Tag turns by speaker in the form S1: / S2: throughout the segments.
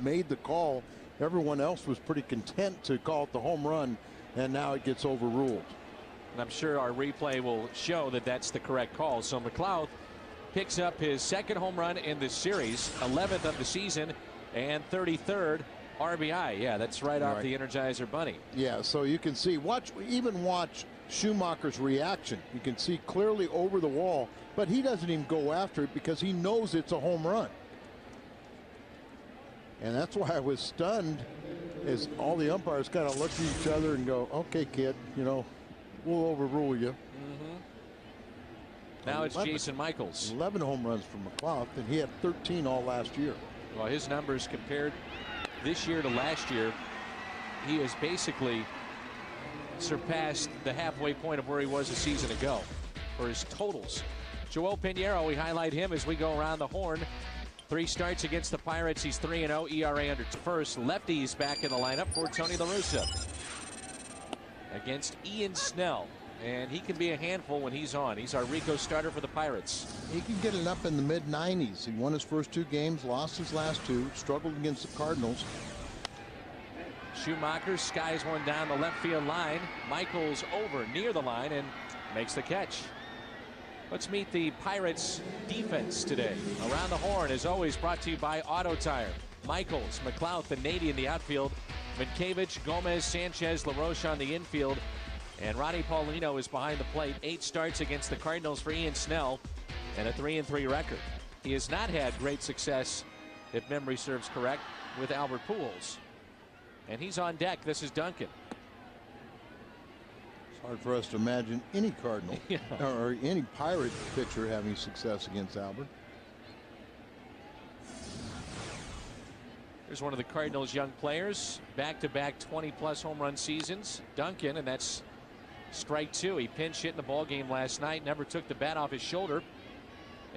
S1: made the call. Everyone else was pretty content to call it the home run, and now it gets overruled.
S2: And I'm sure our replay will show that that's the correct call. So McLeod picks up his second home run in this series, 11th of the season, and 33rd RBI. Yeah, that's right off the Energizer Bunny.
S1: Yeah, so you can see, watch Schumacher's reaction. You can see clearly over the wall, but he doesn't even go after it because he knows it's a home run. And that's why I was stunned, as all the umpires kind of look at each other and go, okay, kid, you know, we'll overrule you.
S2: Now it's Jason Michaels.
S1: 11 home runs for McLeod, and he had 13 all last year.
S2: Well, his numbers compared this year to last year, he has basically surpassed the halfway point of where he was a season ago for his totals. Joel Pinheiro, we highlight him as we go around the horn. 3 starts against the Pirates. He's 3-0, ERA under first. Lefty's back in the lineup for Tony La Russa against Ian Snell. And he can be a handful when he's on. He's our Rico starter for the Pirates.
S1: He can get it up in the mid-90s. He won his first 2 games, lost his last 2, struggled against the Cardinals.
S2: Schumacher skies one down the left field line. Michaels over near the line and makes the catch. Let's meet the Pirates defense today. Around the horn, as always, brought to you by Auto Tire. Michaels, McLeod, the Nady in the outfield. Minkevich, Gomez, Sanchez, LaRoche on the infield. And Ronnie Paulino is behind the plate. 8 starts against the Cardinals for Ian Snell and a 3-3 record. He has not had great success, if memory serves correct, with Albert Pujols. And he's on deck. This is Duncan.
S1: It's hard for us to imagine any Cardinal or any Pirate pitcher having success against Albert.
S2: Here's one of the Cardinals' young players. Back-to-back 20-plus home run seasons. Duncan, and that's strike 2. He pinch hit in the ball game last night. Never took the bat off his shoulder.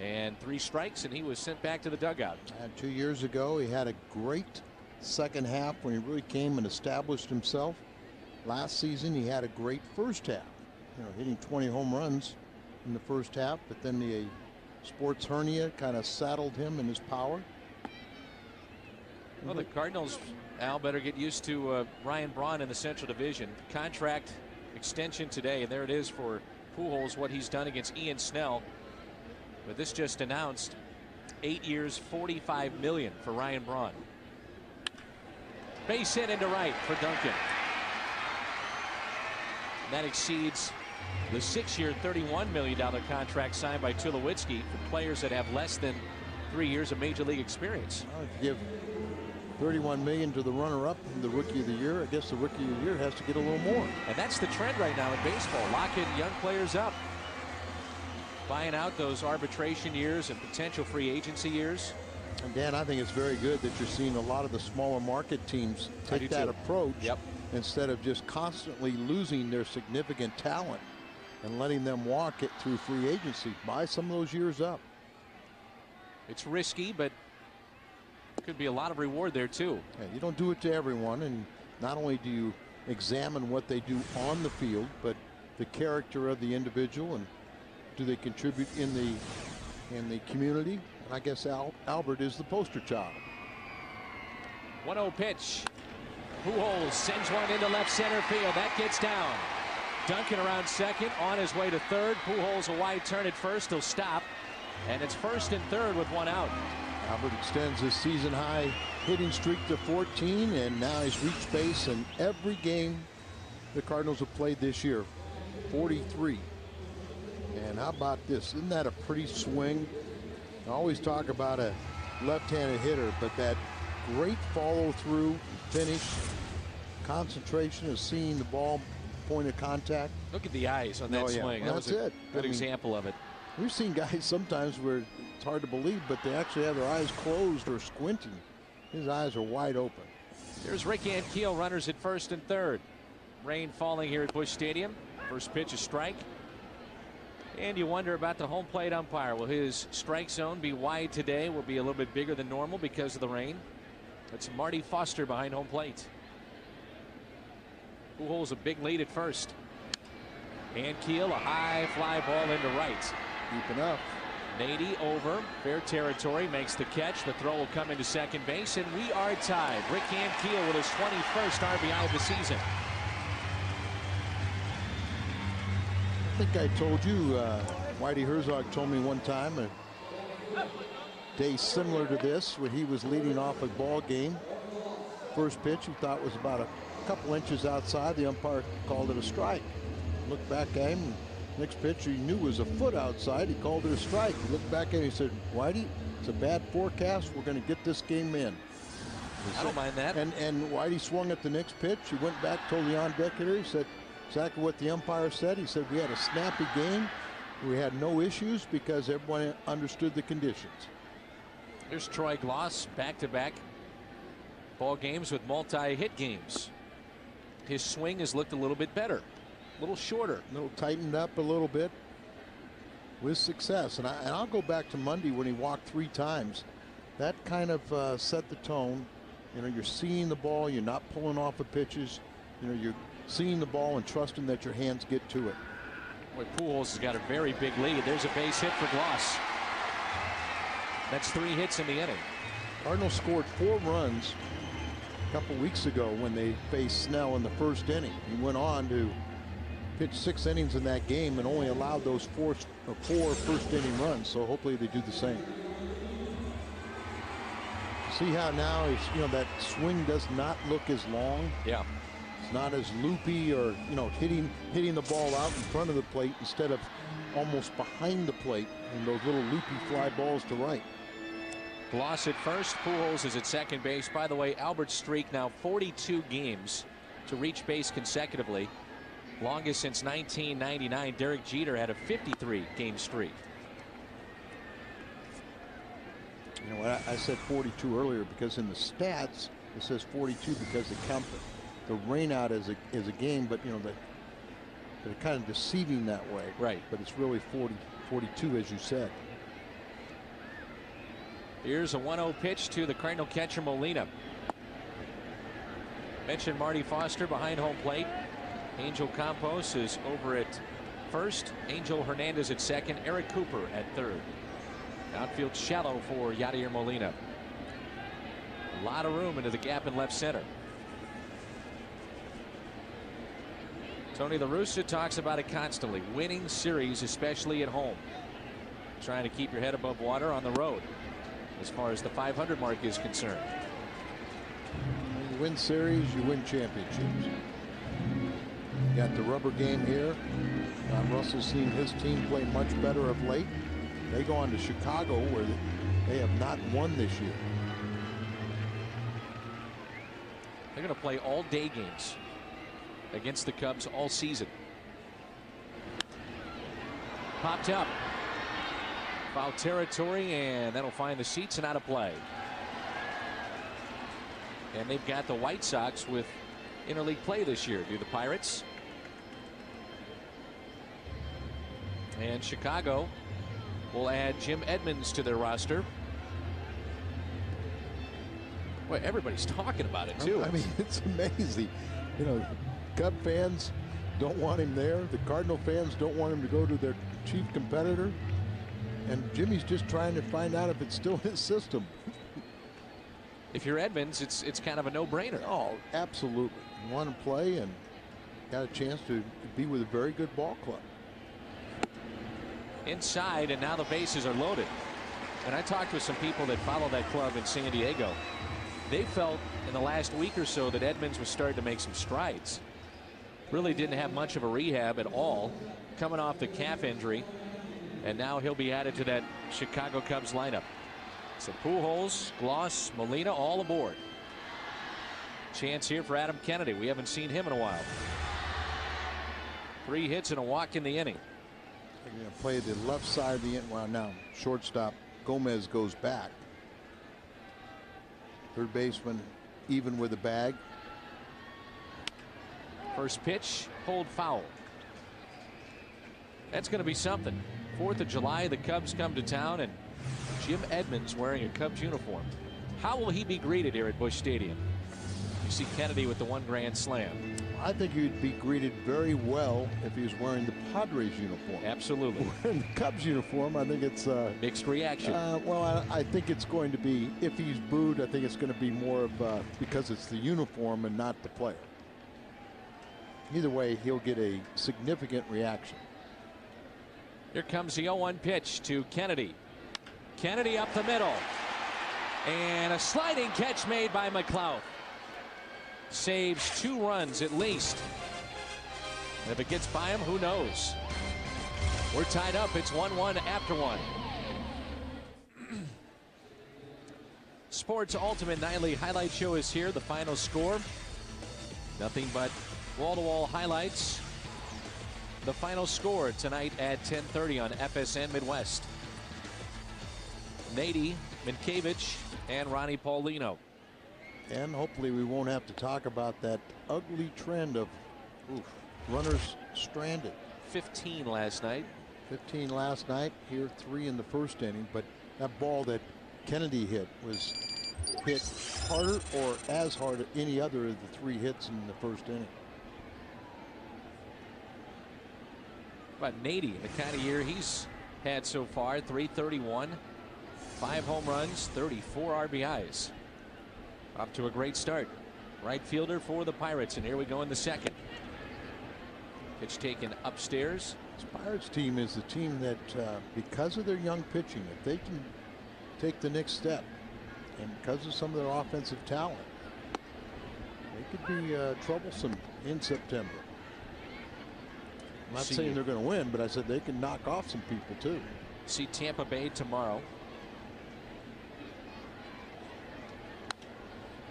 S2: And 3 strikes, and he was sent back to the dugout.
S1: 2 years ago, he had a great second half when he really came and established himself. Last season, he had a great first half, you know, hitting 20 home runs in the first half, but then the sports hernia kind of saddled him in his power.
S2: Well, the Cardinals, Al, better get used to Ryan Braun in the Central Division. Contract extension today, and there it is for Pujols, what he's done against Ian Snell. But this just announced 8 years, $45 million for Ryan Braun. Base hit into right for Duncan. That exceeds the 6-year, $31 million contract signed by Tulowitzki for players that have less than 3 years of major league experience.
S1: Well, if you give $31 million to the runner-up, the Rookie of the Year, I guess the Rookie of the Year has to get a little more.
S2: And that's the trend right now in baseball. Locking young players up, buying out those arbitration years and potential free agency years.
S1: And Dan, I think it's very good that you're seeing a lot of the smaller market teams take that approach. Instead of just constantly losing their significant talent and letting them walk it through free agency. Buy some of those years up.
S2: It's risky, but could be a lot of reward there too.
S1: Yeah, you don't do it to everyone, and not only do you examine what they do on the field, but the character of the individual, and do they contribute in the community. And I guess Albert is the poster child.
S2: 1-0 pitch. Pujols sends one into left center field. That gets down. Duncan around second, on his way to third. Pujols a wide turn at first. He'll stop. And it's first and third with 1 out.
S1: Albert extends his season high hitting streak to 14, and now he's reached base in every game the Cardinals have played this year. 43. And how about this? Isn't that a pretty swing? I always talk about a left-handed hitter, but that great follow-through finish, concentration of seeing the ball point of contact.
S2: Look at the eyes on that swing. That was a good example of it.
S1: We've seen guys sometimes where it's hard to believe, but they actually have their eyes closed or squinting. His eyes are wide open.
S2: Here's Rick Ankiel, runners at first and third. Rain falling here at Busch Stadium. First pitch, a strike. And you wonder about the home plate umpire. Will his strike zone be wide today? Will be a little bit bigger than normal because of the rain. It's Marty Foster behind home plate. Pujols a big lead at first. Ankiel, a high fly ball into right.
S1: Deep enough.
S2: Nady over, fair territory, makes the catch. The throw will come into second base, and we are tied. Rick Ankiel with his 21st RBI of the season.
S1: I think I told you, Whitey Herzog told me one time a day similar to this when he was leading off a ball game. First pitch he thought was about a couple inches outside. The umpire called it a strike. Looked back at him. Next pitch he knew was a foot outside. He called it a strike. He looked back at him and he said, Whitey, it's a bad forecast. We're going to get this game in.
S2: I don't mind that.
S1: And Whitey swung at the next pitch. He went back, told the on-deck hitter. He said exactly what the umpire said. He said we had a snappy game. We had no issues because everyone understood the conditions.
S2: Here's Troy Gloss, back-to-back ball games with multi-hit games. His swing has looked a little bit better, a little shorter,
S1: a little tightened up a little bit with success. And I'll go back to Monday when he walked 3 times. That kind of set the tone. You know, you're seeing the ball, you're not pulling off of pitches. You know, you're seeing the ball and trusting that your hands get to it.
S2: Boy, Pujols has got a very big lead. There's a base hit for Gloss. That's 3 hits in the inning.
S1: Cardinals scored 4 runs a couple weeks ago when they faced Snell in the first inning. He went on to pitch 6 innings in that game and only allowed those 4 first inning runs. So hopefully they do the same. See how now that swing does not look as long.
S2: Yeah.
S1: It's not as loopy or hitting the ball out in front of the plate instead of almost behind the plate and those little loopy fly balls to right.
S2: Gloss at first, Pujols is at second base. By the way, Albert's streak now 42 games to reach base consecutively. Longest since 1999. Derek Jeter had a 53 game streak.
S1: You know what, I said 42 earlier because in the stats it says 42 because they count the rain out as a game, but they're kind of deceiving that way.
S2: Right.
S1: But it's really 42 as you said.
S2: Here's a 1-0 pitch to the Cardinal catcher Molina. Mentioned Marty Foster behind home plate. Angel Campos is over at first. Angel Hernandez at second. Eric Cooper at third. Outfield shallow for Yadier Molina. A lot of room into the gap in left center. Tony La Russa talks about it constantly. Winning series, especially at home. Trying to keep your head above water on the road as far as the 500 mark is concerned.
S1: When you win series, you win championships. You got the rubber game here. Russell's seen his team play much better of late. They go on to Chicago where they have not won this year.
S2: They're going to play all day games against the Cubs all season. Popped up. Foul territory, and that'll find the seats and out of play. And they've got the White Sox with interleague play this year. Do the Pirates. And Chicago will add Jim Edmonds to their roster. Boy, everybody's talking about it too.
S1: I mean, it's amazing. Cub fans don't want him there. The Cardinal fans don't want him to go to their chief competitor. And Jimmy's just trying to find out if it's still his system.
S2: If you're Edmonds, it's kind of a no-brainer.
S1: Oh, absolutely. You want to play and got a chance to be with a very good ball club.
S2: Inside, and now the bases are loaded. And I talked with some people that follow that club in San Diego. They felt in the last week or so that Edmonds was starting to make some strides. Really didn't have much of a rehab at all, coming off the calf injury. And now he'll be added to that Chicago Cubs lineup. So Pujols, Gloss, Molina all aboard. Chance here for Adam Kennedy. We haven't seen him in a while. 3 hits and a walk in the inning.
S1: They're going to play the left side of the inning. Well, now shortstop Gomez goes back. Third baseman even with the bag.
S2: First pitch pulled foul. That's going to be something. 4th of July, the Cubs come to town, and Jim Edmonds wearing a Cubs uniform. How will he be greeted here at Busch Stadium? You see Kennedy with the 1 grand slam.
S1: I think he'd be greeted very well if he was wearing the Padres uniform.
S2: Absolutely.
S1: Wearing the Cubs uniform, I think it's
S2: mixed reaction.
S1: Well, I think it's going to be, if he's booed, I think it's going to be more of because it's the uniform and not the player. Either way, he'll get a significant reaction.
S2: Here comes the 0-1 pitch to Kennedy. Kennedy up the middle. And a sliding catch made by McLeod. Saves 2 runs at least. And if it gets by him, who knows? We're tied up. It's 1-1 after 1. Sports Ultimate Nightly Highlight Show is here. The final score. Nothing but wall-to-wall highlights. The final score tonight at 10:30 on FSN Midwest. Nady, Minkiewicz, and Ronnie Paulino.
S1: And hopefully we won't have to talk about that ugly trend of runners stranded.
S2: 15 last night.
S1: 15 last night. Here 3 in the first inning. But that ball that Kennedy hit was hit harder or as hard as any other of the 3 hits in the first inning.
S2: About Nady, the kind of year he's had so far. 331, 5 home runs, 34 RBIs. Up to a great start. Right fielder for the Pirates, and here we go in the second. Pitch taken upstairs.
S1: This Pirates team is the team that, because of their young pitching, if they can take the next step, and because of some of their offensive talent, they could be troublesome in September. I'm not saying they're going to win, but I said they can knock off some people too.
S2: See Tampa Bay tomorrow.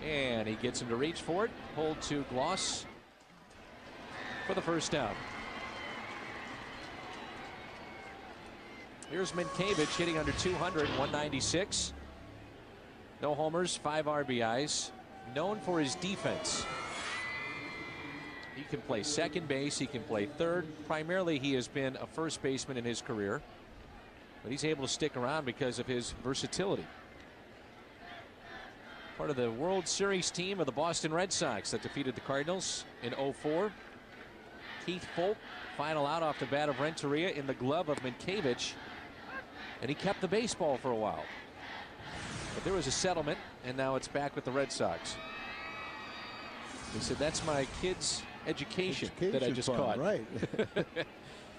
S2: And he gets him to reach for it. Hold to Gloss for the first down. Here's Minkiewicz hitting under 200, 196. No homers, 5 RBIs. Known for his defense. He can play second base. He can play third. Primarily, he has been a first baseman in his career. But he's able to stick around because of his versatility. Part of the World Series team of the Boston Red Sox that defeated the Cardinals in 04. Keith Folk, final out off the bat of Renteria in the glove of Minkiewicz. And he kept the baseball for a while. But there was a settlement, and now it's back with the Red Sox. He said, that's my kid's education that I just caught.
S1: Right.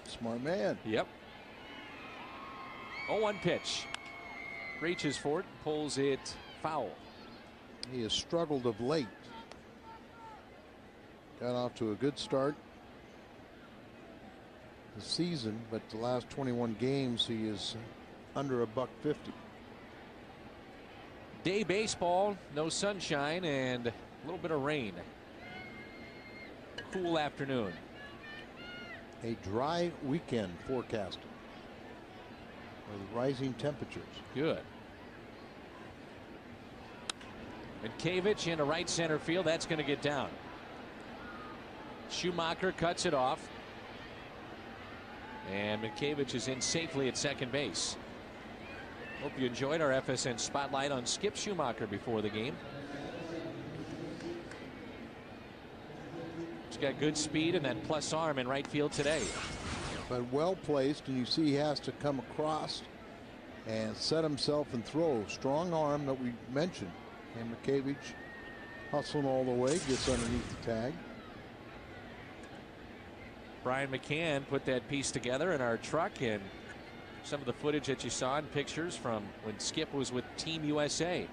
S1: Smart man.
S2: Yep. 0-1 pitch. Reaches for it, pulls it foul.
S1: He has struggled of late. Got off to a good start the season, but the last 21 games he is under $150.
S2: Day baseball, no sunshine, and a little bit of rain. Cool afternoon.
S1: A dry weekend forecasted with rising temperatures.
S2: Good. Minkiewicz into right center field. That's going to get down. Schumacher cuts it off. And Minkiewicz is in safely at second base. Hope you enjoyed our FSN spotlight on Skip Schumacher before the game. He's got good speed and that plus arm in right field today.
S1: But well placed, and you see he has to come across and set himself and throw. Strong arm that we mentioned. And Minkiewicz hustling all the way, gets underneath the tag.
S2: Brian McCann put that piece together in our truck, and some of the footage that you saw in pictures from when Skip was with Team USA.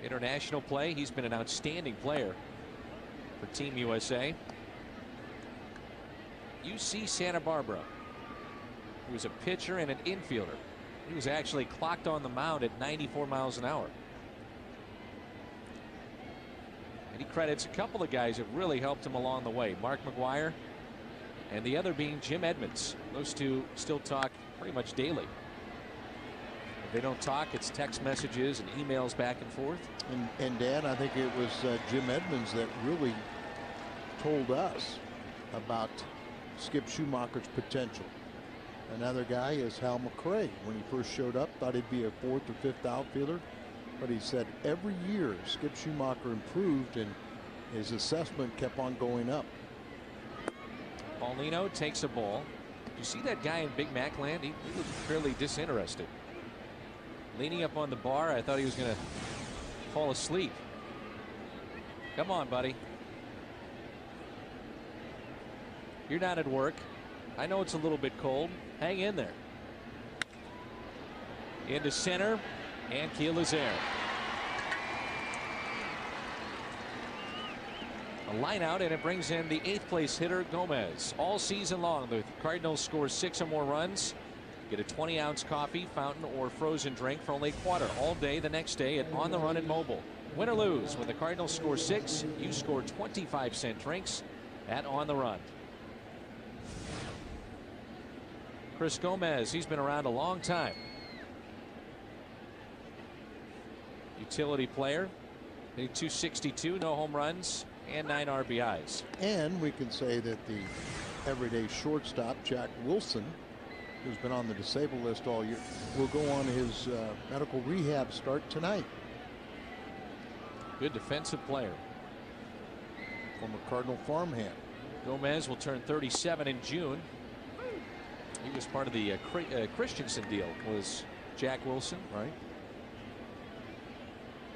S2: International play, he's been an outstanding player for Team USA. UC Santa Barbara. He was a pitcher and an infielder. He was actually clocked on the mound at 94 miles an hour. And he credits a couple of guys that really helped him along the way. Mark McGuire and the other being Jim Edmonds. Those two still talk pretty much daily. If they don't talk, it's text messages and emails back and forth.
S1: And Dan, I think it was Jim Edmonds that really told us about Skip Schumacher's potential. Another guy is Hal McRae. When he first showed up, thought he'd be a 4th or 5th outfielder. But he said every year Skip Schumacher improved, and his assessment kept on going up.
S2: Paulino takes a ball. You see that guy in Big Mac land? He looked fairly disinterested. Leaning up on the bar. I thought he was going to fall asleep. Come on, buddy. You're not at work. I know it's a little bit cold. Hang in there. Into center, and Keel is there. A line out, and it brings in the 8th place hitter, Gomez. All season long, the Cardinals score 6 or more runs. Get a 20-ounce coffee, fountain, or frozen drink for only a quarter all day the next day at On the Run and Mobile. Win or lose, when the Cardinals score 6, you score 25-cent drinks at On the Run. Chris Gomez, he's been around a long time. Utility player, hitting .262, no home runs, and 9 RBIs.
S1: And we can say that the everyday shortstop, Jack Wilson, who's been on the disabled list all year, will go on his medical rehab start tonight.
S2: Good defensive player.
S1: Former Cardinal farmhand.
S2: Gomez will turn 37 in June. He was part of the Christensen deal, was Jack Wilson.
S1: Right.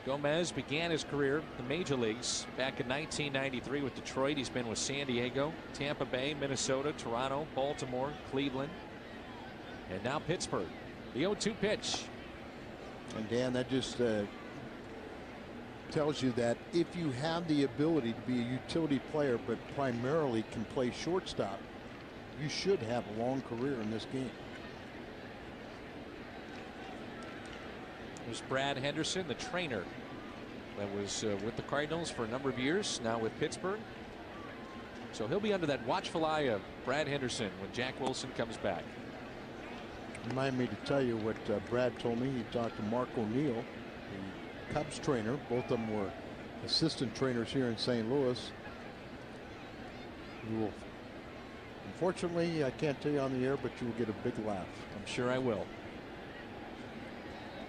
S2: Gomez began his career in the major leagues back in 1993 with Detroit. He's been with San Diego, Tampa Bay, Minnesota, Toronto, Baltimore, Cleveland, and now Pittsburgh. The 0-2 pitch.
S1: And Dan, that just tells you that if you have the ability to be a utility player but primarily can play shortstop, you should have a long career in this game.
S2: There's Brad Henderson, the trainer that was with the Cardinals for a number of years, now with Pittsburgh. So he'll be under that watchful eye of Brad Henderson when Jack Wilson comes back.
S1: Remind me to tell you what Brad told me. He talked to Mark O'Neill, the Cubs trainer. Both of them were assistant trainers here in St. Louis. You will, unfortunately, I can't tell you on the air, but you will get a big laugh.
S2: I'm sure I will.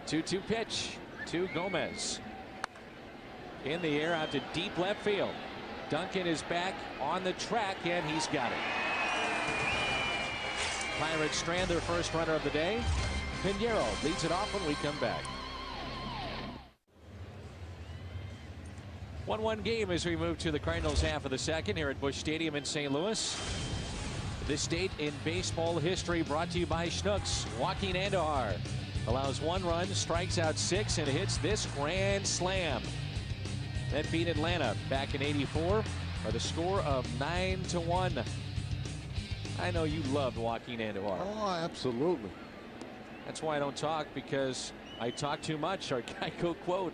S2: 2-2 pitch to Gomez. In the air out to deep left field. Duncan is back on the track, and he's got it. Pirates strand their first runner of the day. Pinheiro leads it off when we come back. 1-1 game as we move to the Cardinals half of the second here at Busch Stadium in St. Louis. This date in baseball history brought to you by Schnucks. Joaquin Andujar allows 1 run, strikes out 6, and hits this grand slam. That beat Atlanta back in '84 by the score of 9-1. I know you loved Joaquin Andujar.
S1: Oh, absolutely.
S2: That's why I don't talk, because I talk too much. Our Geico quote.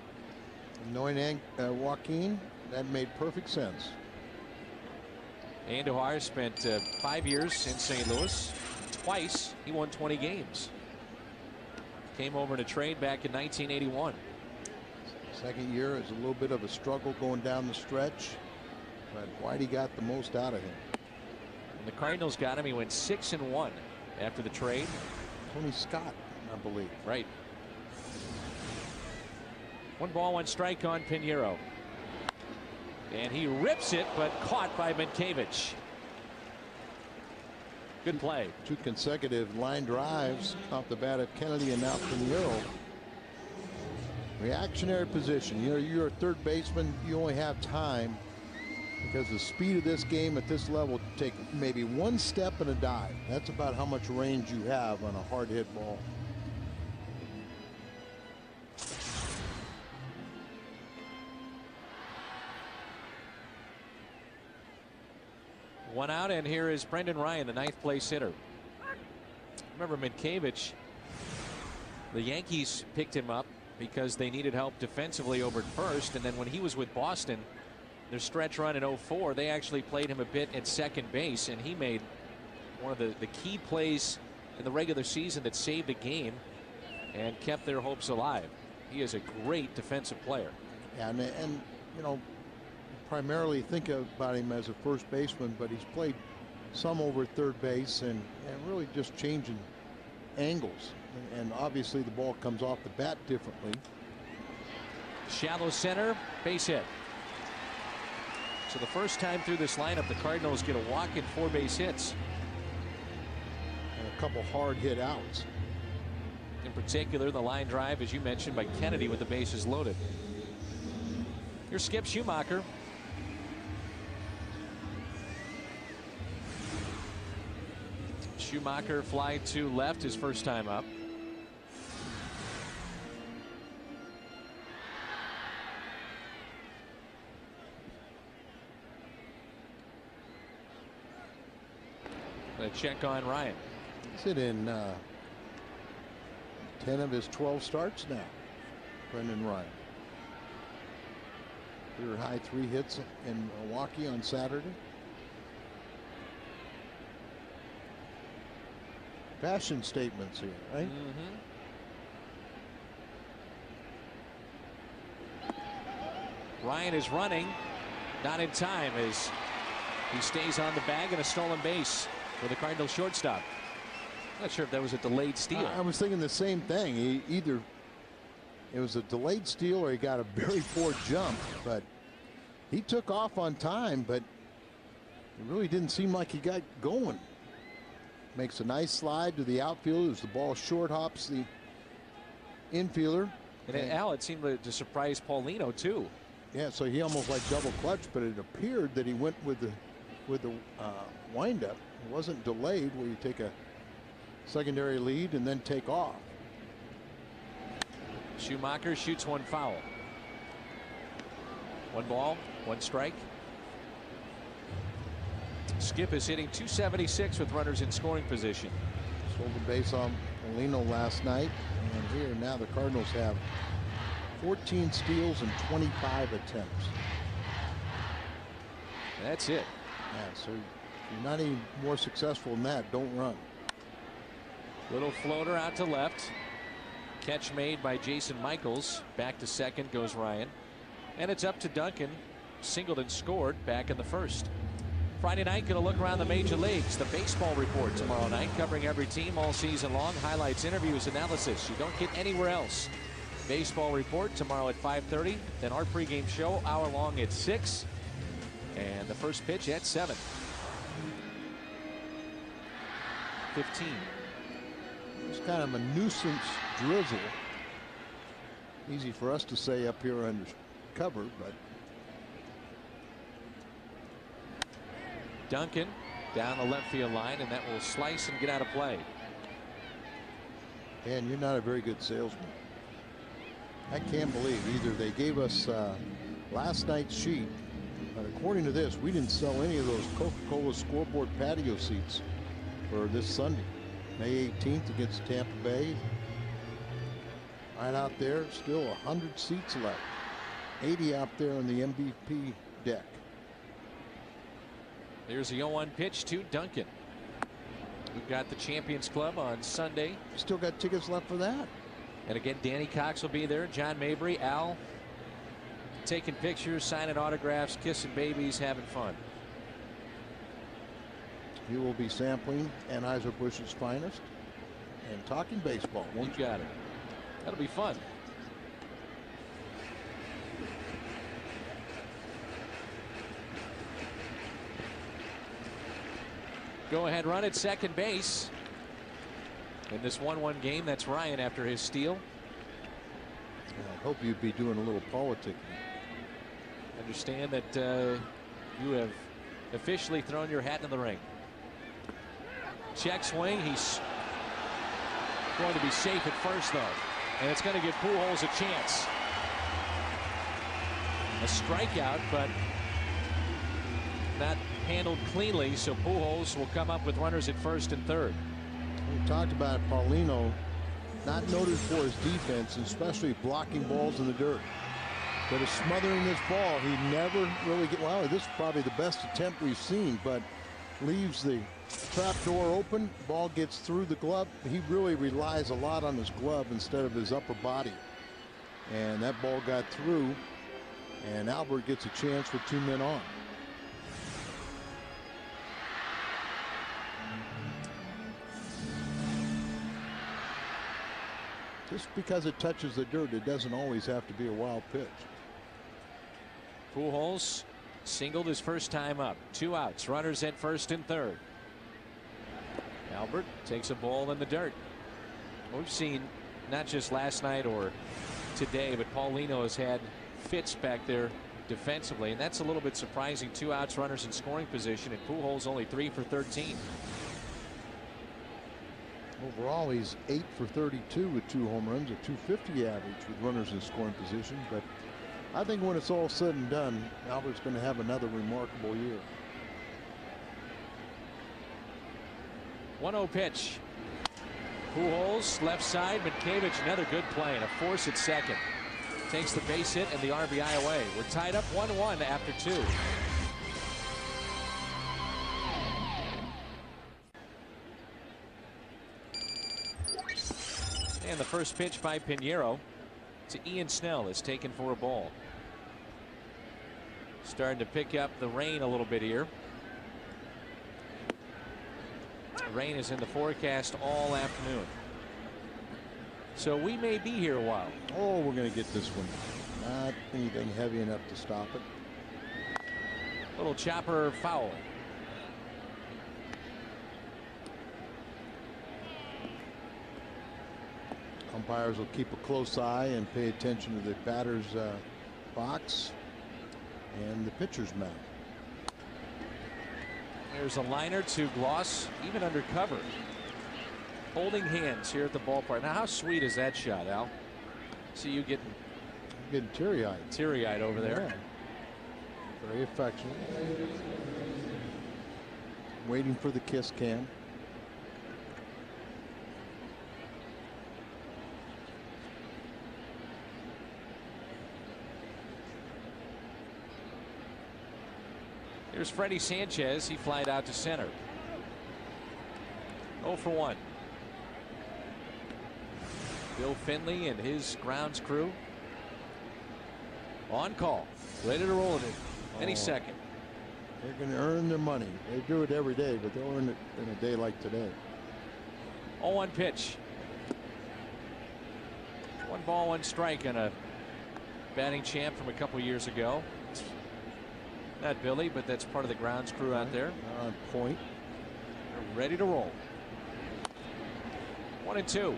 S1: Knowing Joaquin, that made perfect sense.
S2: Andujar spent 5 years in St. Louis. Twice he won 20 games. Came over in a trade back in 1981.
S1: Second year is a little bit of a struggle going down the stretch, but Whitey got the most out of him.
S2: When the Cardinals got him, he went 6-1 after the trade.
S1: Tony Scott, I believe.
S2: Right. 1 ball, 1 strike on Pinheiro. And he rips it, but caught by Minkiewicz. Good play.
S1: 2 consecutive line drives off the bat of Kennedy and now Pinheiro. Reactionary position. You know, you're a third baseman. You only have time, because the speed of this game at this level, take maybe 1 step and a dive. That's about how much range you have on a hard hit ball.
S2: One out, and here is Brendan Ryan, the 9th place hitter. Remember Minkiewicz, the Yankees picked him up because they needed help defensively over at first, and then when he was with Boston, their stretch run in '04, they actually played him a bit at second base, and he made one of the key plays in the regular season that saved a game and kept their hopes alive. He is a great defensive player.
S1: Yeah, and you know, primarily think about him as a first baseman, but he's played some over third base and really just changing angles. And obviously the ball comes off the bat differently.
S2: Shallow center, base hit. So the first time through this lineup, the Cardinals get a walk and 4 base hits.
S1: And a couple hard hit outs.
S2: In particular, the line drive, as you mentioned, by Kennedy with the bases loaded. Here's Skip Schumacher. Schumacher fly to left his first time up. A check on Ryan.
S1: He's hit in 10 of his 12 starts now. Brendan Ryan. Career high 3 hits in Milwaukee on Saturday. Fashion statements here, right?
S2: Ryan is running, not in time as he stays on the bag, and a stolen base for the Cardinals shortstop. Not sure if that was a delayed steal.
S1: I was thinking the same thing. Either it was a delayed steal or he got a very poor jump, but he took off on time, but it really didn't seem like he got going. Makes a nice slide to the outfield as the ball short hops the infielder.
S2: And Al, it seemed to surprise Paulino too.
S1: Yeah, so he almost like double clutched, but it appeared that he went with the windup. It wasn't delayed where you take a secondary lead and then take off.
S2: Schumacher shoots one foul. 1 ball, 1 strike. Skip is hitting .276 with runners in scoring position.
S1: Stole the base on Paulino last night, and here now the Cardinals have 14 steals and 25 attempts.
S2: That's it.
S1: Yeah, so if you're not any more successful than that, don't run.
S2: Little floater out to left. Catch made by Jason Michaels. Back to second goes Ryan. And it's up to Duncan. Singled and scored back in the first. Friday night, going to look around the major leagues. The baseball report tomorrow night, covering every team all season long. Highlights, interviews, analysis you don't get anywhere else. Baseball report tomorrow at 5:30. Then our pregame show, hour long at 6. And the first pitch at 7. 15.
S1: It's kind of a nuisance drizzle. Easy for us to say up here under cover, but
S2: Duncan down the left field line, and that will slice and get out of play.
S1: And you're not a very good salesman. I can't believe either they gave us last night's sheet, but according to this, we didn't sell any of those Coca-Cola scoreboard patio seats for this Sunday, May 18th against Tampa Bay. Right out there, still 100 seats left. 80 out there on the MVP deck.
S2: There's the 0-1 pitch to Duncan. We've got the Champions Club on Sunday.
S1: Still got tickets left for that.
S2: And again, Danny Cox will be there. John Mabry, Al, taking pictures, signing autographs, kissing babies, having fun.
S1: You will be sampling Anheuser-Busch's finest and talking baseball.
S2: You got it. That'll be fun. Go ahead run at second base. In this 1-1 game, that's Ryan after his steal.
S1: I hope you'd be doing a little politicking.
S2: Understand that you have officially thrown your hat in the ring. Check swing. He's going to be safe at first, though. And it's going to give Pujols a chance. A strikeout, but not handled cleanly, so Pujols will come up with runners at first and third.
S1: We talked about Paulino, not noted for his defense, especially blocking balls in the dirt. But is smothering this ball. He never really well, this is probably the best attempt we've seen, but leaves the trap door open. Ball gets through the glove. He really relies a lot on his glove instead of his upper body. And that ball got through, and Albert gets a chance with 2 men on. Just because it touches the dirt, it doesn't always have to be a wild pitch.
S2: Pujols Singled his first time up. 2 outs. Runners at first and third. Albert takes a ball in the dirt. We've seen not just last night or today, but Paulino has had fits back there defensively, and that's a little bit surprising. 2 outs, runners in scoring position, and Pujols only 3 for 13.
S1: Overall, he's 8 for 32 with 2 home runs, a .250 average with runners in scoring position. But I think when it's all said and done, Albert's going to have another remarkable year.
S2: 1-0 pitch. Pujols left side. Mitkevich, another good play and a force at second. Takes the base hit and the RBI away. We're tied up 1-1 after 2. And the first pitch by Pinheiro to Ian Snell is taken for a ball. Starting to pick up the rain a little bit here. The rain is in the forecast all afternoon. So we may be here a while.
S1: Oh, we're going to get this one. Not anything heavy enough to stop it.
S2: Little chopper foul.
S1: Umpires will keep a close eye and pay attention to the batter's box and the pitcher's mound.
S2: There's a liner to Gloss, even under cover. Holding hands here at the ballpark. Now, how sweet is that shot, Al? See you getting
S1: teary-eyed.
S2: Teary-eyed over there.
S1: Yeah. Very affectionate. Waiting for the kiss cam.
S2: Here's Freddie Sanchez. He flied out to center. 0 for 1. Bill Finley and his grounds crew on call, ready to roll it any second.
S1: They're going to earn their money. They do it every day, but they'll earn it in a day like today.
S2: 0-1 pitch. 1 ball, 1 strike on a batting champ from a couple years ago. Not Billy, but that's part of the grounds crew out there.
S1: On point.
S2: They're ready to roll. 1-2.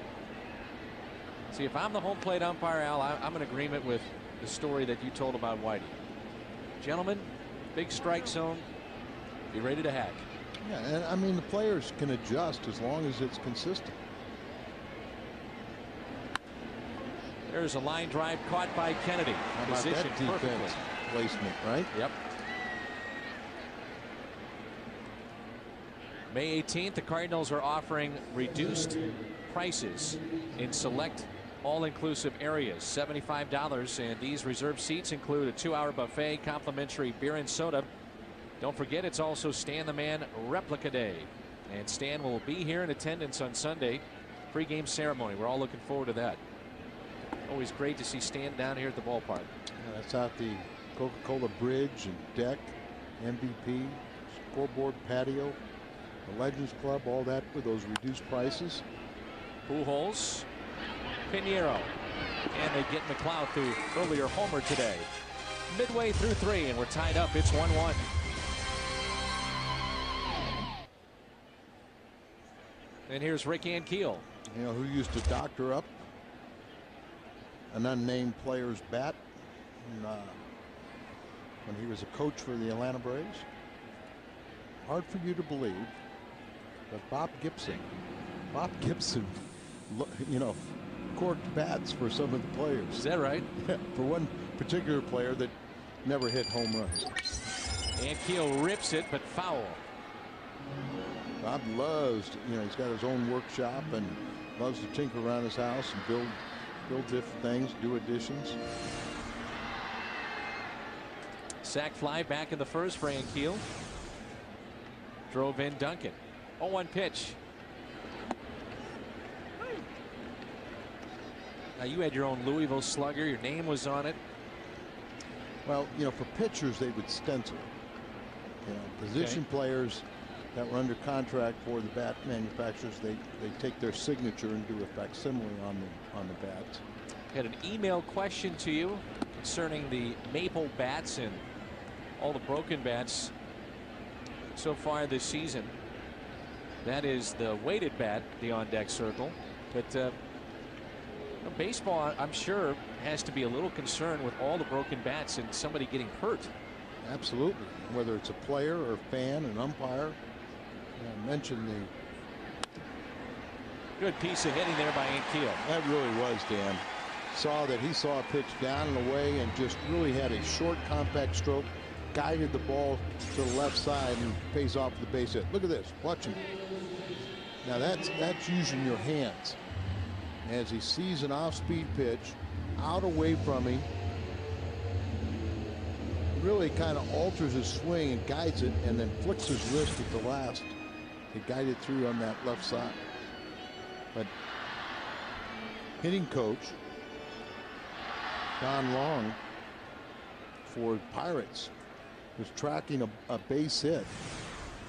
S2: See, if I'm the home plate umpire, Al, I'm in agreement with the story that you told about Whitey. Gentlemen, big strike zone. Be ready to hack.
S1: Yeah, and I mean, the players can adjust as long as it's consistent.
S2: There's a line drive caught by Kennedy.
S1: How about that
S2: Positioned
S1: defense
S2: perfectly.
S1: placement, right?
S2: Yep. May 18th, the Cardinals are offering reduced prices in select all-inclusive areas. $75, and these reserved seats include a 2-hour buffet, complimentary beer and soda. Don't forget, it's also Stan the Man Replica Day, and Stan will be here in attendance on Sunday. Pre-game ceremony. We're all looking forward to that. Always great to see Stan down here at the ballpark.
S1: Yeah, that's out the Coca-Cola bridge and deck, MVP, scoreboard, patio, the Legends Club, all that for those reduced prices.
S2: Pujols, Pinheiro, and they get McLeod through earlier homer today. Midway through 3, and we're tied up. It's 1-1. And here's Rick Ankiel.
S1: You know who used to doctor up an unnamed player's bat when he was a coach for the Atlanta Braves? Hard for you to believe, but Bob Gibson, you know, corked bats for some of the players.
S2: Is that right?
S1: Yeah, for one particular player that never hit home runs.
S2: Ankiel rips it, but foul.
S1: Bob loves, you know, he's got his own workshop and loves to tinker around his house and build different things, do additions.
S2: Sack fly back in the first for Ankiel. Drove in Duncan. 0-1 pitch. Now you had your own Louisville slugger. Your name was on it.
S1: Well, you know, for pitchers, they would stencil it. You know, position players that were under contract for the bat manufacturers, they take their signature and do a facsimile on the bats.
S2: Had an email question to you concerning the maple bats, and all the broken bats so far this season. That is the weighted bat, the on deck circle. But baseball, I'm sure, has to be a little concerned with all the broken bats and somebody getting hurt.
S1: Absolutely. Whether it's a player or a fan, an umpire. I mentioned the
S2: good piece of hitting there by Ankiel.
S1: That really was, Dan. He saw a pitch down and away and just really had a short, compact stroke, guided the ball to the left side and pays off the base hit. Look at this. Watch him. Now that's using your hands. As he sees an off-speed pitch out away from him, really kind of alters his swing and guides it, and then flicks his wrist at the last to guide it through on that left side. But hitting coach Don Long for Pirates was tracking a base hit,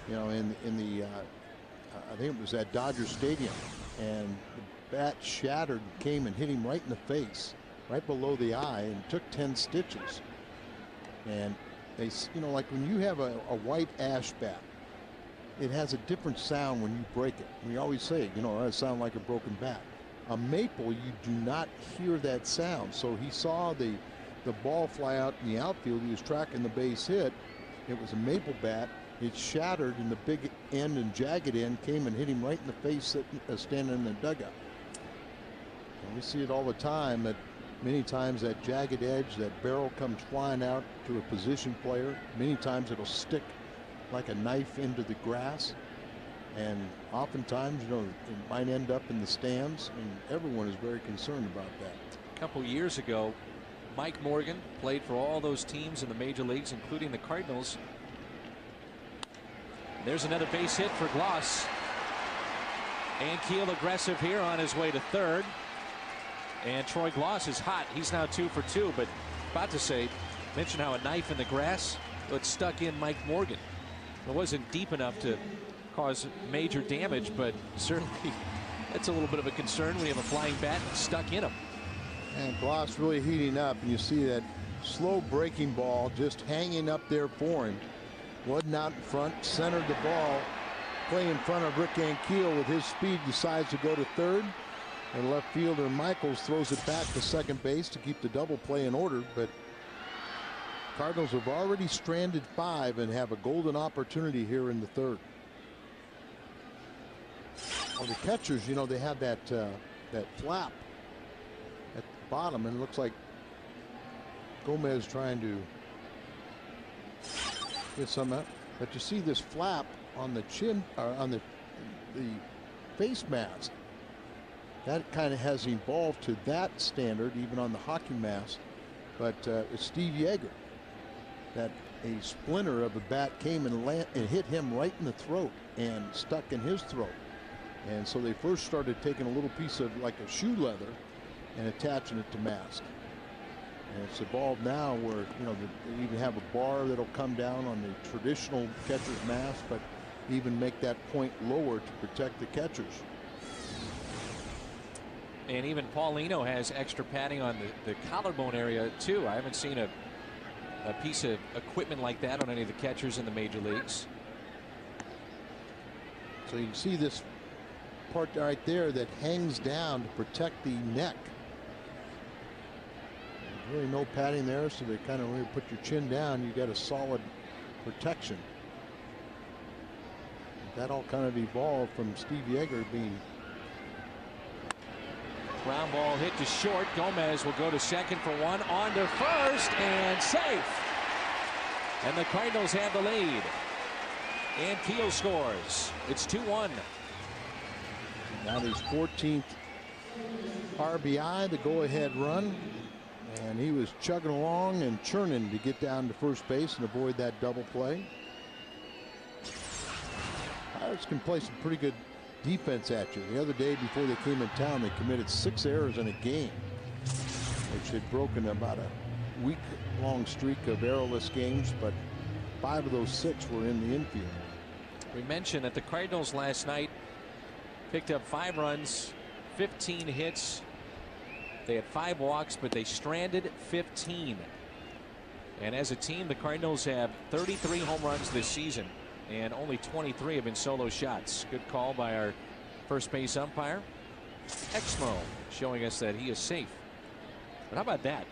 S1: you know, in the I think it was at Dodger Stadium, and the bat shattered, came and hit him right in the face, right below the eye, and took 10 stitches. And they, you know, like when you have a white ash bat, it has a different sound when you break it. We always say, you know, it sounds like a broken bat. A maple, you do not hear that sound. So he saw the ball fly out in the outfield. He was tracking the base hit. It was a maple bat. It shattered, and the big end and jagged end came and hit him right in the face, standing in the dugout. And we see it all the time, that many times that jagged edge, that barrel comes flying out to a position player. Many times it'll stick like a knife into the grass, and oftentimes, you know, it might end up in the stands, and everyone is very concerned about that.
S2: A couple years ago, Mike Morgan played for all those teams in the major leagues, including the Cardinals. There's another base hit for Gloss. Ankiel aggressive here on his way to third. And Troy Gloss is hot. He's now 2 for 2, but about to say, mention how a knife in the grass, it stuck in Mike Morgan. It wasn't deep enough to cause major damage, but certainly that's a little bit of a concern when you have a flying bat stuck in him.
S1: And Gloss really heating up, and you see that slow breaking ball just hanging up there for him. Wasn't out in front, centered the ball, play in front of Rick Ankiel. With his speed, decides to go to third, and left fielder Michaels throws it back to second base to keep the double play in order. But Cardinals have already stranded 5 and have a golden opportunity here in the third. Well, the catchers, you know, they have that flap at the bottom, and it looks like Gomez trying to get some out. But you see this flap on the chin, or on the face mask. That kind of has evolved to that standard, even on the hockey mask. But it's Steve Yeager, that a splinter of a bat came and hit him right in the throat and stuck in his throat. And so they first started taking a little piece of like a shoe leather and attaching it to mask. And it's evolved now where, you know, they even have a bar that'll come down on the traditional catcher's mask, but even make that point lower to protect the catchers.
S2: And even Paulino has extra padding on the collarbone area too. I haven't seen a piece of equipment like that on any of the catchers in the major leagues.
S1: So you can see this part right there that hangs down to protect the neck. There's really no padding there, so they kind of, when you put your chin down, you got a solid protection. That all kind of evolved from Steve Yeager being.
S2: Ground ball hit to short. Gomez will go to second for one, on to first, and safe. And the Cardinals have the lead. And Ankiel scores. It's 2-1.
S1: Now his 14th RBI, the go-ahead run, and he was chugging along and churning to get down to first base and avoid that double play. Pirates can play some pretty good defense at you. The other day, before they came in town, they committed 6 errors in a game, which had broken about a week-long streak of errorless games, but 5 of those 6 were in the infield.
S2: We mentioned that the Cardinals last night picked up 5 runs, 15 hits. They had 5 walks, but they stranded 15. And as a team, the Cardinals have 33 home runs this season, and only 23 have been solo shots. Good call by our first base umpire, Exmo, showing us that he is safe. But how about that?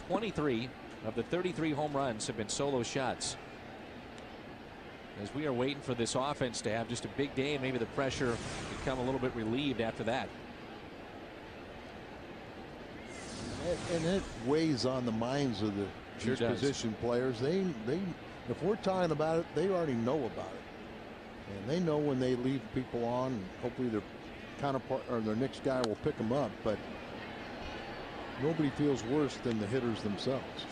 S2: 23 of the 33 home runs have been solo shots. As we are waiting for this offense to have just a big day, maybe the pressure become a little bit relieved after that.
S1: And it weighs on the minds of the
S2: Sure does.
S1: position players. If we're talking about it, they already know about it, and they know when they leave people on. And hopefully their counterpart or their next guy will pick them up. But nobody feels worse than the hitters themselves.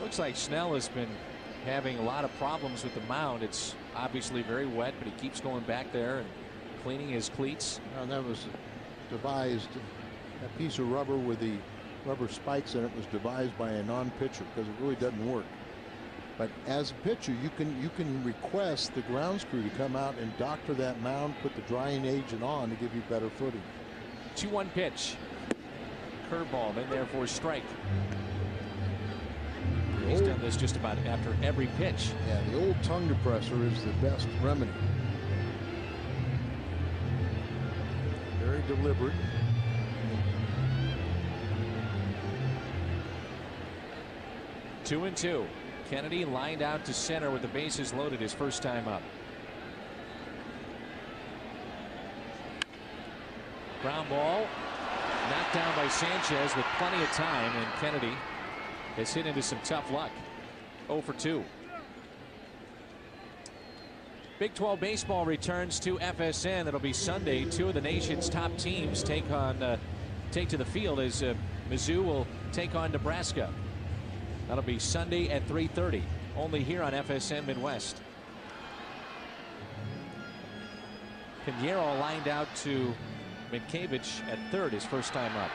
S2: Looks like Snell has been having a lot of problems with the mound. It's obviously very wet, but he keeps going back there and cleaning his cleats.
S1: That was devised. That piece of rubber with the rubber spikes in it was devised by a non-pitcher because it really doesn't work. But as a pitcher, you can request the grounds crew to come out and doctor that mound, put the drying agent on to give you better footing.
S2: 2-1 pitch. Curveball in there for a strike. He's done this just about after every pitch.
S1: Yeah, the old tongue depressor is the best remedy. Very deliberate.
S2: Two and two. Kennedy lined out to center with the bases loaded his first time up. Ground ball knocked down by Sanchez with plenty of time, and Kennedy has hit into some tough luck. 0 for 2. Big 12 baseball returns to FSN. It'll be Sunday. Two of the nation's top teams take to the field as Mizzou will take on Nebraska. That'll be Sunday at 3:30. Only here on FSN Midwest. Pinheiro lined out to Minkiewicz at third, his first time up.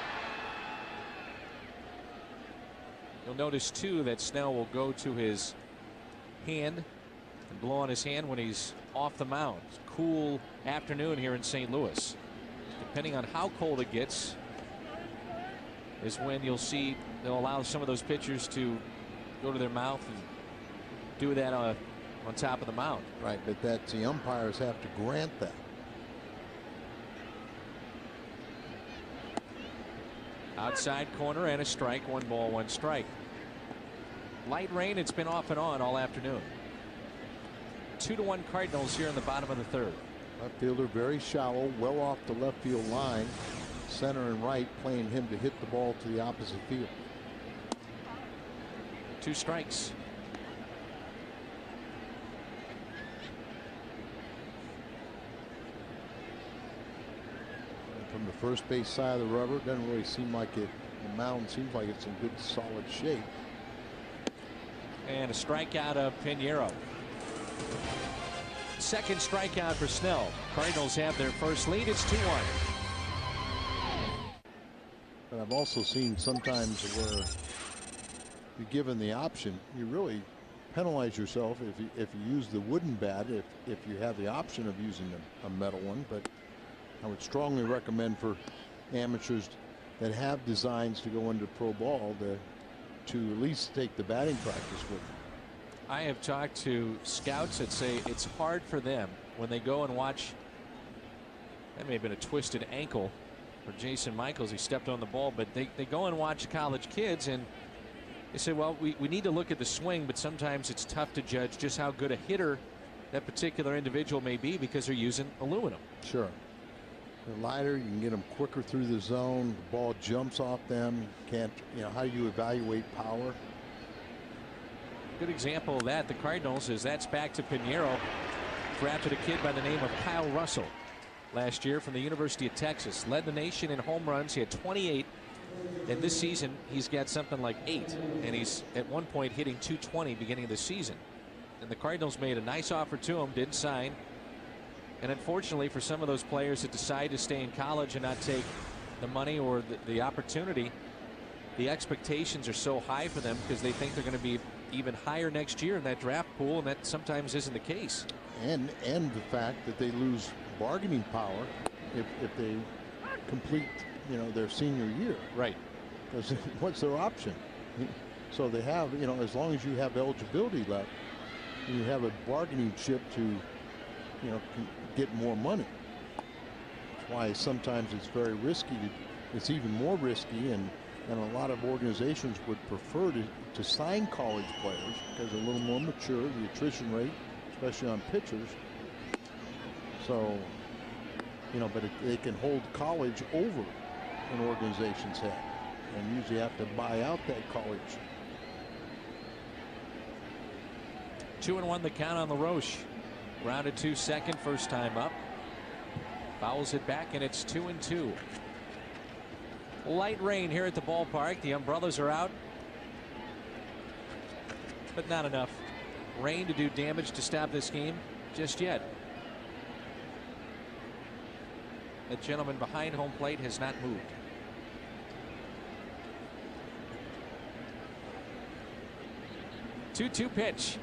S2: You'll notice too that Snell will go to his hand and blow on his hand when he's off the mound. It's a cool afternoon here in St. Louis. Depending on how cold it gets is when you'll see they'll allow some of those pitchers to go to their mouth and do that on top of the mound.
S1: Right, but that's the umpires have to grant that.
S2: Outside corner and a strike. 1 ball, 1 strike. Light rain. It's been off and on all afternoon. 2-1 Cardinals here in the bottom of the third.
S1: Left fielder very shallow, well off the left field line. Center and right playing him to hit the ball to the opposite field.
S2: 2 strikes.
S1: From the first base side of the rubber, it doesn't really seem like it. The mound seems like it's in good solid shape.
S2: And a strikeout of Pinheiro. Second strikeout for Snell. Cardinals have their first lead. It's 2-1.
S1: But I've also seen sometimes where you're given the option, you really penalize yourself if you use the wooden bat, if you have the option of using a metal one. But I would strongly recommend for amateurs that have designs to go into pro ball to at least take the batting practice with them.
S2: I have talked to scouts that say it's hard for them when they go and watch. That may have been a twisted ankle for Jason Michaels. He stepped on the ball, but they go and watch college kids and they say, well, we need to look at the swing, but sometimes it's tough to judge just how good a hitter that particular individual may be because they're using aluminum.
S1: Sure. They're lighter, you can get them quicker through the zone. The ball jumps off them. Can't, how do you evaluate power?
S2: Good example of that, the Cardinals, is that's back to Pinheiro. Drafted a kid by the name of Kyle Russell last year from the University of Texas. Led the nation in home runs. He had 28. And this season, he's got something like 8. And he's at one point hitting 220 beginning of the season. And the Cardinals made a nice offer to him, didn't sign. And unfortunately for some of those players that decide to stay in college and not take the money or the opportunity, the expectations are so high for them because they think they're going to be even higher next year in that draft pool, and that sometimes isn't the case.
S1: And the fact that they lose bargaining power if they complete their senior year.
S2: Right.
S1: Because what's their option? So they have, you know, as long as you have eligibility left, you have a bargaining chip to, you know, get more money. That's why sometimes it's very risky. It's even more risky, and a lot of organizations would prefer to sign college players because they're a little more mature, the attrition rate, especially on pitchers. So, you know, but they can hold college over an organization's head, and usually have to buy out that college.
S2: 2-1 the count on LaRoche. Grounded to second, first time up. Fouls it back, and it's 2-2. Light rain here at the ballpark. The umbrellas are out, but not enough rain to do damage to stop this game just yet. The gentleman behind home plate has not moved. Two pitch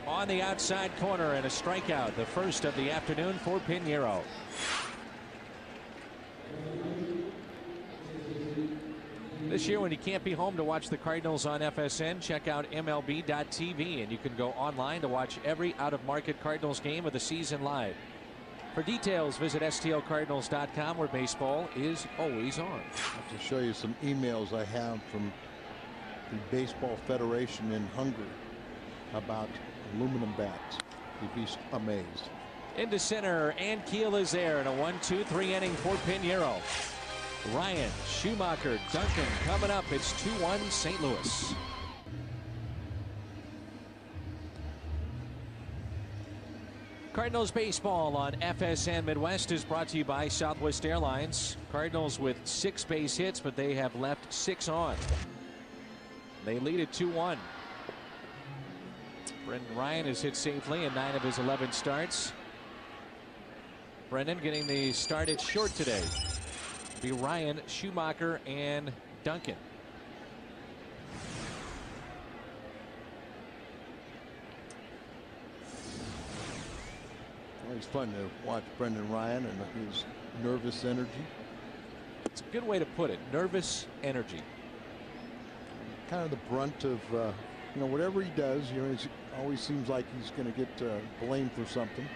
S2: on the outside corner, and a strikeout, the first of the afternoon for Pinheiro. This year, when you can't be home to watch the Cardinals on FSN, check out MLB.tv, and you can go online to watch every out-of-market Cardinals game of the season live. For details, visit stlcardinals.com, where baseball is always on.
S1: I have to show you some emails I have from the Baseball Federation in Hungary about aluminum bats. You'd be amazed.
S2: Into center, and Keel is there in a 1-2-3 inning for Pinheiro. Ryan, Schumacher, Duncan coming up. It's 2-1 St. Louis. Cardinals baseball on FSN Midwest is brought to you by Southwest Airlines. Cardinals with 6 base hits, but they have left 6 on. They lead at 2-1. Brendan Ryan has hit safely in 9 of his 11 starts. Brendan getting the start at short today. Be Ryan, Schumacher, and Duncan.
S1: Well, it's fun to watch Brendan Ryan and his nervous energy.
S2: It's a good way to put it. Nervous energy.
S1: Kind of the brunt of, you know, whatever he does, you know, it always seems like he's going to get blamed for something.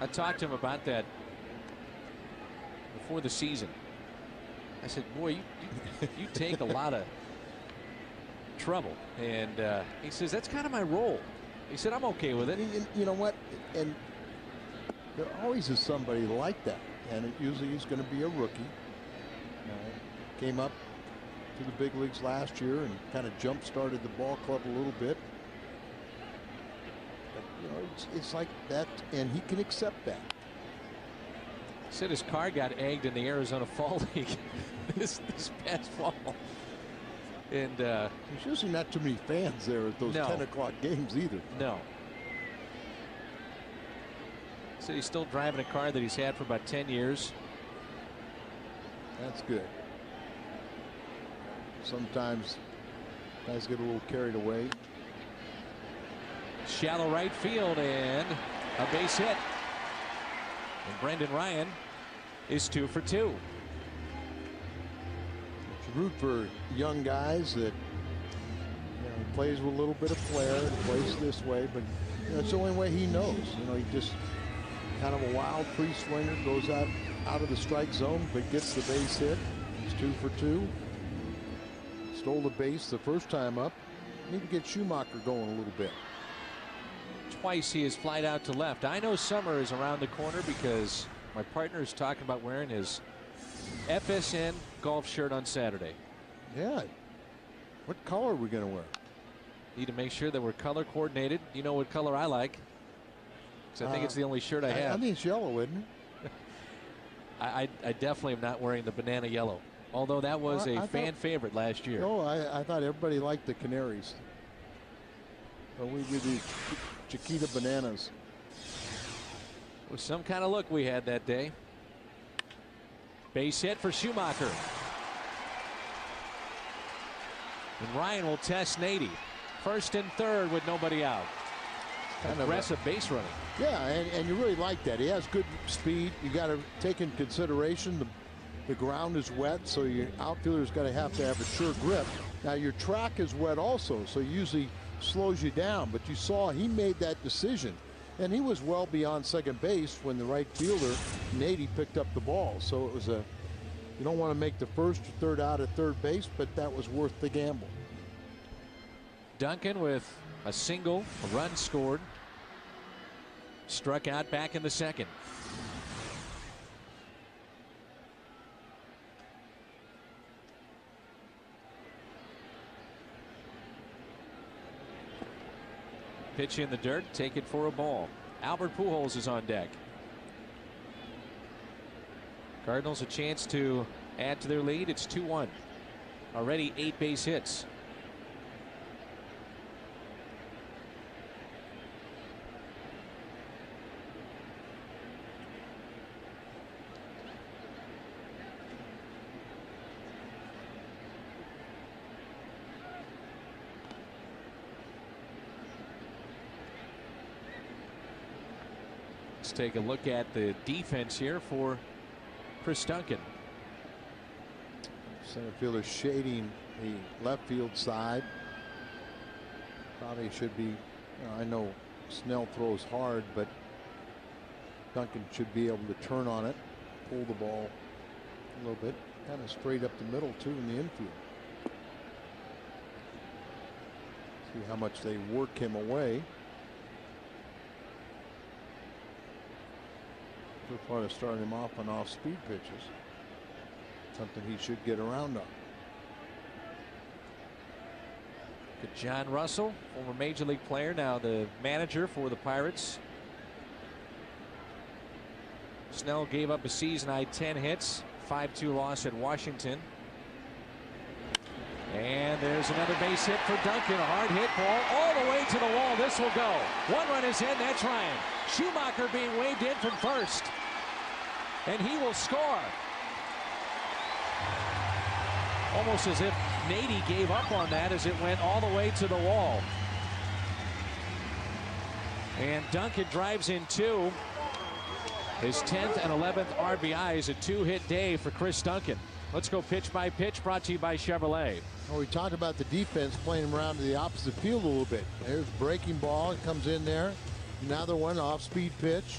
S2: I talked to him about that before the season. I said, boy, you take a lot of trouble. And he says, that's kind of my role. He said, I'm okay with it.
S1: You know what? And there always is somebody like that. And it usually is going to be a rookie. Came up to the big leagues last year and kind of jump started the ball club a little bit. You know, it's like that, and he can accept that.
S2: Said his car got egged in the Arizona Fall League this past fall. And
S1: there's usually not too many fans there at those 10 o'clock games either.
S2: No. Said he's still driving a car that he's had for about 10 years.
S1: That's good. Sometimes guys get a little carried away.
S2: Shallow right field, and a base hit. And Brendan Ryan is 2 for 2.
S1: You root for young guys that, you know, plays with a little bit of flair and plays this way, but you know, it's the only way he knows. You know, he just kind of a wild free swinger, goes out of the strike zone, but gets the base hit. He's 2 for 2. Stole the base the first time up. Need to get Schumacher going a little bit.
S2: Twice he has flied out to left. I know summer is around the corner because my partner is talking about wearing his FSN golf shirt on Saturday.
S1: Yeah. What color are we going to wear?
S2: Need to make sure that we're color coordinated. You know what color I like. Because I think it's the only shirt I have.
S1: I think it's yellow, isn't it?
S2: I definitely am not wearing the banana yellow. Although that was a fan favorite last year.
S1: No, I thought everybody liked the Canaries. But we did the Chiquita bananas.
S2: With some kind of look we had that day. Base hit for Schumacher. And Ryan will test Nady. First and third with nobody out.
S1: kind
S2: aggressive base running.
S1: Yeah, and you really like that. He has good speed. You got to take in consideration the ground is wet, so your outfielder's got to have a sure grip. Now your track is wet also, so it usually slows you down. But you saw he made that decision, and he was well beyond second base when the right fielder Nady picked up the ball. So it was you don't want to make the first or third out at third base, but that was worth the gamble.
S2: Duncan with a single, a run scored, struck out back in the second. Pitch in the dirt, take it for a ball. Albert Pujols is on deck. Cardinals a chance to add to their lead. It's 2-1. Already 8 base hits. Let's take a look at the defense here for Chris Duncan.
S1: Center fielder shading the left field side. Probably should be, I know Snell throws hard, but Duncan should be able to turn on it, pull the ball a little bit, kind of straight up the middle too in the infield. See how much they work him away. So far, they're starting him off on off-speed pitches. Something he should get around on.
S2: Good John Russell, former Major League player, now the manager for the Pirates. Snell gave up a season-high 10 hits, 5-2 loss at Washington. And there's another base hit for Duncan. A hard hit ball all the way to the wall. This will go. One run is in. That's Ryan. Schumacher being waved in from first. And he will score. Almost as if Nady gave up on that as it went all the way to the wall. And Duncan drives in 2. His 10th and 11th RBIs, a 2-hit day for Chris Duncan. Let's go pitch by pitch, brought to you by Chevrolet.
S1: Well, we talked about the defense playing him around to the opposite field a little bit. There's breaking ball. It comes in there. Another one off-speed pitch.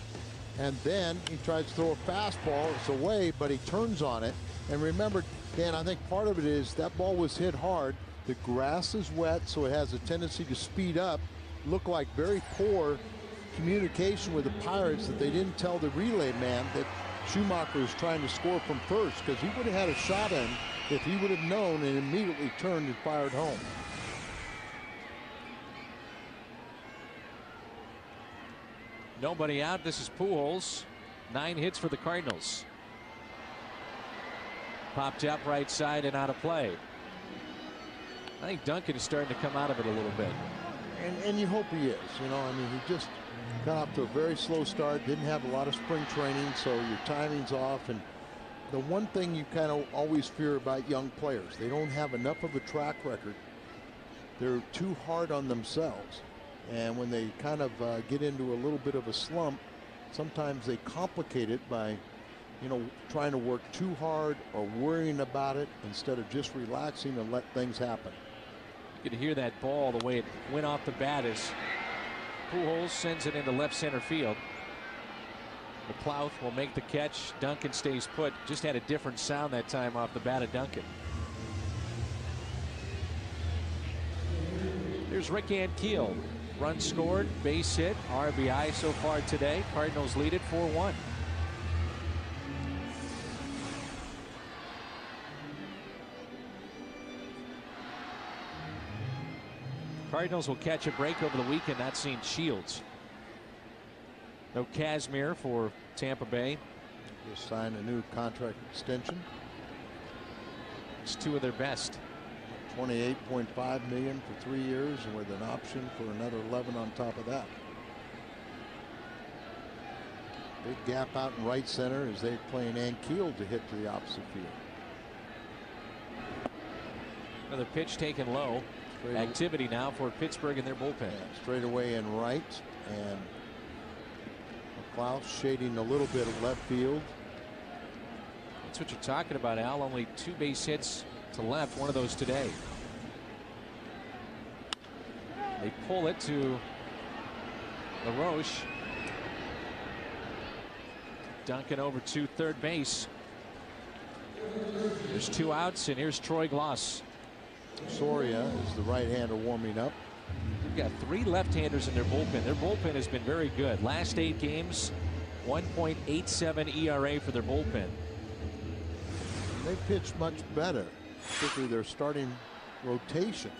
S1: And then he tries to throw a fastball. It's away, but he turns on it. And remember, Dan, I think part of it is that ball was hit hard. The grass is wet, so it has a tendency to speed up. Looked like very poor communication with the Pirates that they didn't tell the relay man that Schumacher was trying to score from first, because he would have had a shot in if he would have known and immediately turned and fired home.
S2: Nobody out. This is Pujols. 9 hits for the Cardinals. Popped up right side and out of play. I think Duncan is starting to come out of it a little bit.
S1: And you hope he is. You know, I mean, he just got off to a very slow start. Didn't have a lot of spring training, so your timing's off. And the one thing you kind of always fear about young players, they don't have enough of a track record. They're too hard on themselves. And when they kind of get into a little bit of a slump, sometimes they complicate it by, you know, trying to work too hard or worrying about it instead of just relaxing and let things happen.
S2: You can hear that ball the way it went off the bat as Pujols sends it into left center field. McLouth will make the catch. Duncan stays put. Just had a different sound that time off the bat of Duncan. Here's Rick Ankiel. Run scored, base hit, RBI so far today. Cardinals lead it 4-1. Cardinals will catch a break over the weekend, not seeing Shields. No Kazmir for Tampa Bay.
S1: Just signed a new contract extension.
S2: It's 2 of their best.
S1: $28.5 million for 3 years, and with an option for another 11 on top of that. Big gap out in right center as they're playing Ankiel to hit to the opposite field.
S2: Another pitch taken low. Activity now for Pittsburgh in their bullpen.
S1: Yeah, straight away in right, And McLeod shading a little bit of left field.
S2: That's what you're talking about, Al. Only 2 base hits to left, one of those today. They pull it to LaRoche. Duncan over to third base. There's 2 outs, and here's Troy Gloss.
S1: Soria is the right-hander warming up.
S2: We've got 3 left-handers in their bullpen. Their bullpen has been very good. Last 8 games, 1.87 ERA for their bullpen.
S1: They pitched much better, particularly their starting rotation.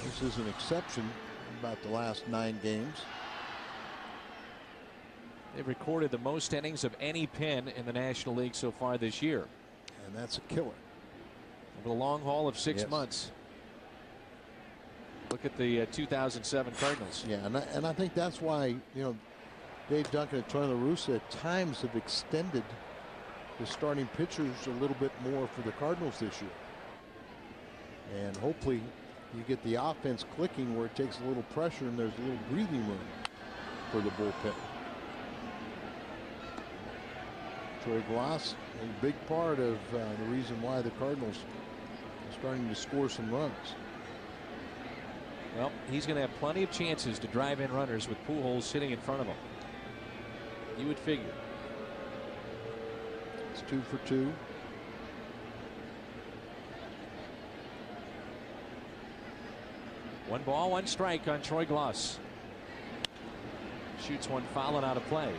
S1: This is an exception about the last 9 games.
S2: They've recorded the most innings of any pin in the National League so far this year.
S1: And that's a killer.
S2: Over the long haul of 6
S1: Yes.
S2: months. Look at the 2007 Cardinals.
S1: Yeah, and I think that's why, Dave Duncan and Tony La Russa at times have extended the starting pitchers a little bit more for the Cardinals this year. And hopefully you get the offense clicking where it takes a little pressure and there's a little breathing room for the bullpen. Troy Gloss, a big part of the reason why the Cardinals are starting to score some runs.
S2: Well, he's going to have plenty of chances to drive in runners with Pujols sitting in front of him. You would figure.
S1: It's 2 for 2.
S2: One ball, 1 strike on Troy Gloss. Shoots one fouling out of play.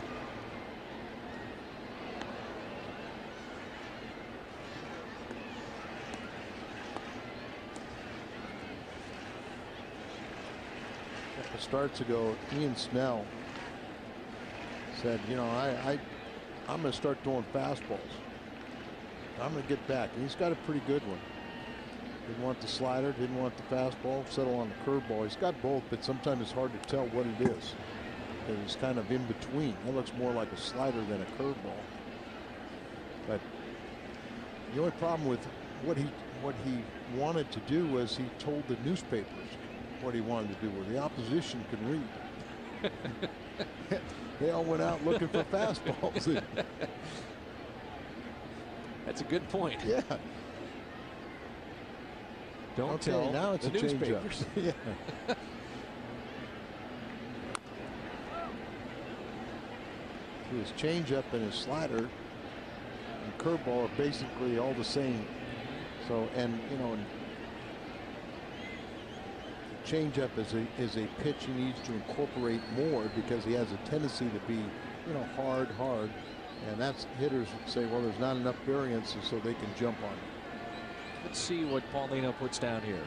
S1: A couple starts ago, Ian Snell said, I'm going to start throwing fastballs. I'm going to get back. And he's got a pretty good one. Didn't want the slider, didn't want the fastball, settle on the curveball. He's got both, but sometimes it's hard to tell what it is. It's kind of in between. That looks more like a slider than a curveball. But the only problem with what he wanted to do was he told the newspapers what he wanted to do, where the opposition could read. They all went out looking for fastballs.
S2: That's a good point.
S1: Yeah.
S2: Don't tell
S1: now it's
S2: the
S1: a
S2: newspapers.
S1: Yeah. His changeup and his slider and curveball are basically all the same. So, and the changeup is a pitch he needs to incorporate more because he has a tendency to be, hard, and that's hitters say, well, there's not enough variance, so they can jump on it.
S2: Let's see what Paulino puts down here.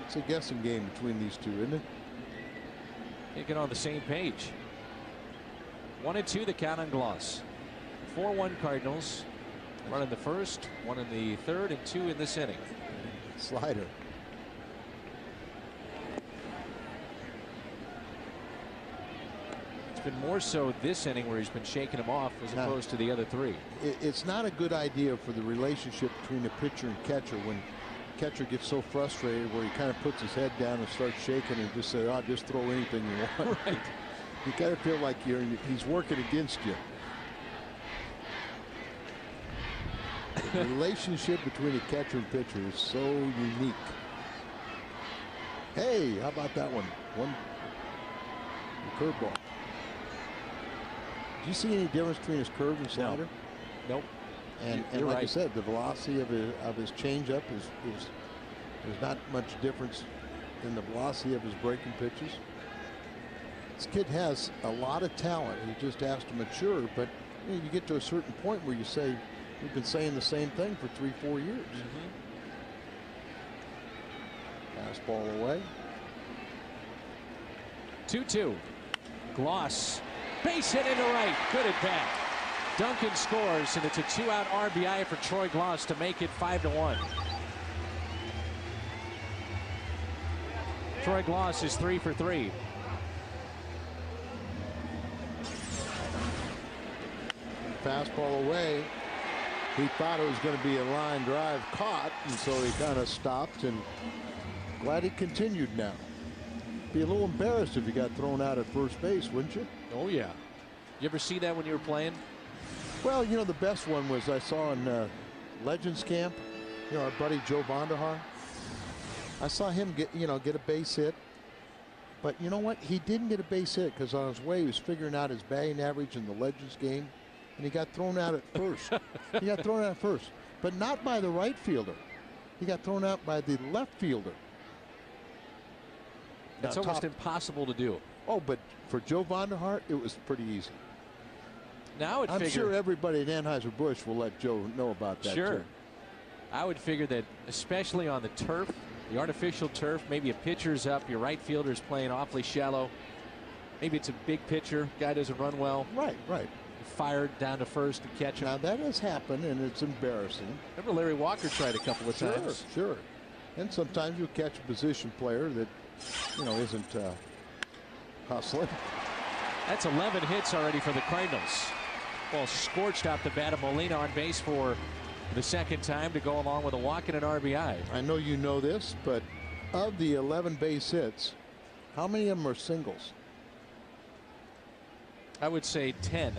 S1: It's a guessing game between these two, isn't it?
S2: They get on the same page. 1-2 the count on Gloss. 4-1 Cardinals. One in the first, 1 in the third, and 2 in this inning.
S1: Slider.
S2: It's been more so this inning where he's been shaking him off as opposed to the other 3.
S1: It's not a good idea for the relationship between the pitcher and catcher when catcher gets so frustrated where he kind of puts his head down and starts shaking and just say, just throw anything you want.
S2: Right.
S1: You kind of feel like he's working against you. The relationship between a catcher and pitcher is so unique. Hey, how about that one? The curveball. Do you see any difference between his curve and slider?
S2: No. Nope.
S1: And
S2: You're
S1: like
S2: right.
S1: I said, the velocity of his changeup is there's not much difference in the velocity of his breaking pitches. This kid has a lot of talent. He just has to mature. But you get to a certain point where you say, we've been saying the same thing for 3-4 years. Fastball away.
S2: 2-2. Gloss. Base hit into right. Good at bat. Duncan scores, and it's a 2-out RBI for Troy Gloss to make it 5-1. Troy Gloss is 3 for 3.
S1: Fastball away. He thought it was going to be a line drive caught, and so he kind of stopped, and glad he continued now. Be a little embarrassed if he got thrown out at first base, wouldn't you?
S2: Oh, yeah. You ever see that when you were playing?
S1: Well, you know, the best one was I saw in Legends Camp, you know, our buddy Joe Vonderhaar. I saw him get a base hit. But you know what? He didn't get a base hit because on his way he was figuring out his batting average in the Legends game, and he got thrown out at first. He got thrown out at first, but not by the right fielder. He got thrown out by the left fielder.
S2: It's almost impossible to do.
S1: Oh, but for Joe Vonderhaar, it was pretty easy.
S2: Now
S1: I'm sure everybody at Anheuser-Busch will let Joe know about that.
S2: Sure.
S1: Too.
S2: I would figure that, especially on the turf, the artificial turf, maybe a pitcher's up, your right fielder's playing awfully shallow. Maybe it's a big pitcher, guy doesn't run well.
S1: Right.
S2: Fired down to first to catch him.
S1: Now that has happened, and it's embarrassing.
S2: Remember Larry Walker tried a couple of times.
S1: Sure. And sometimes you'll catch a position player that, you know, isn't hustling.
S2: That's 11 hits already for the Cardinals. Ball scorched off the bat of Molina on base for the second time to go along with a walk and an RBI.
S1: I know you know this, but of the 11 base hits, how many of them are singles?
S2: I would say 10.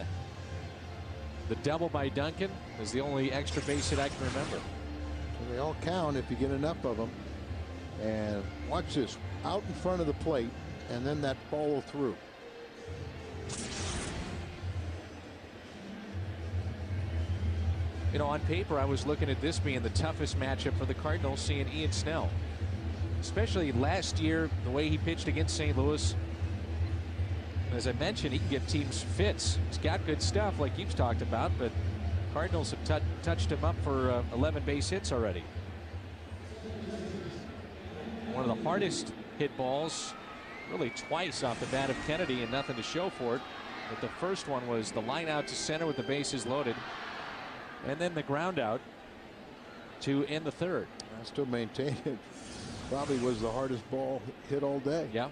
S2: The double by Duncan is the only extra base hit I can remember.
S1: So they all count if you get enough of them. And watch this, out in front of the plate, and then that follow through.
S2: You know, on paper, I was looking at this being the toughest matchup for the Cardinals, seeing Ian Snell. Especially last year, the way he pitched against St. Louis. As I mentioned, he can give teams fits. He's got good stuff like you've talked about, but Cardinals have touched him up for 11 base hits already. One of the hardest hit balls, really twice off the bat of Kennedy, and nothing to show for it. But the first one was the line out to center with the bases loaded. And then the ground out to end the third.
S1: I still maintain it probably was the hardest ball hit all day.
S2: Yeah.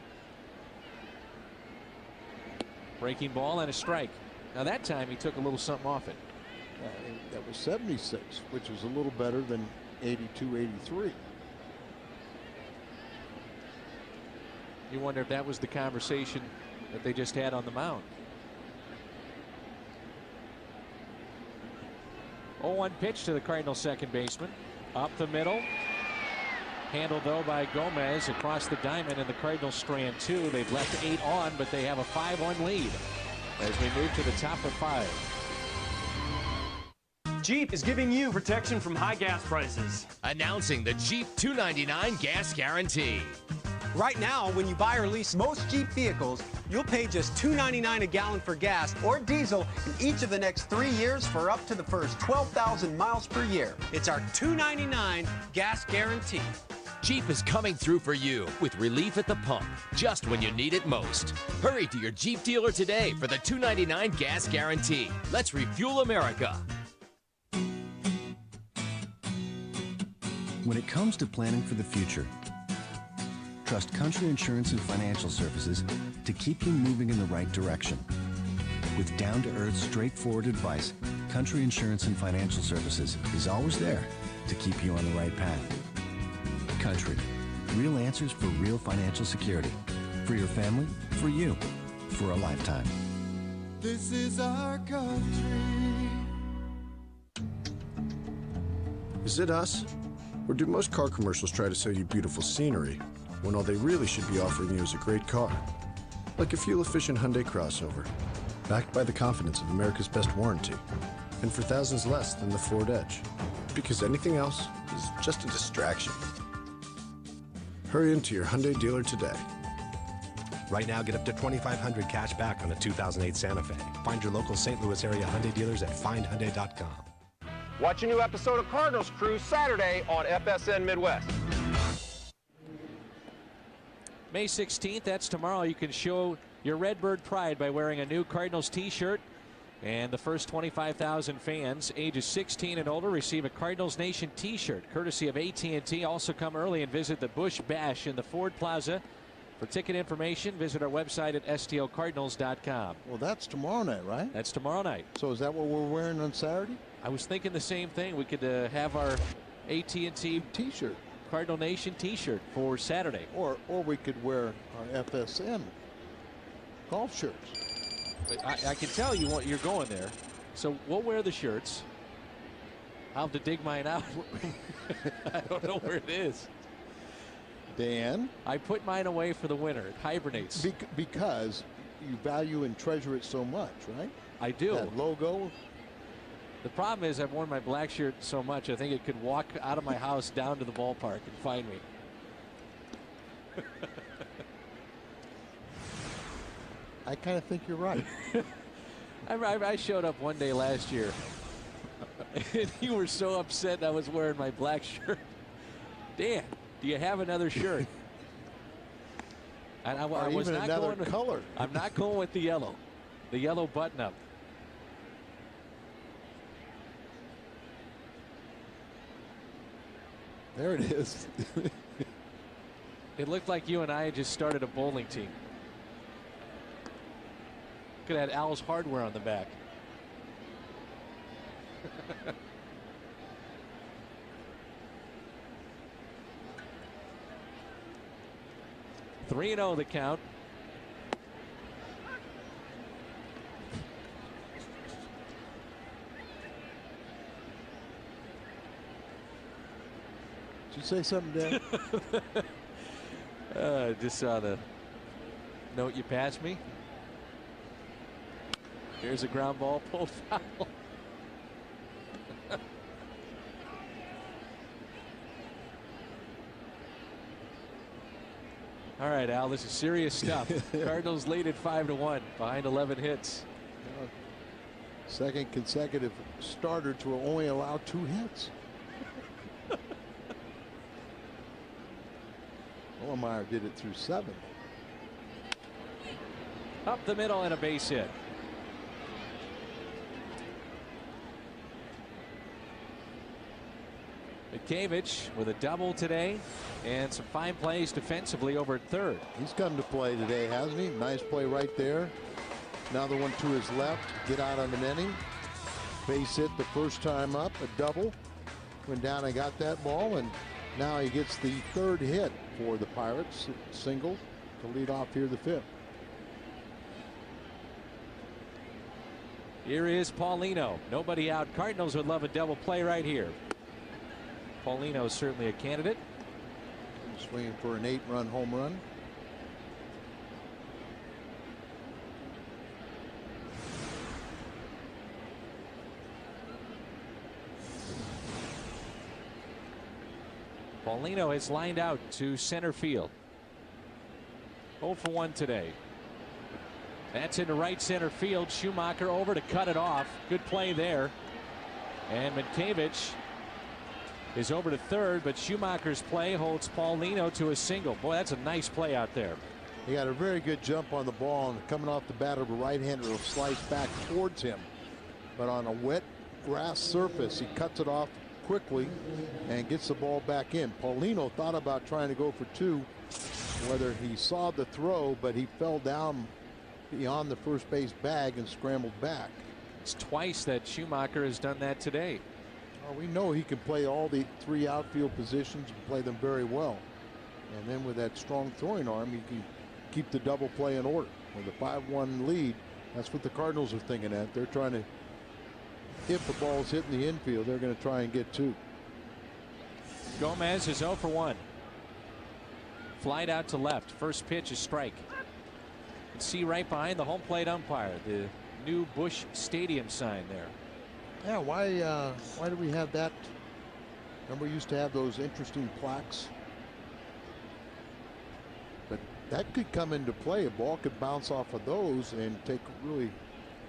S2: Breaking ball and a strike. Now that time he took a little something off it.
S1: That was 76, which is a little better than 82, 83.
S2: You wonder if that was the conversation that they just had on the mound. 0-1 pitch to the Cardinals second baseman. Up the middle. Handled though by Gomez across the diamond, and the Cardinals strand 2. They've left 8 on, but they have a 5-1 lead as we move to the top of 5.
S3: Jeep is giving you protection from high gas prices.
S4: Announcing the Jeep $2.99 gas guarantee.
S5: Right now, when you buy or lease most Jeep vehicles, you'll pay just $2.99 a gallon for gas or diesel in each of the next 3 years for up to the first 12,000 miles per year. It's our $2.99 gas guarantee.
S4: Jeep is coming through for you with relief at the pump, just when you need it most. Hurry to your Jeep dealer today for the $2.99 gas guarantee. Let's refuel America.
S6: When it comes to planning for the future, trust Country Insurance and Financial Services to keep you moving in the right direction. With down-to-earth, straightforward advice, Country Insurance and Financial Services is always there to keep you on the right path. Country. Real answers for real financial security. For your family, for you, for a lifetime.
S7: This is our country.
S8: Is it us? Or do most car commercials try to sell you beautiful scenery when all they really should be offering you is a great car? Like a fuel-efficient Hyundai crossover, backed by the confidence of America's best warranty, and for thousands less than the Ford Edge. Because anything else is just a distraction. Hurry into your Hyundai dealer today.
S9: Right now, get up to $2,500 cash back on a 2008 Santa Fe. Find your local St. Louis area Hyundai dealers at findhyundai.com.
S3: Watch a new episode of Cardinals Crew Saturday on FSN Midwest.
S2: May 16th, that's tomorrow. You can show your Redbird pride by wearing a new Cardinals t-shirt. And the first 25,000 fans ages 16 and older receive a Cardinals Nation t-shirt courtesy of AT&T. Also come early and visit the Busch Bash in the Ford Plaza. For ticket information, visit our website at stlcardinals.com.
S1: Well, that's tomorrow night, right?
S2: That's tomorrow night.
S1: So is that what we're wearing on Saturday?
S2: I was thinking the same thing. We could have our AT&T
S1: T-shirt,
S2: Cardinal Nation T-shirt for Saturday.
S1: or we could wear our FSN golf shirts.
S2: But I can tell you're going there. So we'll wear the shirts. I'll have to dig mine out. I don't know where it is.
S1: Dan,
S2: I put mine away for the winter. It hibernates.
S1: Because you value and treasure it so much, right?
S2: I do.
S1: That logo.
S2: The problem is I've worn my black shirt so much I think it could walk out of my house down to the ballpark and find me.
S1: I kind of think you're right.
S2: I showed up one day last year and you were so upset I was wearing my black shirt. Dan, do you have another shirt? And I was
S1: even
S2: not
S1: another
S2: going
S1: color.
S2: I'm not going with the yellow button up.
S1: There it is.
S2: It looked like you and I had just started a bowling team. Could have had Al's Hardware on the back. 3-0 the count.
S1: Did you say something, Dan?
S2: Just saw the note you passed me. Here's a ground ball, pulled foul. All right, Al, this is serious stuff. Cardinals lead at 5-1 behind 11 hits.
S1: Second consecutive starter to only allow 2 hits. Olmeyer did it through 7.
S2: Up the middle and a base hit. Mitkevich with a double today and some fine plays defensively over at third.
S1: He's come to play today, hasn't he? Nice play right there. Another one to his left. Get out of an inning. Base hit the first time up, a double. Went down and got that ball, and now he gets the 3rd hit for the Pirates. Single to lead off here the 5th.
S2: Here is Paulino. Nobody out. Cardinals would love a double play right here. Paulino is certainly a candidate.
S1: Swinging for an 8-run home run.
S2: Paulino has lined out to center field. 0 for 1 today. That's into right center field. Schumacher over to cut it off. Good play there. And Mitkevich is over to third, but Schumacher's play holds Paulino to a single. Boy, that's a nice play out there.
S1: He got a very good jump on the ball, and coming off the bat of a right-hander will slice back towards him. But on a wet grass surface, he cuts it off quickly and gets the ball back in. Paulino thought about trying to go for 2, whether he saw the throw, but he fell down beyond the first base bag and scrambled back.
S2: It's twice that Schumacher has done that today.
S1: We know he can play all the 3 outfield positions and play them very well. And then with that strong throwing arm, he can keep the double play in order. With a 5-1 lead, that's what the Cardinals are thinking at. They're trying to, if the ball's hitting the infield, they're going to try and get 2.
S2: Gomez is 0 for 1. Flied out to left. First pitch is strike. You can see right behind the home plate umpire the new Busch Stadium sign there.
S1: Yeah, why do we have that? Remember, we used to have those interesting plaques. But that could come into play. A ball could bounce off of those and take really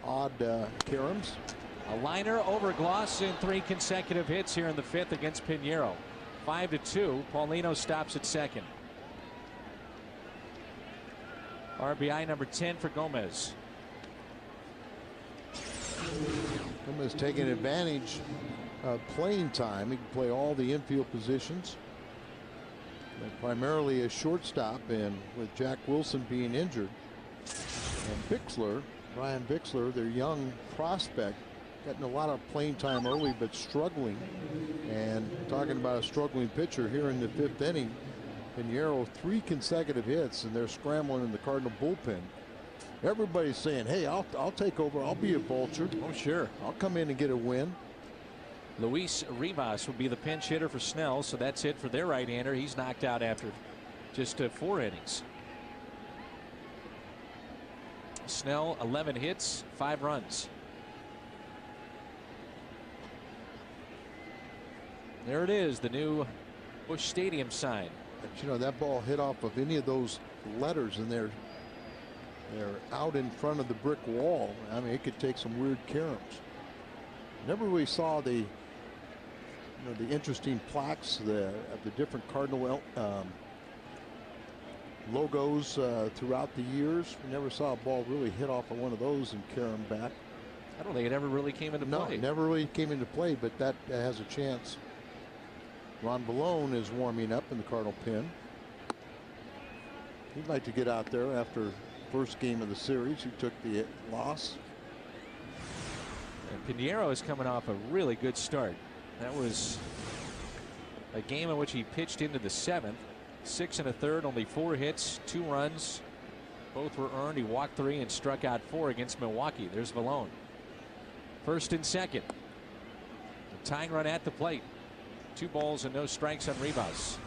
S1: odd caroms.
S2: A liner over Gloss in 3 consecutive hits here in the 5th against Pinheiro. 5-2. Paulino stops at second. RBI number 10 for Gomez.
S1: Gomez taking advantage of playing time. He can play all the infield positions, but primarily a shortstop, and with Jack Wilson being injured and Bixler, Brian Bixler, their young prospect, getting a lot of playing time early, but struggling. And talking about a struggling pitcher here in the 5th inning, Pinheiro 3 consecutive hits, and they're scrambling in the Cardinal bullpen. Everybody's saying, hey, I'll take over. I'll be a vulture.
S2: Oh, sure.
S1: I'll come in and get a win.
S2: Luis Rivas will be the pinch hitter for Snell, so that's it for their right-hander. He's knocked out after just 4 innings. Snell 11 hits, 5 runs. There it is, the new Busch Stadium sign.
S1: But you know, that ball hit off of any of those letters, and they're out in front of the brick wall. I mean, it could take some weird caroms. Never really saw the interesting plaques of the different Cardinal logos throughout the years. We never saw a ball really hit off of one of those and carom back.
S2: I don't think it ever really came into play.
S1: No, it never really came into play, but that has a chance. Ron Ballone is warming up in the Cardinal pen. He'd like to get out there after first game of the series. He took the loss.
S2: And Pinheiro is coming off a really good start. That was a game in which he pitched into the 7th. 6 1/3, only 4 hits, 2 runs. Both were earned. He walked 3 and struck out 4 against Milwaukee. There's Vallone. 1st and 2nd. The tying run at the plate. 2 balls and no strikes on Rivas.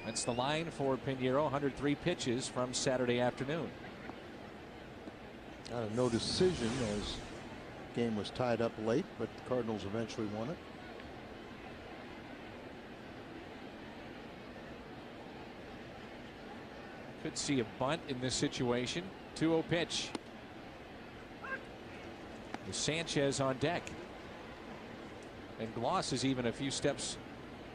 S2: That's the line for Pinheiro. 103 pitches from Saturday afternoon.
S1: No decision as the game was tied up late, but the Cardinals eventually won it.
S2: Could see a bunt in this situation. 2-0 pitch. With Sanchez on deck. And Gloss is even a few steps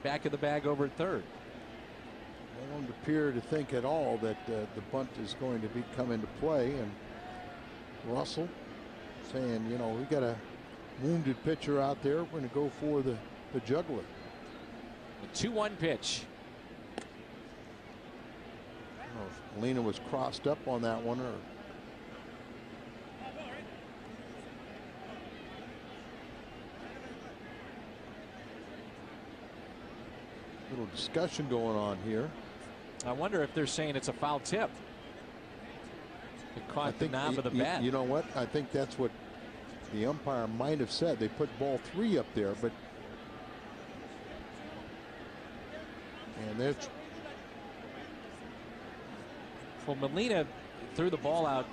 S2: back of the bag over at 3rd.
S1: They don't appear to think at all that the bunt is going to come into play. And Russell saying, you know, we got a wounded pitcher out there. We're going to go for the juggler.
S2: A 2-1 pitch.
S1: I don't know if Molina was crossed up on that one or. Little discussion going on here.
S2: I wonder if they're saying it's a foul tip. It caught the knob of the bat.
S1: You know what? I think that's what the umpire might have said. They put ball 3 up there, but and there's.
S2: Well, Molina threw the ball out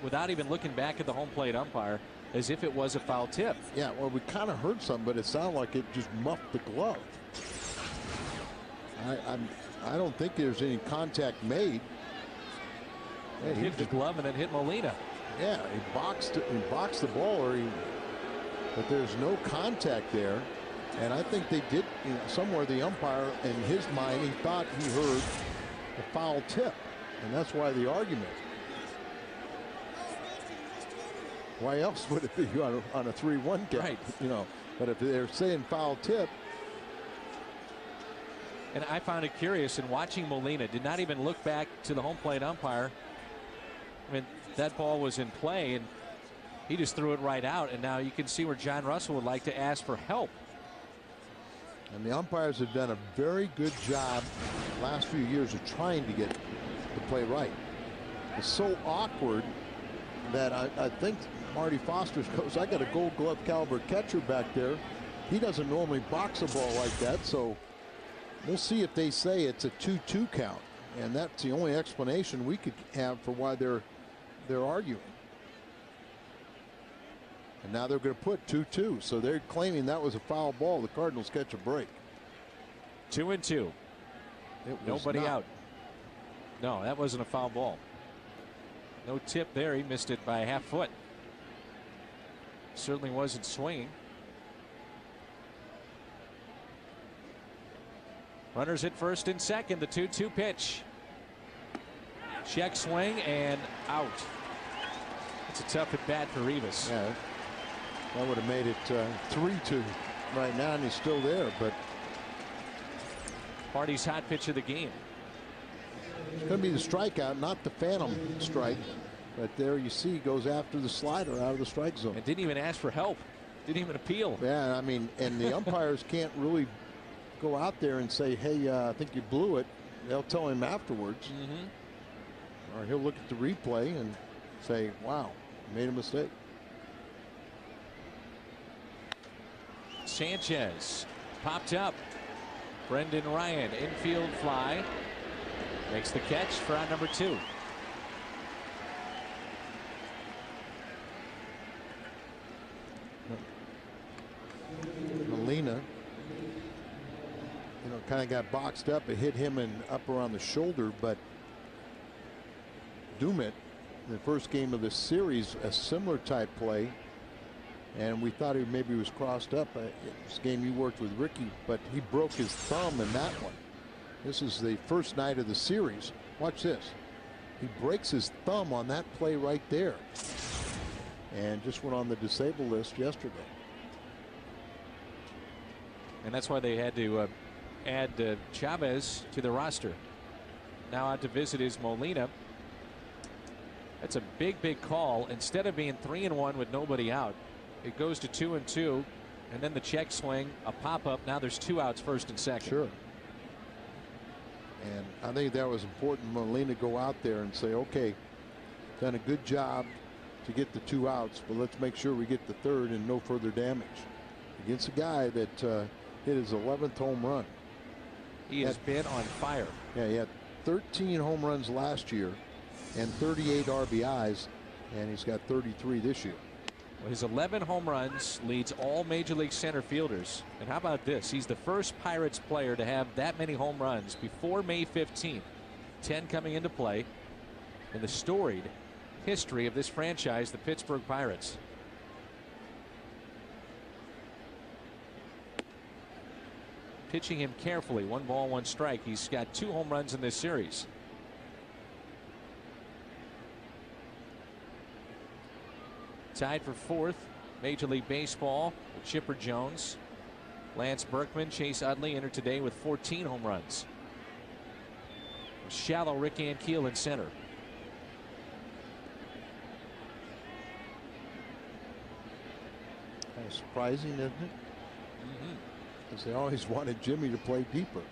S2: without even looking back at the home plate umpire, as if it was a foul tip.
S1: Yeah, well, we kind of heard something, but it sounded like it just muffed the glove. I don't think there's any contact made.
S2: It hit the glove and then hit Molina.
S1: Yeah, he boxed the ball, but there's no contact there. And I think they did, somewhere the umpire, in his mind, he thought he heard a foul tip. And that's why the argument. Why else would it be on a 3-1 count?
S2: Right.
S1: You know, but if they're saying foul tip.
S2: And I found it curious in watching Molina did not even look back to the home plate umpire. I mean, that ball was in play and he just threw it right out. And now you can see where John Russell would like to ask for help.
S1: And the umpires have done a very good job the last few years of trying to get the play right. It's so awkward that I think Marty Foster goes, I got a Gold Glove caliber catcher back there. He doesn't normally box a ball like that, so we'll see if they say it's a 2-2 count. And that's the only explanation we could have for why they're arguing. And now they're going to put 2-2, so they're claiming that was a foul ball. The Cardinals catch a break.
S2: 2-2. Nobody out. No, that wasn't a foul ball. No tip there. He missed it by a half foot. Certainly wasn't swinging. Runners at 1st and 2nd. The 2-2 pitch. Check swing and out. It's a tough at bat for Rivas.
S1: Yeah, that would have made it 3-2 right now, and he's still there. But
S2: Party's hot pitch of the game.
S1: It's going to be the strikeout, not the phantom strike. But there you see, goes after the slider out of the strike zone.
S2: And didn't even ask for help. Didn't even appeal.
S1: Yeah, I mean, and the umpires can't really go out there and say, hey, I think you blew it. They'll tell him afterwards. Or he'll look at the replay and say, wow, made a mistake.
S2: Sanchez popped up. Brendan Ryan, infield fly. Makes the catch for out number 2.
S1: Molina, kind of got boxed up. It hit him up around the shoulder, but Dumet, the first game of the series, a similar type play, and we thought he maybe was crossed up. This game you worked with Ricky, but he broke his thumb in that one. This is the first night of the series. Watch this. He breaks his thumb on that play right there, and just went on the disabled list yesterday.
S2: And that's why they had to add Chavez to the roster. Now out to visit is Molina. That's a big call. Instead of being 3-1 with nobody out, it goes to 2-2, and then the check swing, a pop-up. Now there's 2 outs, first and second.
S1: Sure. And I think that was important. Molina go out there and say, okay, done a good job to get the 2 outs, but let's make sure we get the 3rd and no further damage against a guy that hit his 11th home run.
S2: He has been on fire.
S1: Yeah, he had 13 home runs last year and 38 RBIs, and he's got 33 this year.
S2: Well, his 11 home runs leads all Major League center fielders. And how about this? He's the first Pirates player to have that many home runs before May 15th. 10 coming into play in the storied history of this franchise, the Pittsburgh Pirates. Pitching him carefully. 1 ball, 1 strike. He's got 2 home runs in this series. Tied for 4th, Major League Baseball with Chipper Jones. Lance Berkman, Chase Utley entered today with 14 home runs. Shallow Rick Ankiel in center.
S1: Kind of surprising, isn't it? Because they always wanted Jimmy to play deeper.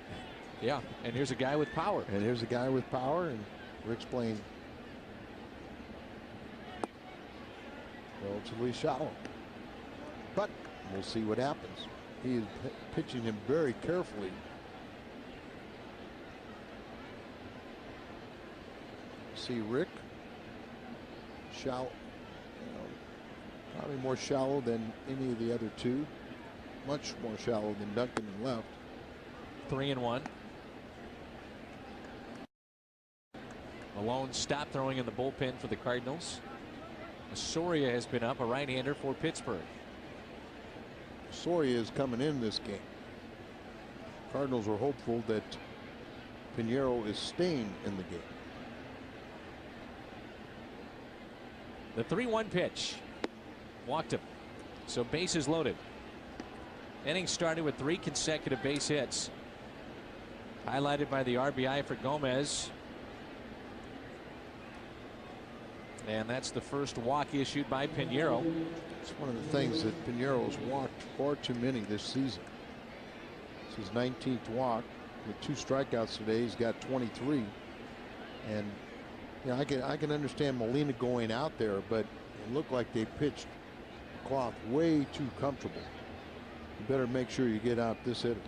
S2: Yeah, and here's a guy with power.
S1: And here's a guy with power, and Rick's playing relatively shallow. But we'll see what happens. He is pitching him very carefully. See Rick, shallow, probably more shallow than any of the other 2. Much more shallow than Duncan and left.
S2: 3-1. Malone stopped throwing in the bullpen for the Cardinals. Soria has been up, a right-hander for Pittsburgh.
S1: Soria is coming in this game. Cardinals are hopeful that Pinheiro is staying in the game.
S2: The 3-1 pitch. Walked him. So bases loaded. Inning started with 3 consecutive base hits. Highlighted by the RBI for Gomez. And that's the first walk issued by Pinheiro.
S1: It's one of the things that Pinheiro has walked far too many this season. It's his 19th walk with 2 strikeouts today. He's got 23. And I can understand Molina going out there, but it looked like they pitched Cloth way too comfortable. You better make sure you get out this hitter.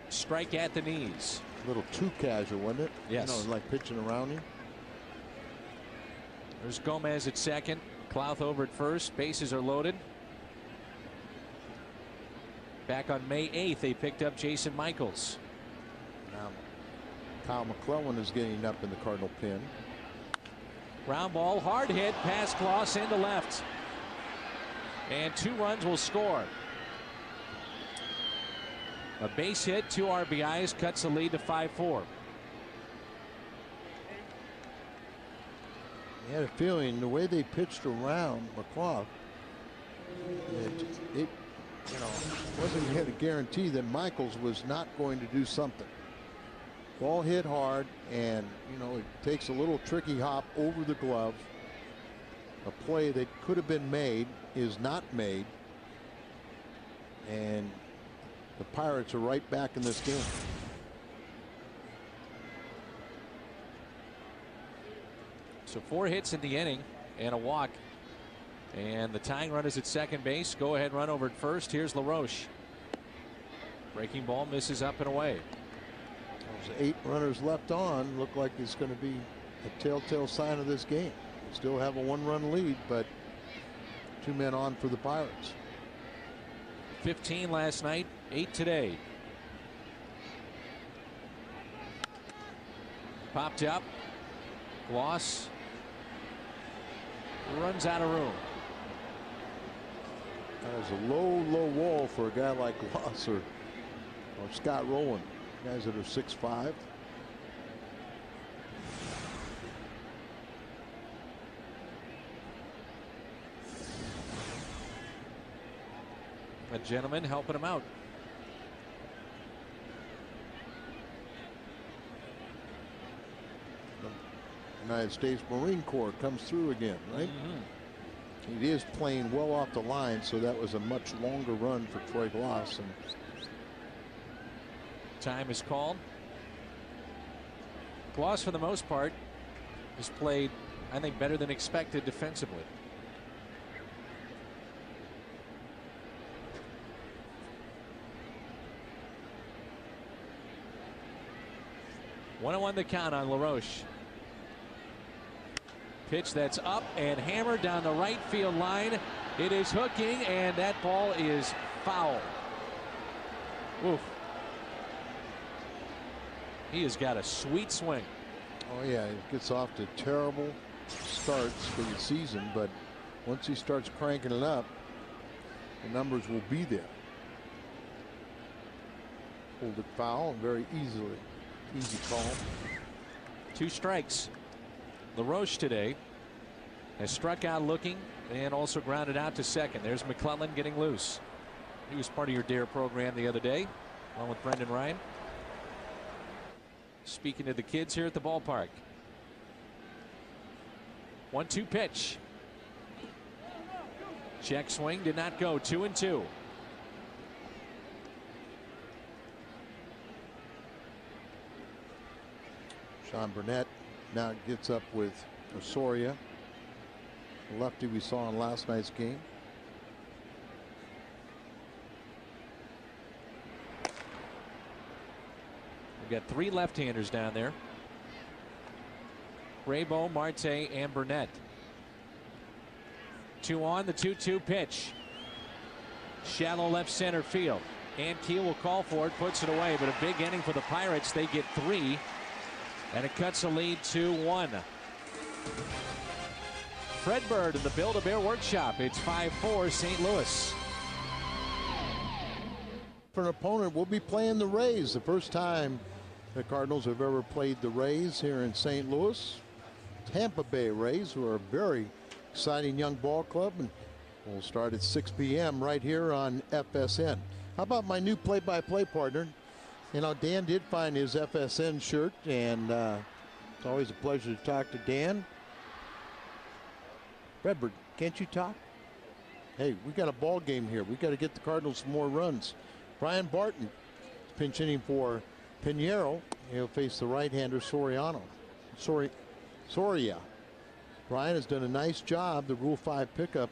S2: Strike at the knees.
S1: A little too casual, wasn't it?
S2: Yes.
S1: Like pitching around him.
S2: There's Gomez at second. Clouth over at first. Bases are loaded. Back on May 8th, they picked up Jason Michaels.
S1: Now, Kyle McClellan is getting up in the Cardinal pen.
S2: Ground ball, hard hit, past Kloss into left. And 2 runs will score. A base hit, 2 RBIs, cuts the lead to 5-4.
S1: I had a feeling the way they pitched around McClough, it wasn't going to guarantee that Michaels was not going to do something. Ball hit hard, and it takes a little tricky hop over the glove. A play that could have been made is not made, and the Pirates are right back in this game.
S2: So 4 hits in the inning and a walk, and the tying run is at second base. Go ahead run over at first. Here's LaRoche. Breaking ball misses up and away.
S1: There's 8 runners left on. Look like it's going to be a telltale sign of this game. Still have a 1-run lead, but 2 men on for the Pirates.
S2: 15 last night, 8 today. Popped up. Gloss runs out of room.
S1: That is a low wall for a guy like Gloss or Scott Rowland, guys that are 6'5".
S2: A gentleman helping him out.
S1: The United States Marine Corps comes through again, right? He is playing well off the line, so that was a much longer run for Troy Gloss. And
S2: time is called. Gloss, for the most part, has played, I think, better than expected defensively. One on the count on LaRoche. Pitch that's up and hammered down the right field line. It is hooking, and that ball is foul. Oof. He has got a sweet swing.
S1: Oh yeah, he gets off to terrible starts for the season, but once he starts cranking it up, the numbers will be there. Pulled it foul very easily. Easy call.
S2: 2 strikes. LaRoche today has struck out looking and also grounded out to second. There's McClellan getting loose. He was part of your DARE program the other day, along with Brendan Ryan. Speaking to the kids here at the ballpark. 1-2 pitch. Check swing did not go. 2-2.
S1: Sean Burnett now gets up with Osoria, the lefty we saw in last night's game.
S2: We've got 3 left-handers down there. Raybo, Marte, and Burnett. 2 on, the 2-2 pitch. Shallow left center field. And Keel will call for it, puts it away, but a big inning for the Pirates. They get 3. And it cuts a lead to 1. Fred Bird in the Build-A-Bear Workshop. It's 5-4 St. Louis.
S1: For an opponent, we'll be playing the Rays. The first time the Cardinals have ever played the Rays here in St. Louis. Tampa Bay Rays, who are a very exciting young ball club, and we'll start at 6 p.m. right here on FSN. How about my new play-by-play partner? You know, Dan did find his FSN shirt, and it's always a pleasure to talk to Dan. Redbird, can't you talk? Hey, we got a ball game here. We got to get the Cardinals some more runs. Brian Barton pinch hitting for Pinheiro. He'll face the right-hander Soria. Brian has done a nice job, the Rule 5 pickup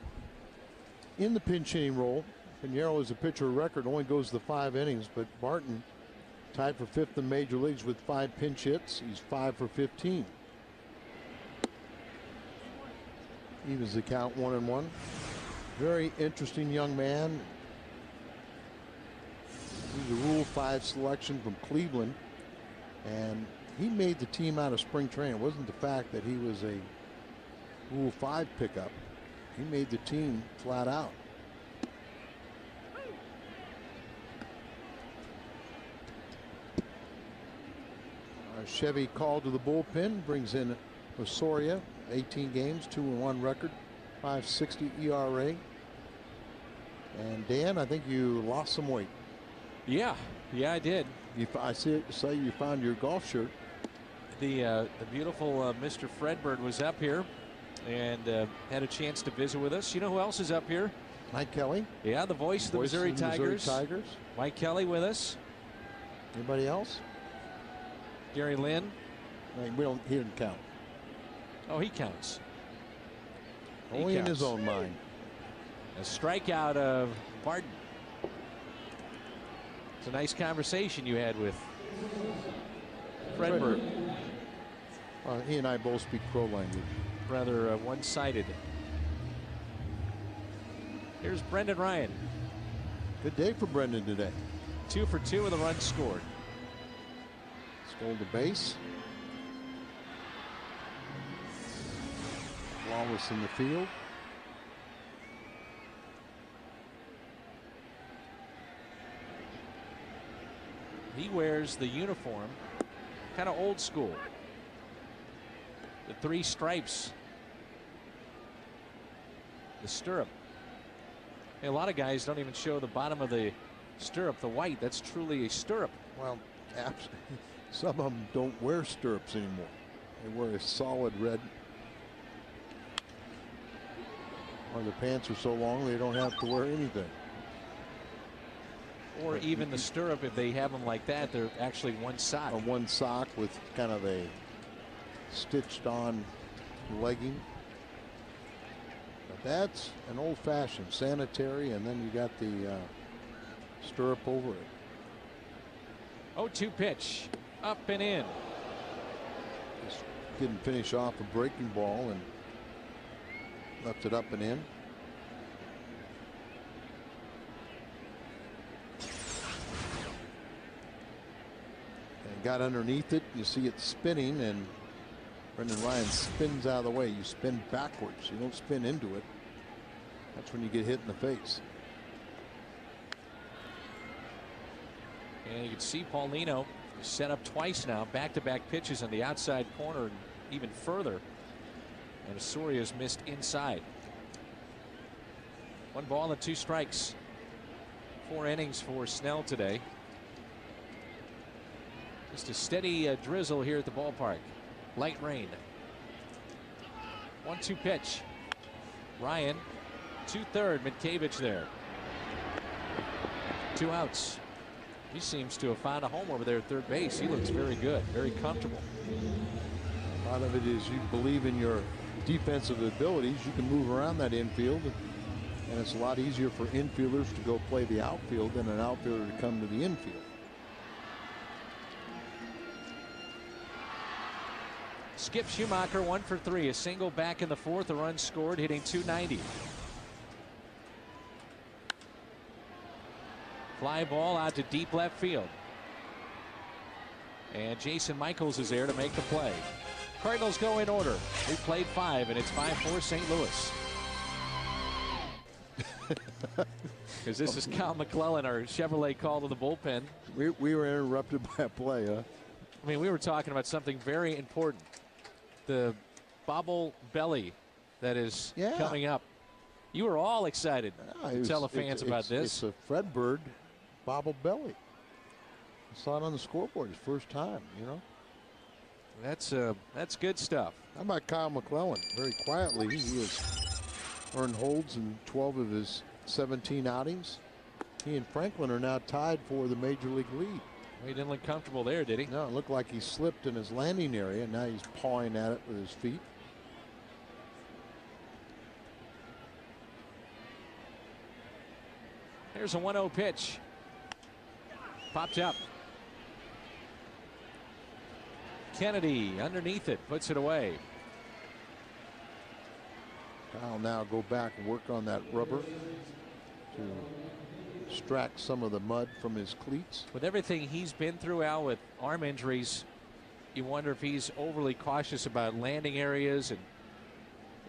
S1: in the pinch hitting role. Pinheiro is a pitcher record, only goes the 5 innings, but Barton tied for 5th in major leagues with 5 pinch hits. He's 5 for 15. Evens the count 1-1. Very interesting young man. He's a Rule 5 selection from Cleveland, and he made the team out of spring training. It wasn't the fact that he was a Rule 5 pickup. He made the team flat out. Chevy called to the bullpen, brings in Osoria, 18 games, 2-1 record, 5.60 ERA. And Dan, I think you lost some weight.
S2: Yeah, I did.
S1: I say you found your golf shirt.
S2: The beautiful Mr. Fredbird was up here and had a chance to visit with us. You know who else is up here?
S1: Mike Kelly.
S2: Yeah, the voice of the Missouri Tigers. Mike Kelly with us.
S1: Anybody else?
S2: Gary Lynn.
S1: He didn't count.
S2: Oh, he counts.
S1: Only in his own mind.
S2: A strikeout of Barton. It's a nice conversation you had with Fredbird.
S1: He and I both speak Crow language.
S2: Rather one-sided. Here's Brendan Ryan.
S1: Good day for Brendan today.
S2: 2 for 2 with a run scored.
S1: Stole the base. Flawless in the field.
S2: He wears the uniform, kind of old school. The 3 stripes. The stirrup. A lot of guys don't even show the bottom of the stirrup, the white. That's truly a stirrup.
S1: Well, some of them don't wear stirrups anymore. They wear a solid red. Or the pants are so long they don't have to wear anything.
S2: Or even the stirrup, if they have them like that, they're actually one sock.
S1: One sock with kind of a stitched on legging. But that's an old-fashioned sanitary, and then you got the stirrup over it.
S2: 0-2 pitch, up and in.
S1: Just didn't finish off a breaking ball and left it up and in. And got underneath it. You see it spinning, and Brendan Ryan spins out of the way. You spin backwards. You don't spin into it. That's when you get hit in the face.
S2: And you can see Paulino set up twice now, back-to-back pitches on the outside corner and even further. And Soria's missed inside. 1 ball and 2 strikes. 4 innings for Snell today. Just a steady drizzle here at the ballpark. Light rain. 1-2 pitch. Ryan, 2-3, Mitkevich there. 2 outs. He seems to have found a home over there at third base. He looks very good, very comfortable.
S1: A lot of it is you believe in your defensive abilities. You can move around that infield, and it's a lot easier for infielders to go play the outfield than an outfielder to come to the infield.
S2: Skip Schumacher 1 for 3, a single back in the 4th, a run scored, hitting .290. Fly ball out to deep left field. And Jason Michaels is there to make the play. Cardinals go in order. We played 5, and it's 5-4 St. Louis. Because this is Cal McClellan, our Chevrolet call to the bullpen.
S1: We were interrupted by a play, huh?
S2: I mean, we were talking about something very important. The bobble belly that is coming up. You were all excited to tell the fans about this.
S1: It's a Fredbird bobble belly. I saw it on the scoreboard his first time, you know.
S2: That's good stuff.
S1: How about Kyle McClellan? Very quietly, he has earned holds in 12 of his 17 outings. He and Franklin are now tied for the major league lead.
S2: He didn't look comfortable there, did he?
S1: No, it looked like he slipped in his landing area, and now he's pawing at it with his feet.
S2: Here's a 1-0 pitch. Popped up. Kennedy underneath it, puts it away.
S1: Kyle now go back and work on that rubber to extract some of the mud from his cleats.
S2: With everything he's been through, Al, with arm injuries, you wonder if he's overly cautious about landing areas and,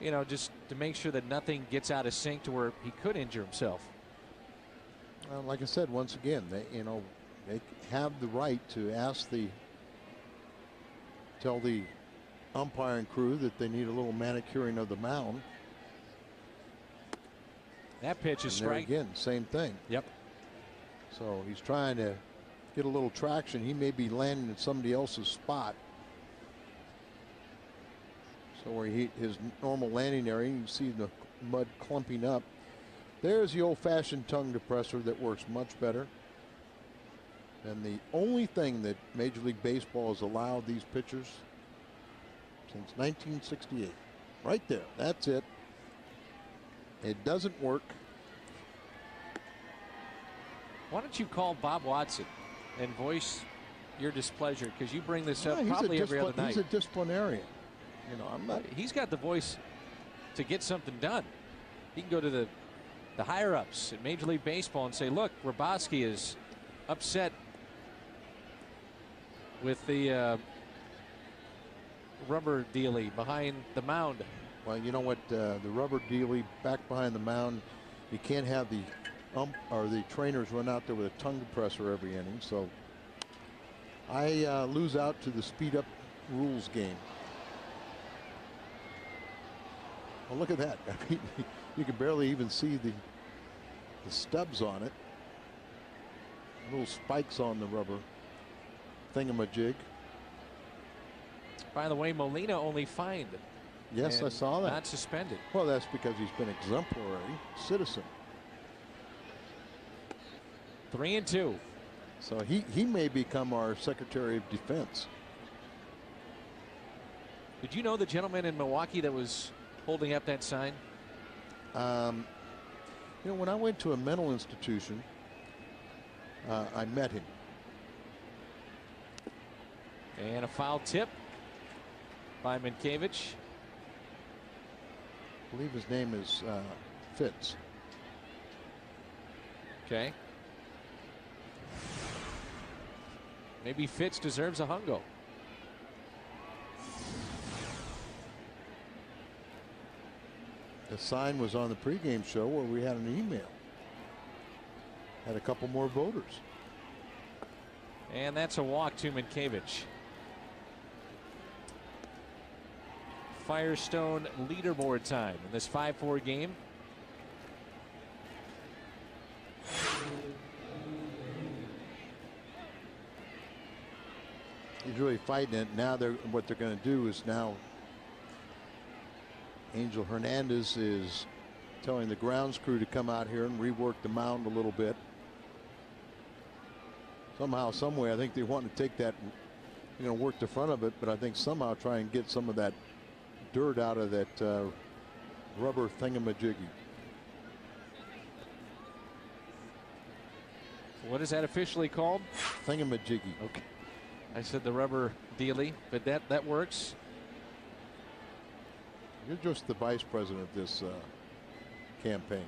S2: you know, just to make sure that nothing gets out of sync to where he could injure himself.
S1: Like I said, once again, they have the right to tell the umpiring crew that they need a little manicuring of the mound.
S2: That pitch is
S1: strike. Again, same thing.
S2: Yep.
S1: So he's trying to get a little traction. He may be landing in somebody else's spot. So where his normal landing area, you can see the mud clumping up. There's the old-fashioned tongue depressor that works much better. And the only thing that Major League Baseball has allowed these pitchers since 1968. Right there. That's it. It doesn't work.
S2: Why don't you call Bob Watson and voice your displeasure? Because you bring this up probably every other night.
S1: He's a disciplinarian. You know, I'm not.
S2: He's got the voice to get something done. He can go to the higher ups at Major League Baseball and say, look, Raboski is upset with the rubber dealie behind the mound.
S1: Well, you know what, the rubber dealie back behind the mound, you can't have the the trainers run out there with a tongue depressor every inning. So I lose out to the speed up rules game. Well, look at that. I mean, you can barely even see the stubs on it. Little spikes on the rubber thingamajig.
S2: By the way, Molina only fined.
S1: Yes, I saw that.
S2: Not suspended.
S1: Well, that's because he's been exemplary citizen.
S2: 3-2.
S1: So he may become our Secretary of Defense.
S2: Did you know the gentleman in Milwaukee that was holding up that sign?
S1: You know, when I went to a mental institution, I met him.
S2: And a foul tip by Minkiewicz.
S1: I believe his name is Fitz.
S2: Okay. Maybe Fitz deserves a hungo.
S1: The sign was on the pregame show where we had an email. Had a couple more voters.
S2: And that's a walk to Minkiewicz. Firestone leaderboard time in this 5-4 game.
S1: He's really fighting it. Now what they're going to do is now Angel Hernandez is telling the grounds crew to come out here and rework the mound a little bit. Somehow, some way, I think they want to take that, you know, work the front of it, but I think somehow try and get some of that dirt out of that rubber thingamajiggy.
S2: What is that officially called?
S1: Thingamajiggy.
S2: Okay. I said the rubber dealie, but that works.
S1: You're just the vice president of this campaign.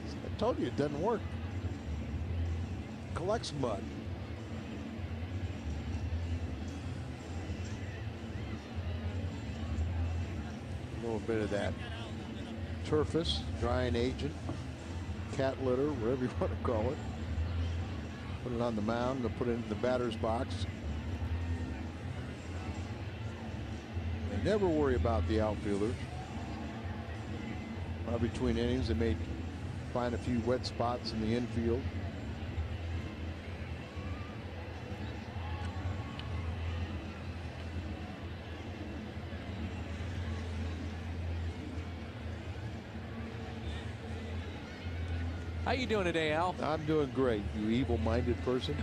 S1: I told you it doesn't work. Collects mud. A little bit of that turfus, drying agent, cat litter, whatever you want to call it. Put it on the mound, they'll put it in the batter's box. They never worry about the outfielders. Between innings, they may find a few wet spots in the infield.
S2: How you doing today, Al?
S1: I'm doing great, you evil-minded person.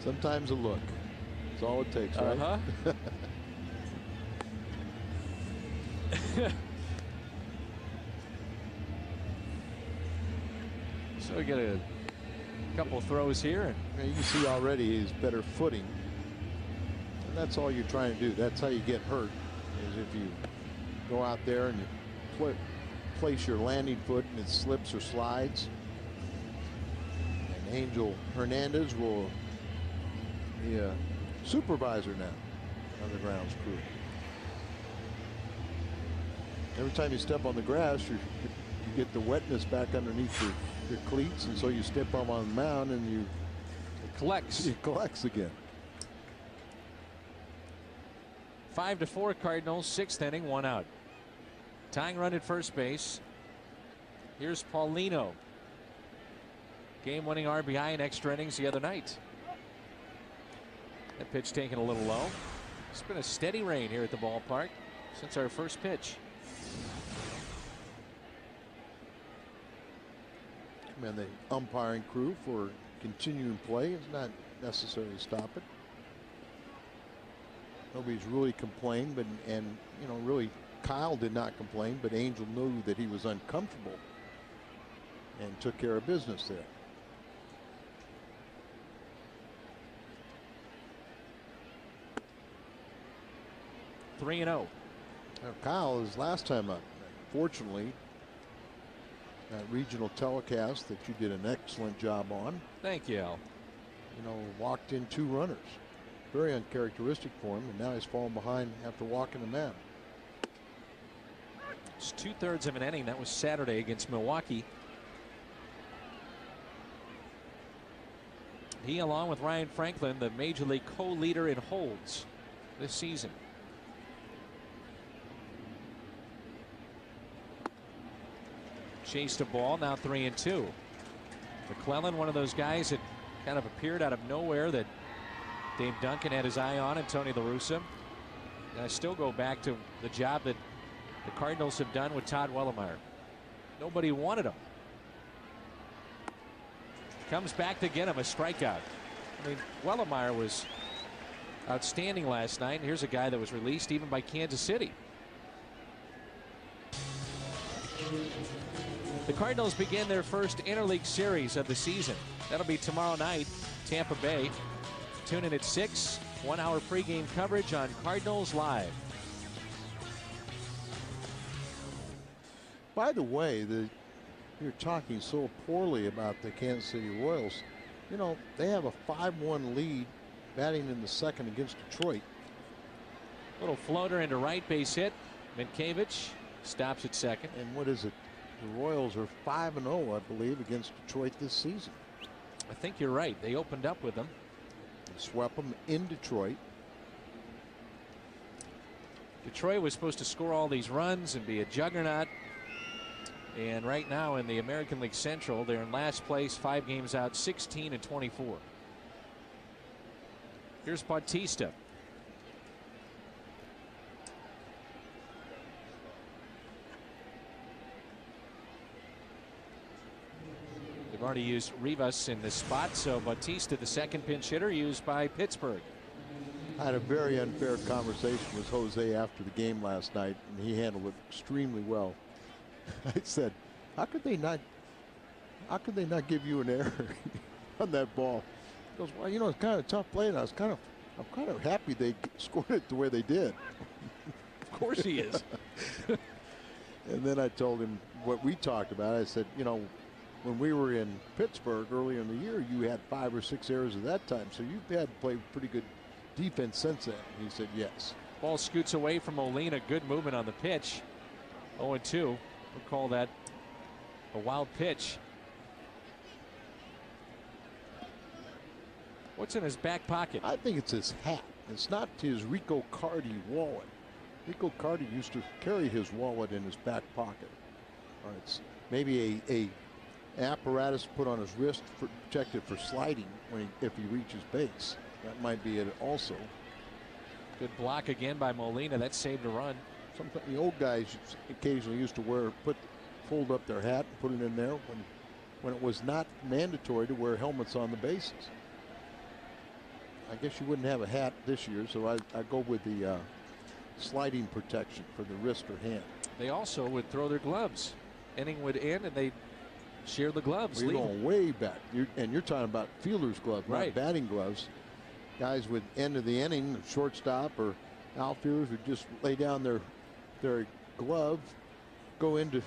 S1: Sometimes a look. That's all it takes, right?
S2: Uh-huh. So we get a couple throws here.
S1: And you can see already his better footing. And that's all you're trying to do. That's how you get hurt, is if you go out there and you place your landing foot and it slips or slides. And Angel Hernandez will be a supervisor now on the grounds crew. Every time you step on the grass, you get the wetness back underneath your cleats, and so you step on the mound and it collects again.
S2: 5-4 Cardinals, 6th inning, 1 out. Tying run at first base. Here's Paulino. Game-winning RBI in extra innings the other night. That pitch taken a little low. It's been a steady rain here at the ballpark since our first pitch.
S1: And the umpiring crew for continuing play is not necessary to stop it. Nobody's really complained, but really Kyle did not complain, but Angel knew that he was uncomfortable and took care of business there.
S2: Three and 0.
S1: Kyle is last time up. Fortunately, that regional telecast that you did an excellent job on.
S2: Thank you, Al.
S1: Walked in 2 runners. Very uncharacteristic for him, and now he's fallen behind after walking the mound.
S2: It's 2/3 of an inning. That was Saturday against Milwaukee. He, along with Ryan Franklin, the major league co-leader in holds this season. Chased a ball, now 3-2. McClellan, one of those guys that kind of appeared out of nowhere that Dave Duncan had his eye on, and Tony La Russa. And I still go back to the job that the Cardinals have done with Todd Wellemeyer. Nobody wanted him. Comes back to get him a strikeout. I mean, Wellemeyer was outstanding last night. Here's a guy that was released even by Kansas City. The Cardinals begin their first interleague series of the season. That'll be tomorrow night, Tampa Bay. Tune in at 6. 1 hour pregame coverage on Cardinals Live.
S1: By the way, you're talking so poorly about the Kansas City Royals. They have a 5-1 lead batting in the second against Detroit.
S2: Little floater into right, base hit. Minkiewicz stops at second.
S1: And what is it? The Royals are 5-0, I believe, against Detroit this season.
S2: I think you're right. They opened up with them.
S1: Swept them in Detroit.
S2: Detroit was supposed to score all these runs and be a juggernaut. And right now in the American League Central, they're in last place, 5 games out, 16-24. Here's Bautista. They've already used Rivas in this spot, so Bautista, the second pinch hitter, used by Pittsburgh.
S1: I had a very unfair conversation with Jose after the game last night, and he handled it extremely well. I said, how could they not give you an error on that ball? He goes, well, it's kind of a tough play, and I'm kind of happy they scored it the way they did.
S2: Of course he is.
S1: And then I told him what we talked about. I said, when we were in Pittsburgh earlier in the year, you had 5 or 6 errors at that time, so you've had to play pretty good defense since then. He said yes.
S2: Ball scoots away from Molina. Good movement on the pitch. 0-2. We'll call that a wild pitch. What's in his back pocket?
S1: I think it's his hat. It's not his Rico Cardi wallet. Rico Cardi used to carry his wallet in his back pocket. Or it's maybe a apparatus put on his wrist for protected for sliding if he reaches base. That might be it also.
S2: Good block again by Molina. That saved a run.
S1: Sometimes the old guys occasionally used to fold up their hat and put it in there when it was not mandatory to wear helmets on the bases. I guess you wouldn't have a hat this year, so I go with the sliding protection for the wrist or hand.
S2: They also would throw their gloves. Inning would end and they'd share the gloves.
S1: You're going way back. You're talking about fielder's gloves,
S2: right?
S1: Not batting gloves. Guys would end of the inning, shortstop or outfielders would just lay down their glove, go into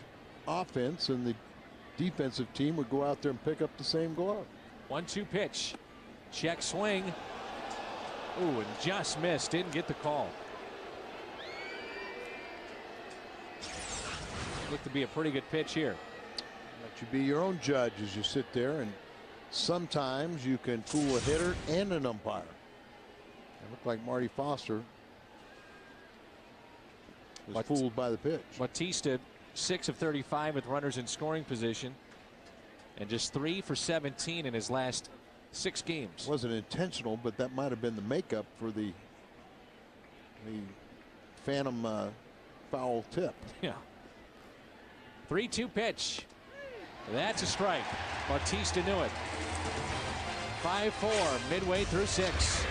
S1: offense, and the defensive team would go out there and pick up the same glove.
S2: 1-2 pitch. Check swing. Ooh, and just missed. Didn't get the call. Looked to be a pretty good pitch here.
S1: Let you be your own judge as you sit there, and sometimes you can fool a hitter and an umpire. It looked like Marty Foster Was fooled by the pitch.
S2: Bautista 6 of 35 with runners in scoring position, and just 3 for 17 in his last 6 games.
S1: Wasn't intentional, but that might have been the makeup for the phantom foul tip.
S2: Yeah. 3-2 pitch. That's a strike. Bautista knew it. 5-4 midway through 6.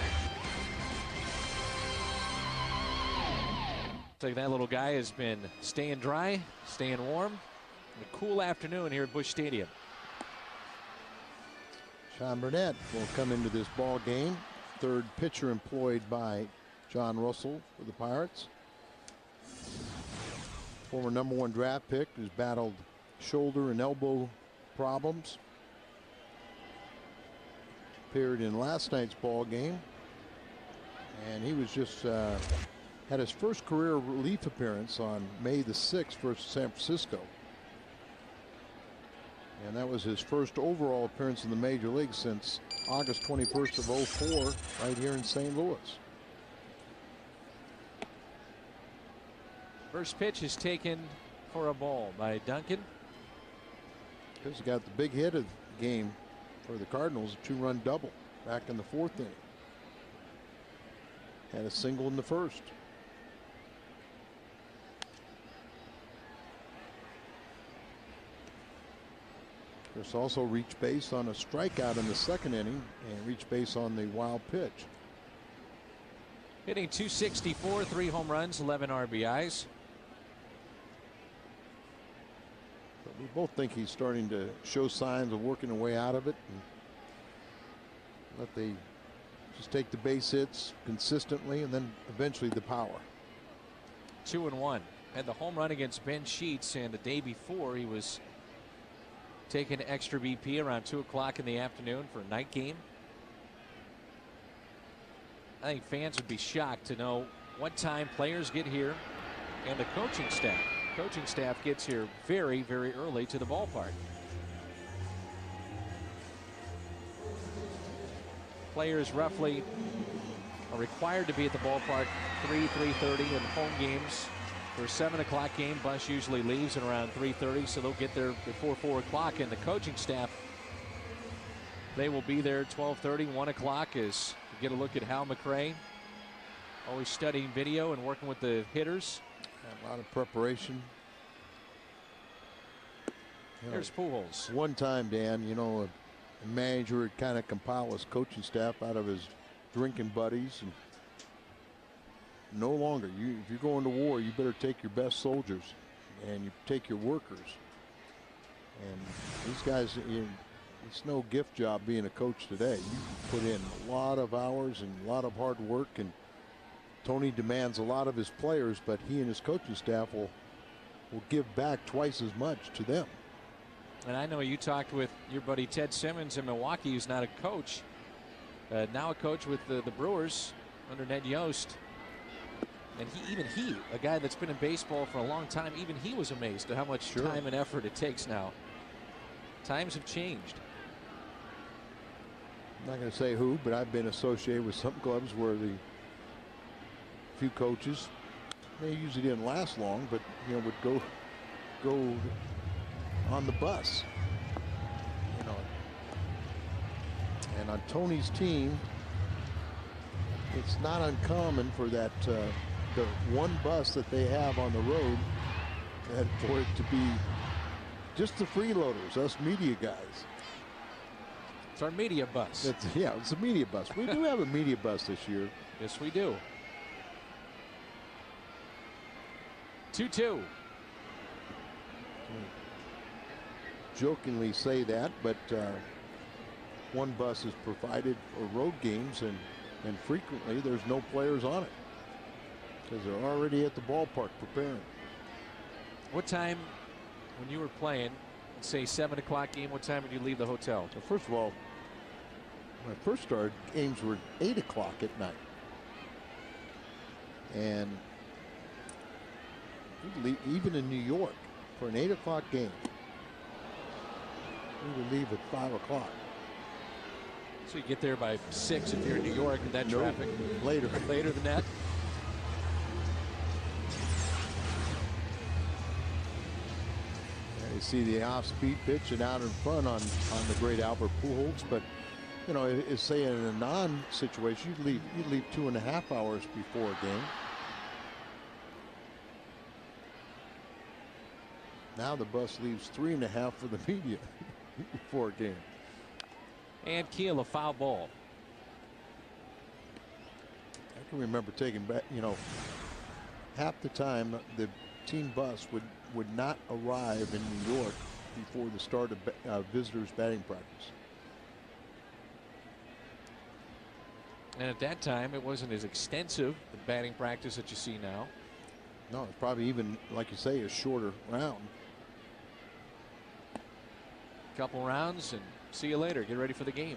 S2: Looks like that little guy has been staying dry, staying warm. A cool afternoon here at Busch Stadium.
S1: Sean Burnett will come into this ball game. Third pitcher employed by John Russell for the Pirates. Former #1 draft pick who's battled shoulder and elbow problems. Appeared in last night's ball game, and he was just had his first career relief appearance on May the 6th versus San Francisco. And that was his first overall appearance in the major leagues since August 21st of 04 right here in St. Louis.
S2: First pitch is taken for a ball by Duncan.
S1: He's got the big hit of the game for the Cardinals, a 2-run double back in the 4th inning. Had a single in the first. Chris also reached base on a strikeout in the 2nd inning and reached base on the wild pitch.
S2: Hitting .264, 3 home runs, 11 RBIs.
S1: But we both think he's starting to show signs of working a way out of it. And let they just take the base hits consistently and then eventually the power.
S2: 2-1. Had the home run against Ben Sheets, and the day before he was taking extra BP around 2 o'clock in the afternoon for a night game. I think fans would be shocked to know what time players get here and the coaching staff. Coaching staff gets here very, very early to the ballpark. Players roughly are required to be at the ballpark 3:30 in home games. For a 7 o'clock game, bus usually leaves at around 3:30, so they'll get there before 4 o'clock. And the coaching staff, they will be there 12:30, 1 o'clock as you get a look at Hal McRae, always studying video and working with the hitters.
S1: A lot of preparation.
S2: There's Pujols.
S1: One time, Dan, you know, a manager would kind of compile his coaching staff out of his drinking buddies, and no longer. If you're going to war, you better take your best soldiers and you take your workers. And these guys, it's no gift job being a coach today. You put in a lot of hours and a lot of hard work, and Tony demands a lot of his players, but he and his coaching staff will give back twice as much to them.
S2: And I know you talked with your buddy Ted Simmons in Milwaukee, who's not a coach, now a coach with the Brewers under Ned Yost. And even he, a guy that's been in baseball for a long time, even he was amazed at how much time and effort it takes now. Times have changed.
S1: I'm not going to say who, but I've been associated with some clubs where the few coaches, they usually didn't last long, but would go on the bus. And on Tony's team, it's not uncommon for that the one bus that they have on the road, for it to be just the freeloaders, us media guys.
S2: It's our media bus.
S1: It's a media bus. We do have a media bus this year.
S2: Yes, we do. 2-2.
S1: Jokingly say that, but one bus is provided for road games, and frequently there's no players on it because they're already at the ballpark preparing.
S2: What time, when you were playing, say 7 o'clock game, what time would you leave the hotel?
S1: So first of all, when I first started, games were 8 o'clock at night. And even in New York, for an 8 o'clock game, we would leave at 5 o'clock.
S2: So you get there by 6 if you're in New York with that traffic.
S1: Later.
S2: Later than that.
S1: You see the off-speed pitch and out in front on the great Albert Pujols, but you know, it's say in a non-situation, you'd leave 2.5 hours before a game. Now the bus leaves 3.5 for the media before a game.
S2: And Keel, a foul ball.
S1: I can remember taking back, you know, half the time the team bus would not arrive in New York before the start of visitors batting practice.
S2: And at that time, it wasn't as extensive, the batting practice that you see now.
S1: No, it's probably even, like you say, a shorter round.
S2: Couple rounds and see you later. Get ready for the game.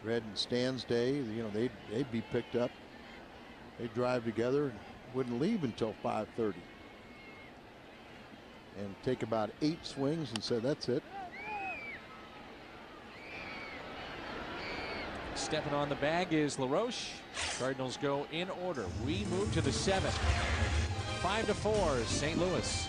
S1: Red and Stan's day, you know, they'd be picked up. They'd drive together and wouldn't leave until 5:30. And take about 8 swings and say, that's it.
S2: Stepping on the bag is LaRoche. Cardinals go in order. We move to the 7th. 5-4, St. Louis.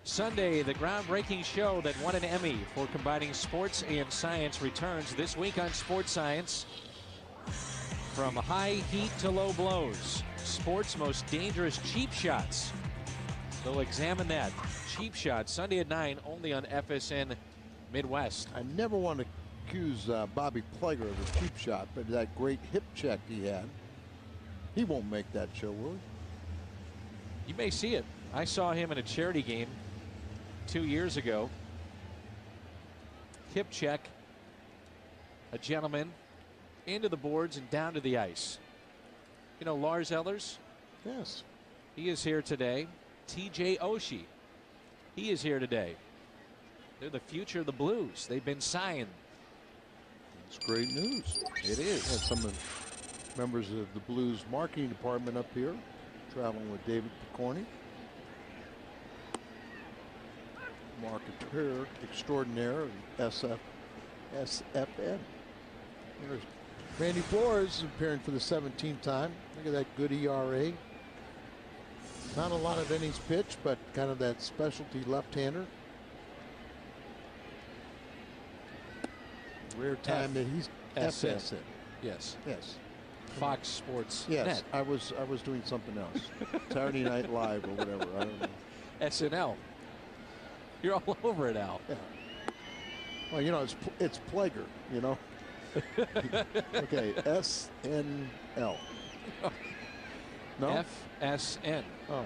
S2: Sunday, the groundbreaking show that won an Emmy for combining sports and science returns this week on Sports Science. From high heat to low blows, sports' most dangerous cheap shots. They'll examine that. Cheap Shot, Sunday at 9, only on FSN Midwest.
S1: I never want to accuse Bobby Plager of a cheap shot, but that great hip check he had, he won't make that show, will he?
S2: You may see it. I saw him in a charity game 2 years ago. Hip check, a gentleman into the boards and down to the ice. You know Lars Ellers?
S1: Yes.
S2: He is here today. TJ Oshie. He is here today. They're the future of the Blues. They've been signed.
S1: It's great news.
S2: It is.
S1: Some of the members of the Blues marketing department up here traveling with David Picorni. Marketeer extraordinaire of SFN. There's Randy Flores appearing for the 17th time. Look at that good ERA. Not a lot of innings pitched, but kind of that specialty left-hander. Rare time that he's FSN.
S2: Yes.
S1: Yes.
S2: Fox Sports.
S1: Yes.
S2: Net.
S1: I was doing something else. Saturday Night Live or whatever. I don't know.
S2: SNL. You're all over it, Al.
S1: Yeah. Well, you know, it's Plager, you know. Okay, SNL. No?
S2: FSN.
S1: Oh.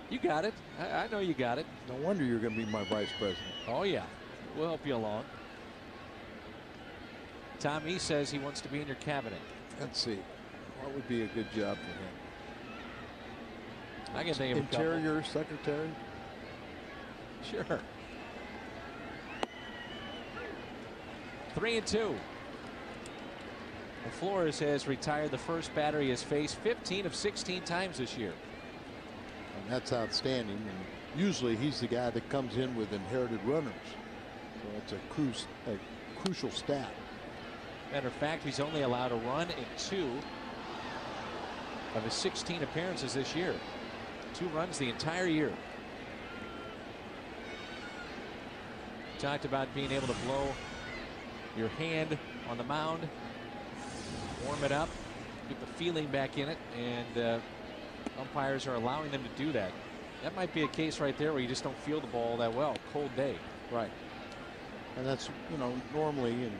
S2: You got it. I know you got it.
S1: No wonder you're going to be my vice president.
S2: Oh, yeah. We'll help you along. Tommy says he wants to be in your cabinet.
S1: Let's see. What would be a good job for him?
S2: I can think of a couple.
S1: Interior secretary?
S2: Sure. 3-2. Well, Flores has retired the first batter he has faced 15 of 16 times this year.
S1: And that's outstanding. And usually he's the guy that comes in with inherited runners. So it's a crucial stat.
S2: Matter of fact, he's only allowed a run in 2 of his 16 appearances this year. 2 runs the entire year. Talked about being able to blow your hand on the mound, warm it up, get the feeling back in it, and umpires are allowing them to do that. That might be a case right there where you just don't feel the ball that well. Cold day.
S1: Right. And that's, you know, normally in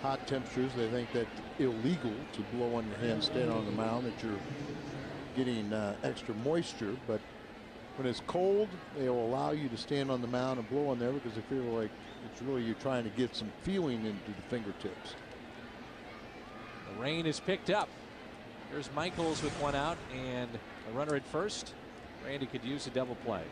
S1: hot temperatures they think that illegal to blow on your hand stand on the mound, that you're getting extra moisture, but when it's cold they will allow you to stand on the mound and blow on there because they feel like it's really you're trying to get some feeling into the fingertips.
S2: The rain is picked up. Here's Michaels with 1 out and a runner at first. Randy could use a double play.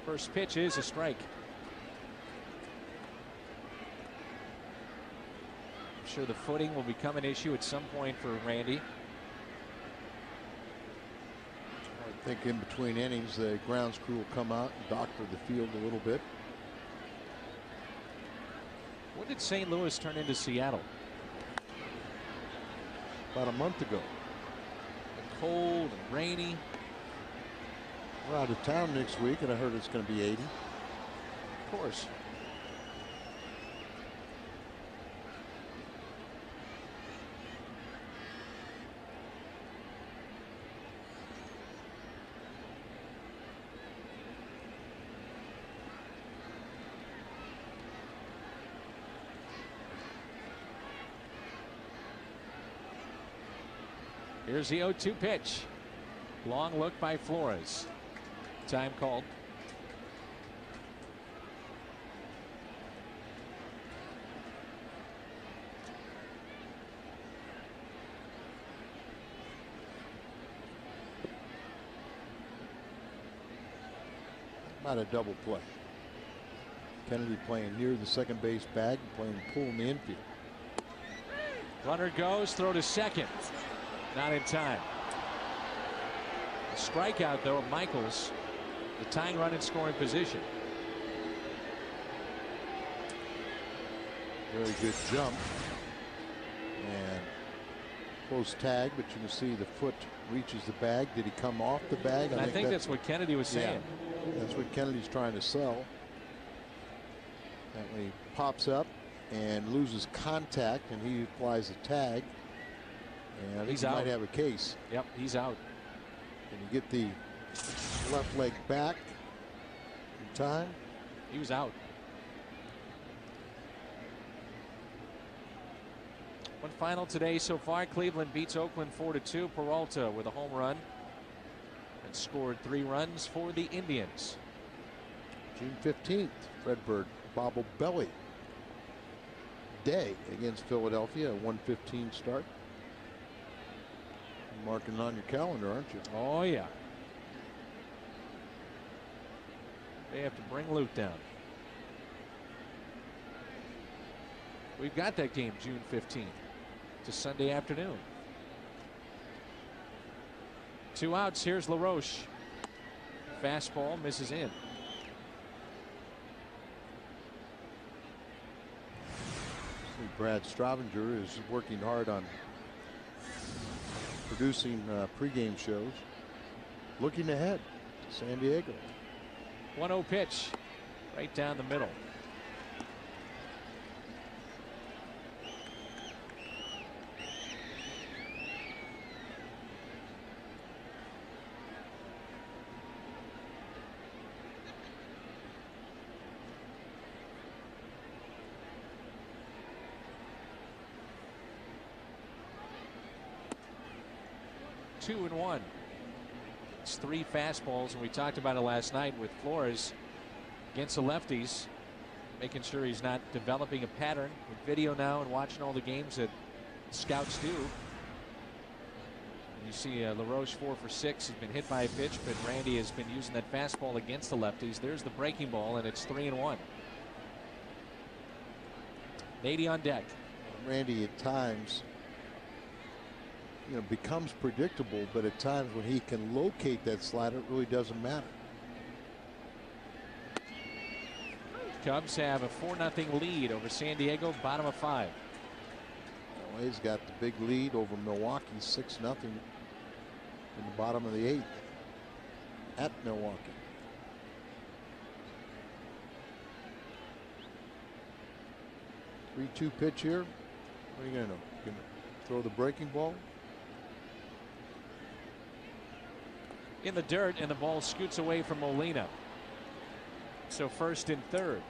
S2: First pitch is a strike. I'm sure the footing will become an issue at some point for Randy.
S1: I think in between innings, the grounds crew will come out and doctor the field a little bit.
S2: When did St. Louis turn into Seattle?
S1: About a month ago.
S2: Cold and rainy.
S1: We're out of town next week, and I heard it's going to be 80.
S2: Of course. Here's the 0-2 pitch. Long look by Flores. Time called.
S1: Not a double play. Kennedy playing near the second base bag, playing pull in the infield.
S2: Runner goes, throw to second. Not in time. The strikeout, though, of Michaels, the tying run in scoring position.
S1: Very good jump. And close tag, but you can see the foot reaches the bag. Did he come off the bag?
S2: I think that's what Kennedy was saying.
S1: Yeah, that's what Kennedy's trying to sell. And when he pops up and loses contact and he applies a tag, and I think he might have a case.
S2: Yep, he's out.
S1: Can you get the left leg back in time?
S2: He was out. One final today so far. Cleveland beats Oakland 4-2. Peralta with a home run and scored 3 runs for the Indians.
S1: June 15th, Redbird Bobble Belly Day against Philadelphia, a 1:15 start. Marking on your calendar, aren't you?
S2: Oh, yeah. They have to bring Luke down. We've got that game June 15th. It's a Sunday afternoon. 2 outs. Here's LaRoche. Fastball misses in.
S1: Brad Stravanger is working hard on producing pregame shows. Looking ahead to San Diego.
S2: 1-0 pitch right down the middle. Two and one. It's 3 fastballs, and we talked about it last night with Flores against the lefties, making sure he's not developing a pattern with video now and watching all the games that scouts do. And you see LaRoche 4 for 6 has been hit by a pitch, but Randy has been using that fastball against the lefties. There's the breaking ball, and it's 3-1. Nady on deck.
S1: Randy at times, you know, becomes predictable, but at times when he can locate that slider, it really doesn't matter.
S2: Cubs have a 4-0 lead over San Diego, bottom of 5.
S1: Well, he's got the big lead over Milwaukee, 6-0 in the bottom of the 8th at Milwaukee. Three-two pitch here. What are you going to do? Going to throw the breaking ball?
S2: In the dirt, and the ball scoots away from Molina. So first and third.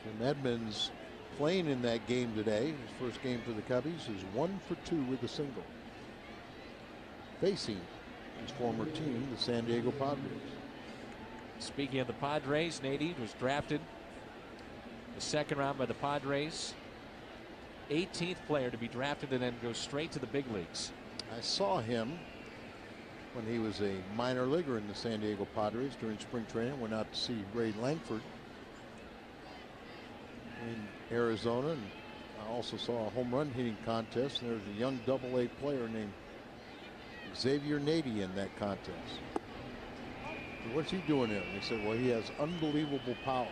S1: Jim Edmonds playing in that game today. His first game for the Cubbies is 1 for 2 with a single. Facing his former team, the San Diego Padres.
S2: Speaking of the Padres, Nady was drafted the 2nd round by the Padres. 18th player to be drafted and then go straight to the big leagues.
S1: I saw him when he was a minor leaguer in the San Diego Padres during spring training. Went out to see Ray Langford. And Arizona, and I also saw a home run hitting contest, and there's a young AA player named Xavier Nady in that contest. So what's he doing there? And they said, well, he has unbelievable power.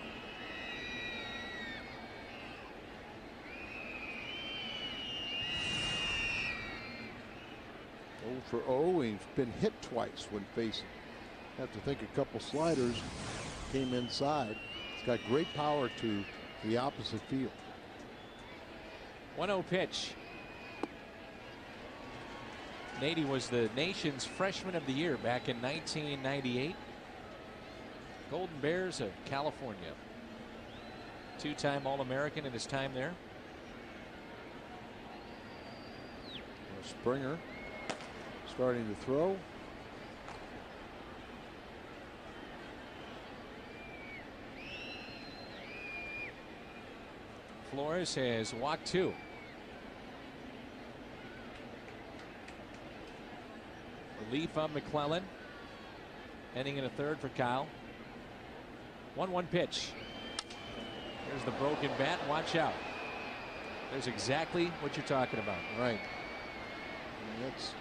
S1: For 0, he's been hit twice when facing. Have to think a couple sliders came inside. He's got great power to the opposite field.
S2: 1-0 pitch. Nady was the nation's freshman of the year back in 1998. Golden Bears of California. Two-time All-American in his time there.
S1: Springer starting to throw.
S2: Flores has walked 2. Relief on McClellan. Heading in a third for Kyle. 1-1 pitch. There's the broken bat. Watch out. There's exactly what you're talking about.
S1: Right. And that's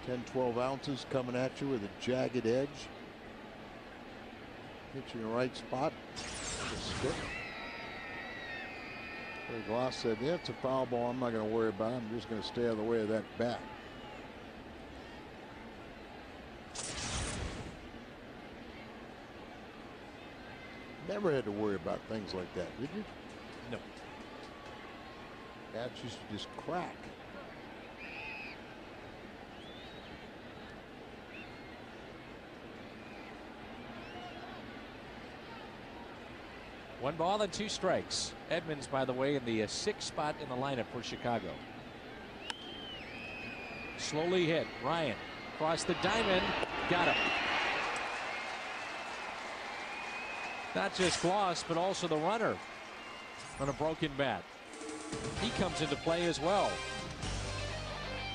S1: $10-12 ounces coming at you with a jagged edge. Hit you in the right spot. The stick. Gloss said, yeah, it's a foul ball. I'm not going to worry about it. I'm just going to stay out of the way of that bat. Never had to worry about things like that, did you?
S2: No.
S1: Bats used to just crack.
S2: One ball and 2 strikes. Edmonds, by the way, in the 6th spot in the lineup for Chicago. Slowly hit. Ryan across the diamond. Got him. Not just Gloss, but also the runner on a broken bat. He comes into play as well.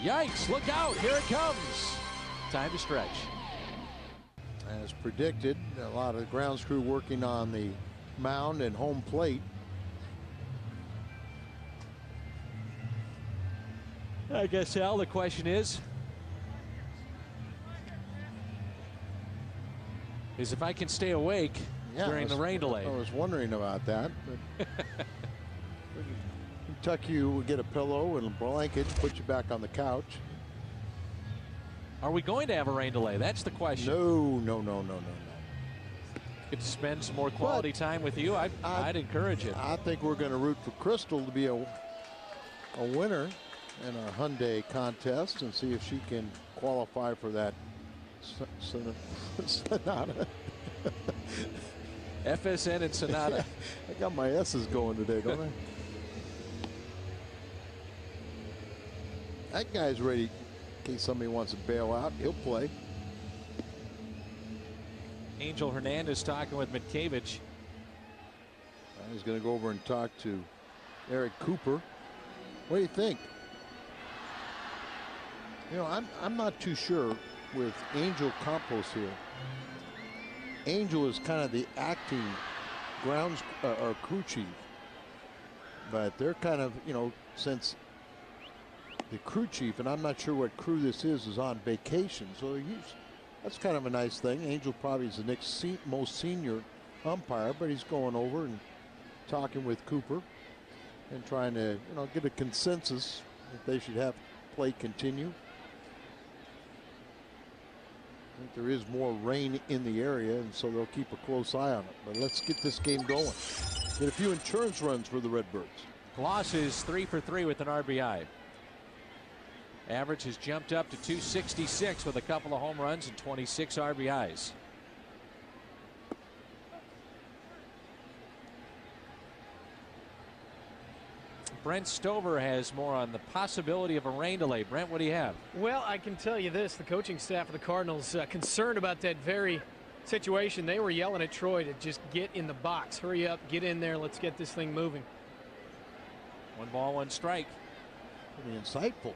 S2: Yikes, look out, here it comes. Time to stretch.
S1: As predicted, a lot of the grounds crew working on the mound and home plate.
S2: I guess, Al, the question is if I can stay awake during the rain delay.
S1: I was wondering about that. But tuck you, get a pillow and a blanket, put you back on the couch.
S2: Are we going to have a rain delay? That's the question.
S1: No.
S2: Could spend some more quality time with you. I'd encourage it.
S1: I think we're going to root for Crystal to be a winner in our Hyundai contest and see if she can qualify for that Sonata.
S2: FSN and Sonata.
S1: I got my S's going today, don't I? That guy's ready in case somebody wants to bail out. He'll play.
S2: Angel Hernandez talking with Mitkevich.
S1: He's going to go over and talk to Eric Cooper. What do you think? You know, I'm not too sure with Angel Campos here. Angel is kind of the acting grounds or crew chief, but they're kind of, you know, since the crew chief, and I'm not sure what crew this is on vacation, so that's kind of a nice thing. Angel probably is the next most senior umpire, but he's going over and talking with Cooper and trying to, you know, get a consensus if they should have play continue. I think there is more rain in the area, and so they'll keep a close eye on it. But let's get this game going. Get a few insurance runs for the Redbirds.
S2: Gloss is 3 for 3 with an RBI. Average has jumped up to 266 with a couple of home runs and 26 RBIs. Brent Stover has more on the possibility of a rain delay. Brent, what do you have?
S10: Well, I can tell you this. The coaching staff of the Cardinals concerned about that very situation. They were yelling at Troy to just get in the box. Hurry up, get in there. Let's get this thing moving.
S2: 1 ball, 1 strike.
S1: Pretty insightful.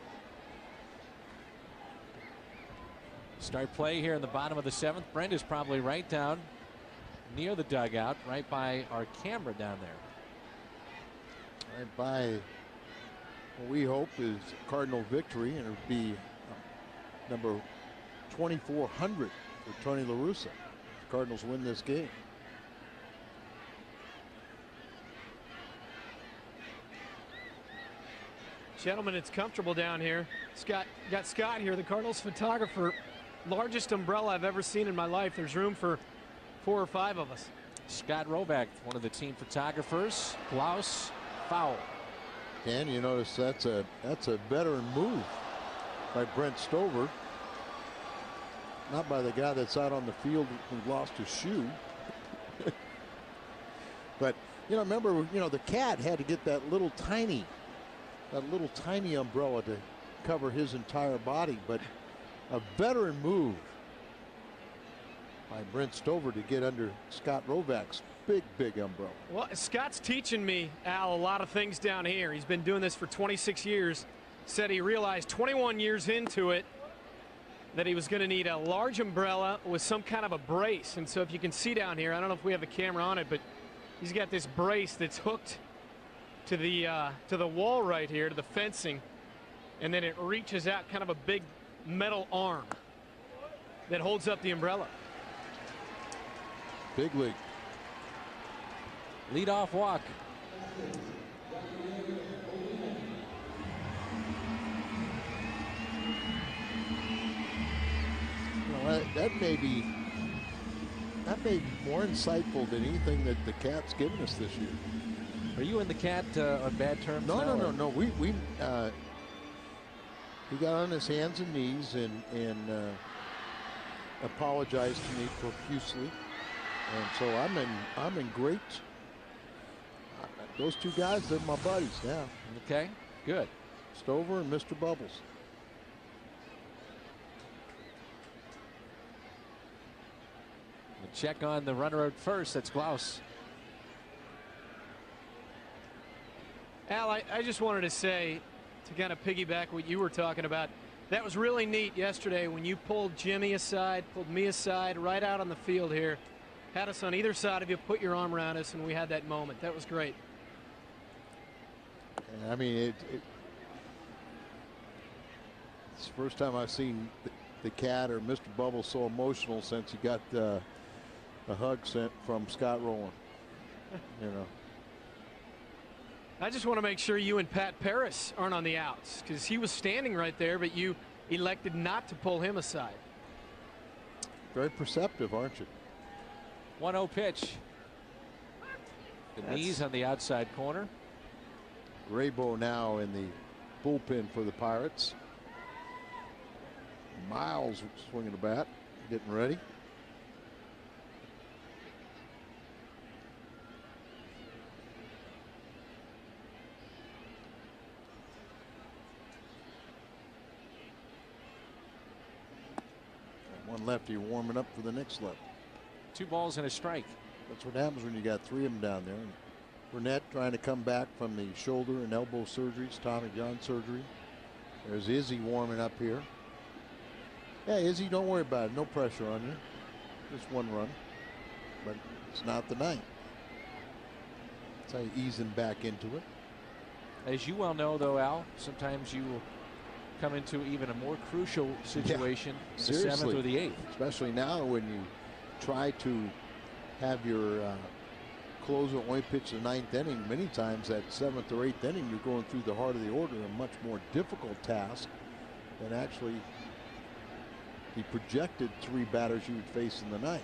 S2: Start play here in the bottom of the 7th. Brent is probably right down near the dugout, right by our camera down there.
S1: Right by what we hope is Cardinal victory, and it would be number 2,400 for Tony La Russa. The Cardinals win this game.
S10: Gentlemen, it's comfortable down here. Got Scott here, the Cardinals photographer. Largest umbrella I've ever seen in my life. There's room for 4 or 5 of us.
S2: Scott Roback, one of the team photographers. Blouse, foul.
S1: Dan, you notice that's a veteran move by Brent Stover. Not by the guy that's out on the field who lost his shoe. But, you know, remember, you know, the Cat had to get that little tiny umbrella to cover his entire body. But a veteran move by Brent Stover to get under Scott Roback's big umbrella.
S10: Well, Scott's teaching me, Al, a lot of things down here. He's been doing this for 26 years. Said he realized 21 years into it that he was going to need a large umbrella with some kind of a brace. And so if you can see down here, I don't know if we have a camera on it, but he's got this brace that's hooked to the wall right here, to the fencing, and then it reaches out, kind of a big metal arm that holds up the umbrella.
S1: Big league.
S2: Leadoff walk.
S1: Well, that may be more insightful than anything that the Cat's given us this year.
S2: Are you and the Cat on bad terms?
S1: No. He got on his hands and knees and apologized to me profusely, and so I'm in great. Those 2 guys, they're my buddies now.
S2: Okay, good.
S1: Stover and Mr. Bubbles.
S2: We'll check on the runner at first. That's Glaus.
S10: Al, I just wanted to say, to kind of piggyback what you were talking about, that was really neat yesterday when you pulled Jimmy aside, pulled me aside, right out on the field here, had us on either side of you, put your arm around us, and we had that moment. That was great.
S1: I mean, it's the first time I've seen the Cat or Mr. Bubbles so emotional since he got a hug sent from Scott Rowland. You know.
S10: I just want to make sure you and Pat Paris aren't on the outs, because he was standing right there, but you elected not to pull him aside.
S1: Very perceptive, aren't you?
S2: 1-0 pitch. The knees on the outside corner.
S1: Graybo now in the bullpen for the Pirates. Miles swinging the bat, getting ready. One lefty warming up for the next left.
S2: 2 balls and a strike.
S1: That's what happens when you got 3 of them down there. Burnett trying to come back from the shoulder and elbow surgeries, Tommy John surgery. There's Izzy warming up here. Yeah, Izzy, don't worry about it. No pressure on you. Just 1 run. But it's not the night. That's how you ease him back into it.
S2: As you well know, though, Al, sometimes you will come into even a more crucial situation, the 7th or the 8th.
S1: Especially now when you try to have your closer only pitch the 9th inning. Many times that 7th or 8th inning, you're going through the heart of the order, a much more difficult task than actually the projected 3 batters you would face in the 9th.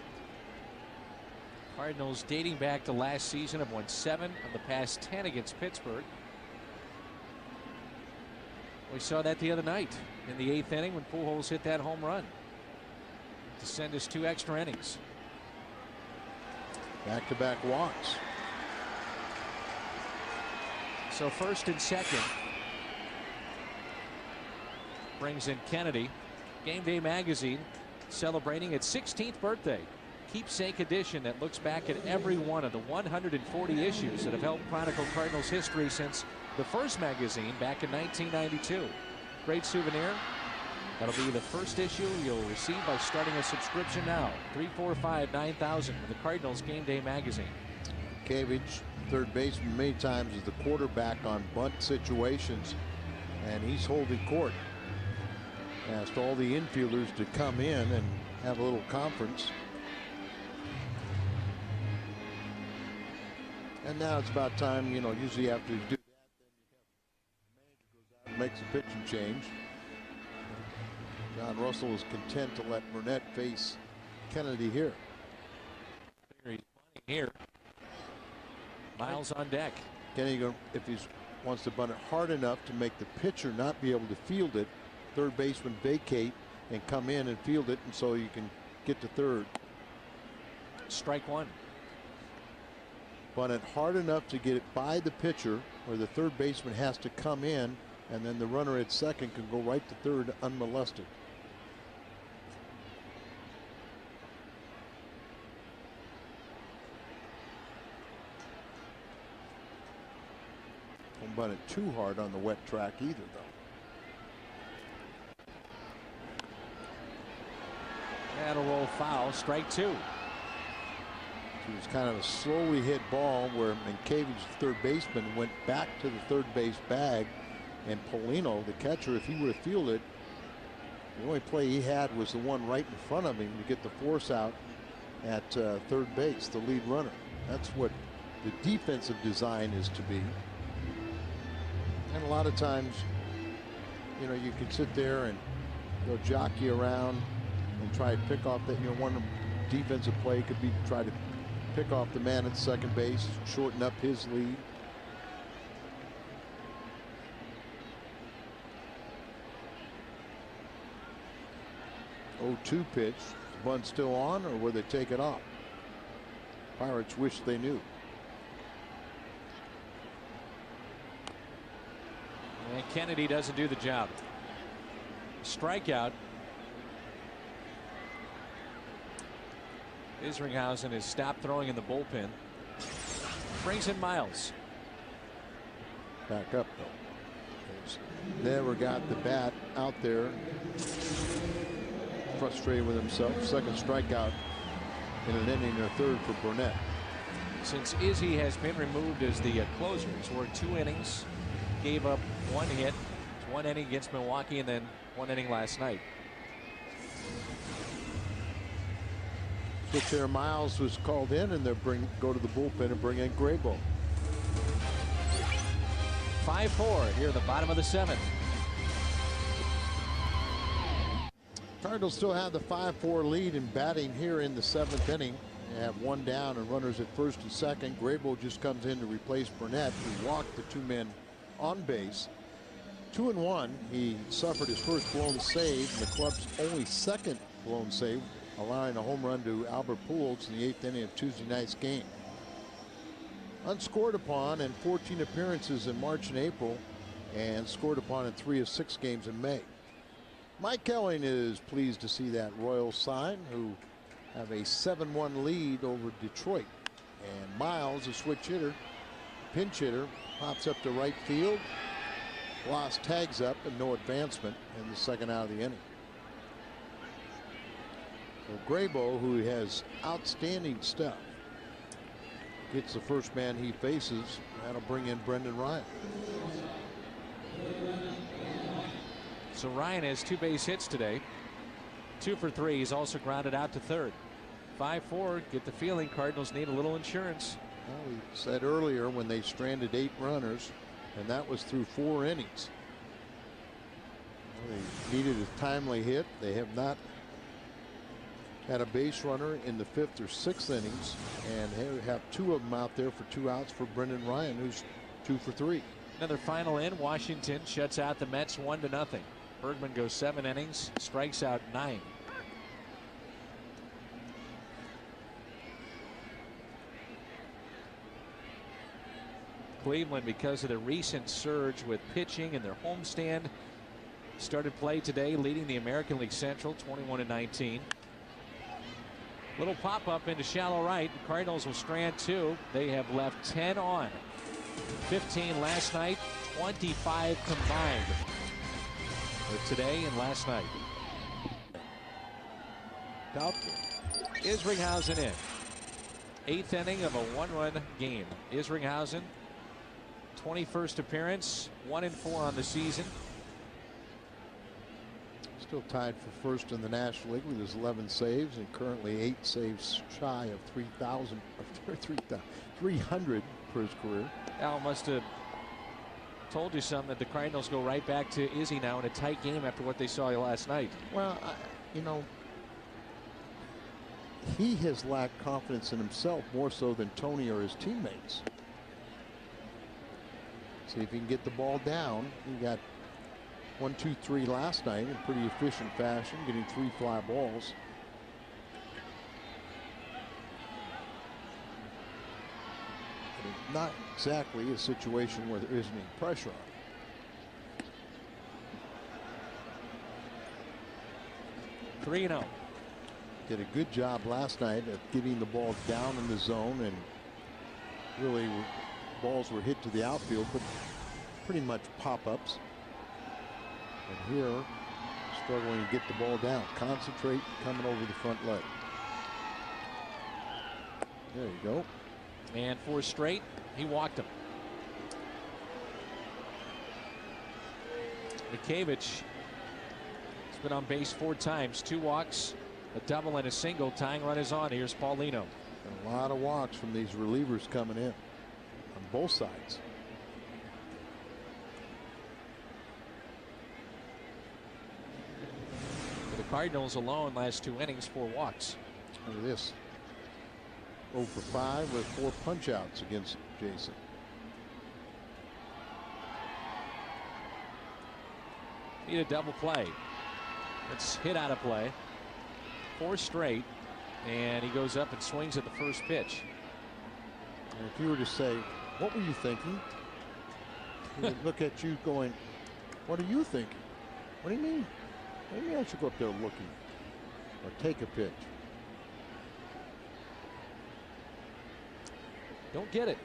S2: Cardinals, dating back to last season, have won 7 of the past 10 against Pittsburgh. We saw that the other night in the 8th inning when Pujols hit that home run to send us 2 extra innings.
S1: Back-to-back walks.
S2: So first and second brings in Kennedy. Game Day Magazine celebrating its 16th birthday. Keepsake edition that looks back at every one of the 140 issues that have helped chronicle Cardinals history since the first magazine back in 1992. Great souvenir. That'll be the first issue you'll receive by starting a subscription now. 345-9000 for the Cardinals Game Day magazine.
S1: Cavage, third baseman, many times is the quarterback on bunt situations, and he's holding court. Asked all the infielders to come in and have a little conference. And now it's about time, you know, usually after you do that, then you have the manager goes out and makes a pitching change. John Russell is content to let Burnett face Kennedy here.
S2: He's here. Miles on deck.
S1: Kennedy, if he wants to bunt it hard enough to make the pitcher not be able to field it, third baseman vacate and come in and field it, and so you can get to third.
S2: Strike one.
S1: Bunt it hard enough to get it by the pitcher, where the third baseman has to come in, and then the runner at second can go right to third unmolested. Don't bunt it too hard on the wet track either, though.
S2: That'll roll foul. Strike two.
S1: It was kind of a slowly hit ball where Mankiewicz, the third baseman, went back to the third base bag, and Polino, the catcher, if he would have fielded, the only play he had was the one right in front of him to get the force out at third base, the lead runner. That's what the defensive design is to be. And a lot of times, you know, you can sit there and they'll jockey around and try to pick off that. You know, one defensive play could be try to pick off the man at second base, shorten up his lead. Oh, 2 pitch. Is the bunt still on, or will they take it off? Pirates wish they knew.
S2: And Kennedy doesn't do the job. Strikeout. Isringhausen has stopped throwing in the bullpen. Brings in Miles.
S1: Back up though. Never got the bat out there. Frustrated with himself. Second strikeout in an inning or third for Burnett.
S2: Since Izzy has been removed as the closer, he's worked 2 innings, gave up 1 hit, 1 inning against Milwaukee, and then 1 inning last night.
S1: Switch here. Miles was called in, and they'll go to the bullpen and bring in Graybo.
S2: 5-4 here at the bottom of the 7th.
S1: Cardinals still have the 5-4 lead in batting here in the 7th inning. They have 1 down and runners at first and second. Graybo just comes in to replace Burnett, who walked the 2 men on base. 2-1. He suffered his first blown save, and the club's only second blown save, allowing a home run to Albert Pujols in the 8th inning of Tuesday night's game. Unscored upon in 14 appearances in March and April, and scored upon in 3 of 6 games in May. Mike Kelling is pleased to see that Royals sign, who have a 7-1 lead over Detroit. And Miles, a switch hitter, pinch hitter, pops up to right field. Lost tags up and no advancement in the second out of the inning. So Graybo, who has outstanding stuff, gets the first man he faces. That'll bring in Brendan Ryan.
S2: So Ryan has 2 base hits today. 2 for 3. He's also grounded out to third. 5-4. Get the feeling Cardinals need a little insurance.
S1: Well, we said earlier when they stranded 8 runners, and that was through 4 innings. Well, they needed a timely hit. They have not had a base runner in the 5th or 6th innings, and they have 2 of them out there for 2 outs for Brendan Ryan, who's 2 for 3.
S2: Another final in. Washington shuts out the Mets 1-0. Bergman goes 7 innings, strikes out 9. Cleveland, because of the recent surge with pitching in their homestand, started play today, leading the American League Central 21-19. Little pop-up into shallow right. The Cardinals will strand 2. They have left 10 on. 15 last night, 25 combined. With today and last night.
S1: Doubtful.
S2: Isringhausen in. 8th inning of a 1-run game. Isringhausen, 21st appearance, 1-4 on the season.
S1: Still tied for first in the National League with his 11 saves and currently 8 saves shy of 300 for his career.
S2: Al must have told you something that the Cardinals go right back to Izzy now in a tight game after what they saw last night.
S1: Well, you know, he has lacked confidence in himself more so than Tony or his teammates. See if he can get the ball down. He got 1, 2, 3 last night in pretty efficient fashion, getting 3 fly balls. But it's not exactly a situation where there isn't any pressure on him.
S2: (3-0).
S1: Did a good job last night of getting the ball down in the zone, and really balls were hit to the outfield, but pretty much pop-ups. And here, struggling to get the ball down. Concentrate, coming over the front leg. There you go.
S2: And 4 straight, he walked him. Mikhevich has been on base 4 times, 2 walks, a double and a single. Tying run is on. Here's Paulino.
S1: And a lot of walks from these relievers coming in on both sides.
S2: For the Cardinals alone, last 2 innings, 4 walks.
S1: Look at this. 0 for 5 with 4 punch outs against Jason.
S2: Need a double play. It's hit out of play. 4 straight, and he goes up and swings at the first pitch.
S1: And if you were to say, what were you thinking? He would look at you going, what are you thinking? What do you mean? Maybe I should go up there looking or take a pitch.
S2: Don't get it.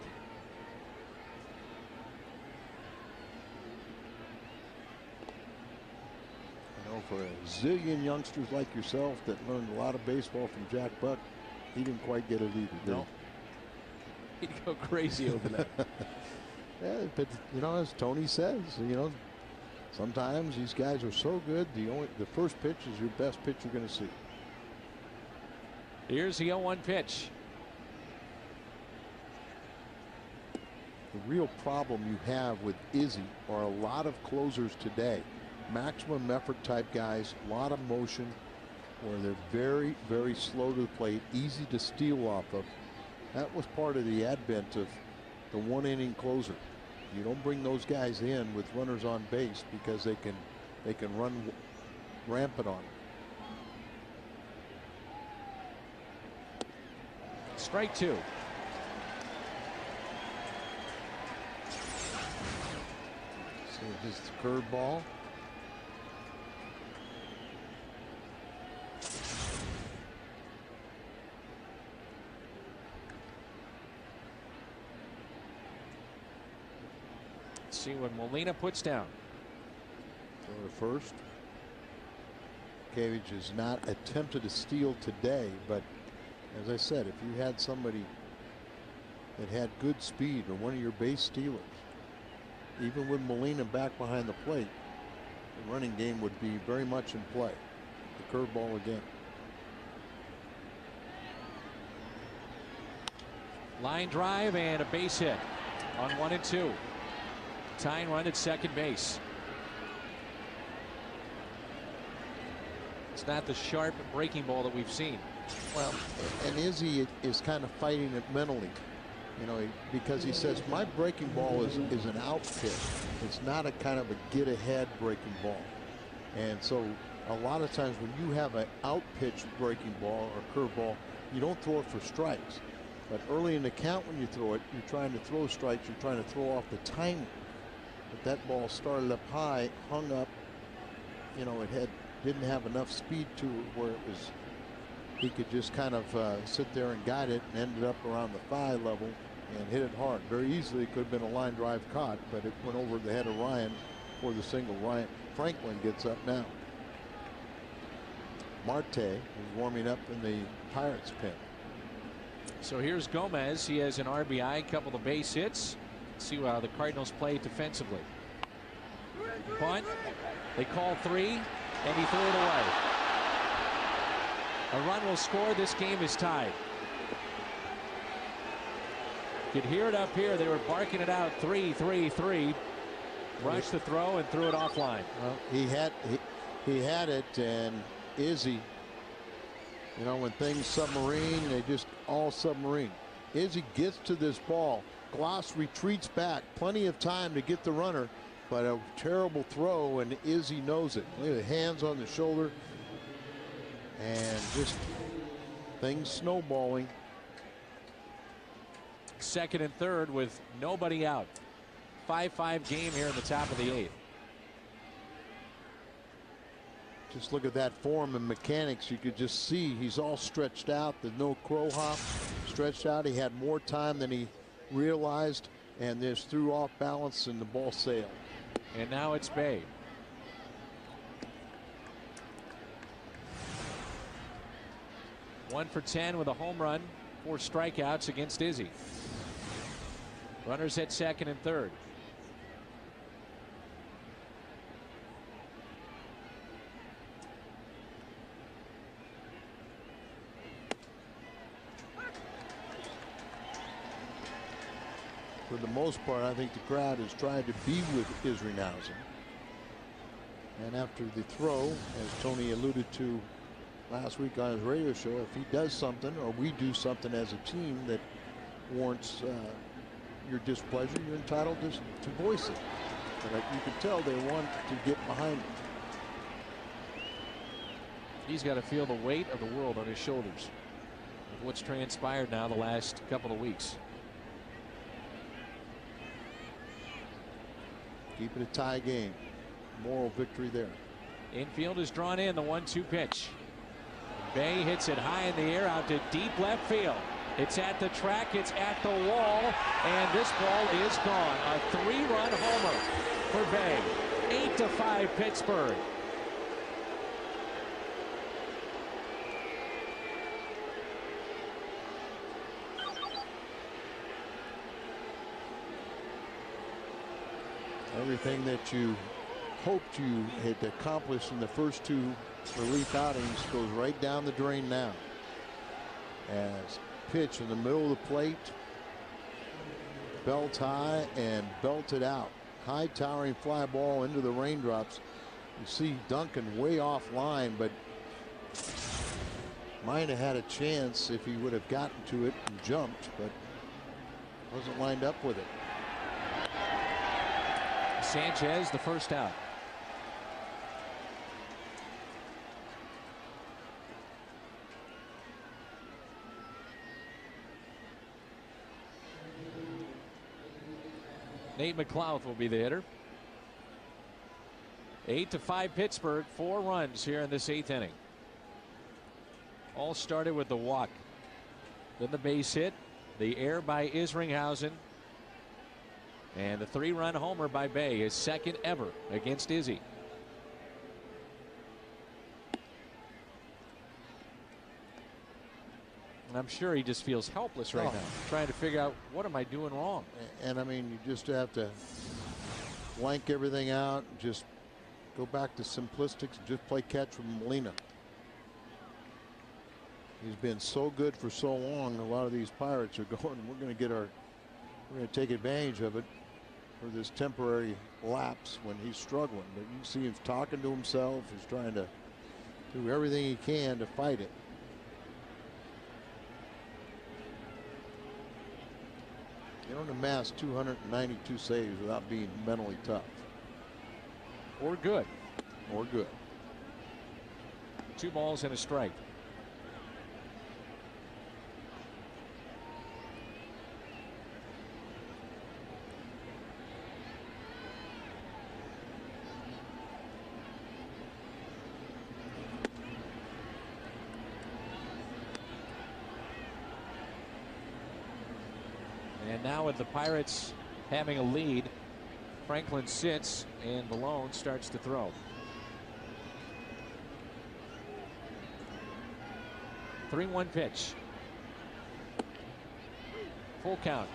S1: For a zillion youngsters like yourself that learned a lot of baseball from Jack Buck, he didn't quite get it either.
S2: No. He'd go crazy over that.
S1: Yeah, but you know, as Tony says, you know, sometimes these guys are so good, the first pitch is your best pitch you're going to see.
S2: Here's the 0-1 pitch.
S1: The real problem you have with Izzy are a lot of closers today. Maximum effort type guys, a lot of motion, where they're very, very slow to the plate, easy to steal off of. That was part of the advent of the 1-inning closer. You don't bring those guys in with runners on base because they can run rampant on them.
S2: Strike 2.
S1: So just the curveball.
S2: See when Molina puts down.
S1: For first. Cage has not attempted to steal today, but as I said, if you had somebody that had good speed or one of your base stealers, even with Molina back behind the plate, the running game would be very much in play. The curveball again.
S2: Line drive and a base hit on 1 and 2. Tying run at second base. It's not the sharp breaking ball that we've seen.
S1: Well, and Izzy is kind of fighting it mentally, you know, because he says my breaking ball is an out pitch. It's not a kind of a get ahead breaking ball. And so a lot of times when you have an out pitch breaking ball or curveball, you don't throw it for strikes. But early in the count when you throw it, you're trying to throw strikes, you're trying to throw off the timing. But that ball started up high, hung up, you know, didn't have enough speed to it where it was, he could just kind of sit there and guide it, and ended up around the thigh level and hit it hard. Very easily it could have been a line drive caught, but it went over the head of Ryan for the single. Ryan Franklin gets up now. Marte, who's warming up in the Pirates pen.
S2: So here's Gomez. He has an RBI, a couple of base hits. Let's see how the Cardinals play defensively. Bunt. They call 3, and he threw it away. A run will score. This game is tied. You could hear it up here. They were barking it out. 3, 3, 3. Rushed the throw and threw it offline.
S1: Well, he had it, and Izzy, you know, when things submarine, they just all submarine. Izzy gets to this ball. Gloss retreats back. Plenty of time to get the runner, but a terrible throw, and Izzy knows it. Look at the hands on the shoulder, and just things snowballing.
S2: Second and third with nobody out. 5-5 game here in the top of the 8th.
S1: Just look at that form and mechanics. You could just see he's all stretched out. There's no crow hop. Stretched out. He had more time than he realized, and just threw off balance, and the ball sailed.
S2: And now it's Bay. One for 10 with a home run, 4 strikeouts against Izzy. Runners at second and third.
S1: For the most part, I think the crowd has tried to be with Isringhausen. And after the throw, as Tony alluded to last week on his radio show, if he does something or we do something as a team that warrants your displeasure, you're entitled to voice it. But you can tell they want to get behind it.
S2: He's got to feel the weight of the world on his shoulders with what's transpired now the last couple of weeks.
S1: Keep it a tie game. Moral victory there.
S2: Infield is drawn in. The 1-2 pitch. Bay hits it high in the air out to deep left field. It's at the track. It's at the wall. And this ball is gone. A 3-run homer for Bay. 8-5 Pittsburgh.
S1: Everything that you hoped you had accomplished in the first 2 relief outings goes right down the drain now. As pitch in the middle of the plate, belt high and belted out. High towering fly ball into the raindrops. You see Duncan way offline, but might have had a chance if he would have gotten to it and jumped, but wasn't lined up with it.
S2: Sanchez, the first out. Nate McLouth will be the hitter. 8-5 Pittsburgh. 4 runs here in this 8th inning. All started with the walk. Then the base hit. The error by Isringhausen. And the 3-run homer by Bay, his second ever against Izzy. And I'm sure he just feels helpless right now, trying to figure out, what am I doing wrong?
S1: And I mean, you just have to blank everything out, just go back to simplistics, and just play catch with Molina. He's been so good for so long. A lot of these Pirates are going, we're going to take advantage of it for this temporary lapse when he's struggling. But you see him talking to himself. He's trying to do everything he can to fight it. You don't amass 292 saves without being mentally tough.
S2: Or good.
S1: Or good.
S2: 2 balls and a strike. And now with the Pirates having a lead, Franklin sits and Malone starts to throw. 3-1 pitch. Full count.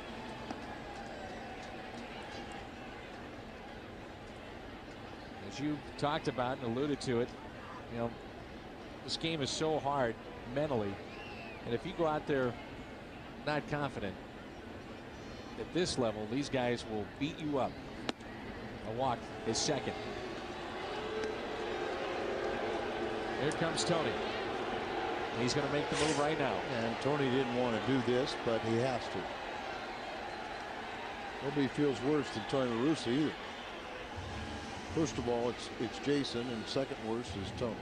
S2: As you talked about and alluded to it, you know, this game is so hard mentally, and if you go out there not confident at this level, these guys will beat you up. A walk is second. Here comes Tony. He's going to make the move right now.
S1: And Tony didn't want to do this, but he has to. Nobody feels worse than Tony La Russa either. First of all, it's Jason, and second worst is Tony.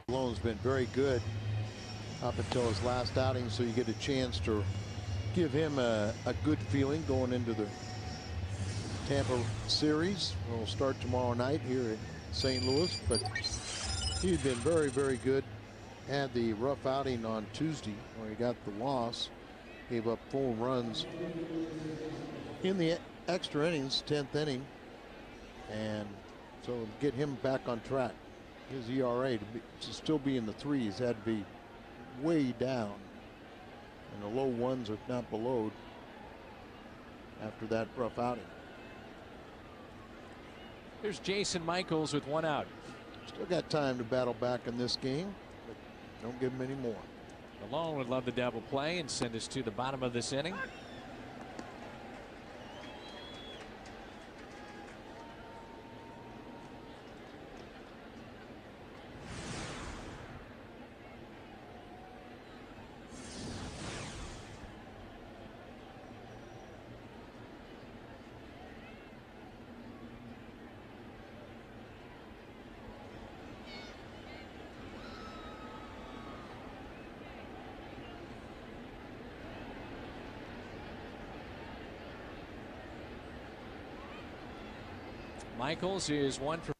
S1: Malone's been very good up until his last outing, so you get a chance to give him a good feeling going into the Tampa series. We'll start tomorrow night here at St. Louis, but he's been very, very good. Had the rough outing on Tuesday where he got the loss, gave up 4 runs in the extra innings, 10th inning, and so get him back on track. His ERA to still be in the 3s had to be way down in the low 1s, if not below, after that rough outing.
S2: Here's Jason Michaels with 1 out.
S1: Still got time to battle back in this game, but don't give him any more.
S2: Malone would love the double play and send us to the bottom of this inning. Michaels is 1 for.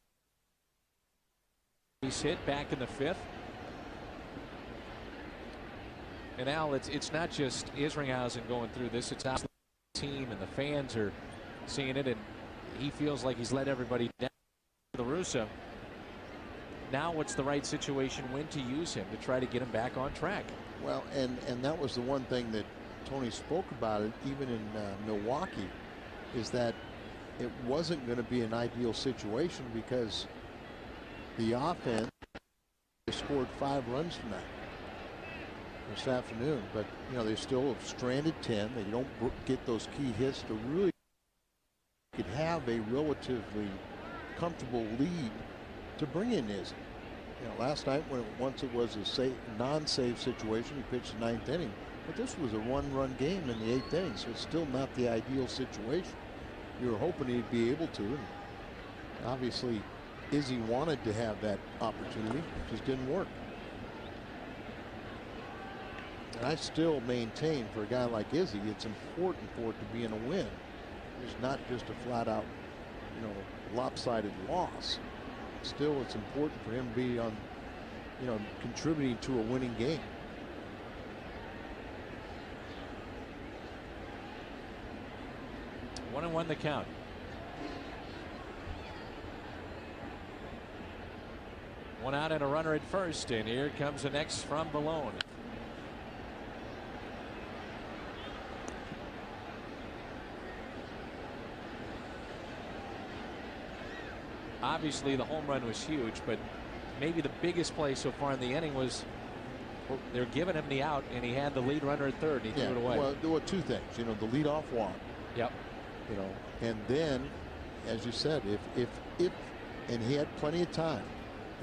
S2: He's hit back in the 5th. And Al, it's not just Isringhausen going through this. It's the team and the fans are seeing it, and he feels like he's let everybody down. La Russa. Now what's the right situation when to use him to try to get him back on track?
S1: Well, and that was the one thing that Tony spoke about it even in Milwaukee, is that it wasn't going to be an ideal situation because the offense scored 5 runs tonight, this afternoon, but you know they still have stranded 10. They don't get those key hits to really could have a relatively comfortable lead to bring in Izzy. You know, last night once it was a non-save situation, he pitched the 9th inning, but this was a 1-run game in the 8th inning, so it's still not the ideal situation. You were hoping he'd be able to, and obviously Izzy wanted to have that opportunity. It just didn't work. And I still maintain for a guy like Izzy, it's important for it to be in a win. It's not just a flat out, you know, lopsided loss. Still, it's important for him to be on, you know, contributing to a winning game.
S2: One and one the count. One out and a runner at first, and here comes the next from Malone. Obviously the home run was huge, but maybe the biggest play so far in the inning was they're giving him the out, and he had the lead runner at third, and he threw it away.
S1: Well, there were 2 things, you know, the leadoff walk.
S2: Yep.
S1: You know, and then, as you said, if and he had plenty of time,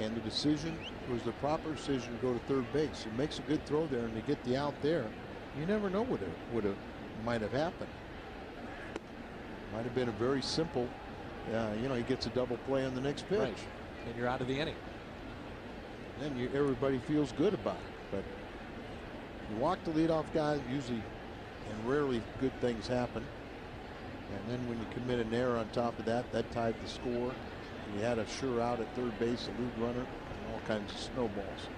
S1: and the decision was the proper decision to go to third base. He makes a good throw there, and to get the out there, you never know what might have happened. Might have been a very simple, you know, he gets a double play on the next pitch,
S2: right, and you're out of the inning.
S1: Then everybody feels good about it. But you walk the leadoff guy, usually, and rarely good things happen. And then when you commit an error on top of that, that tied the score. And you had a sure out at third base, a lead runner, and all kinds of snowballs.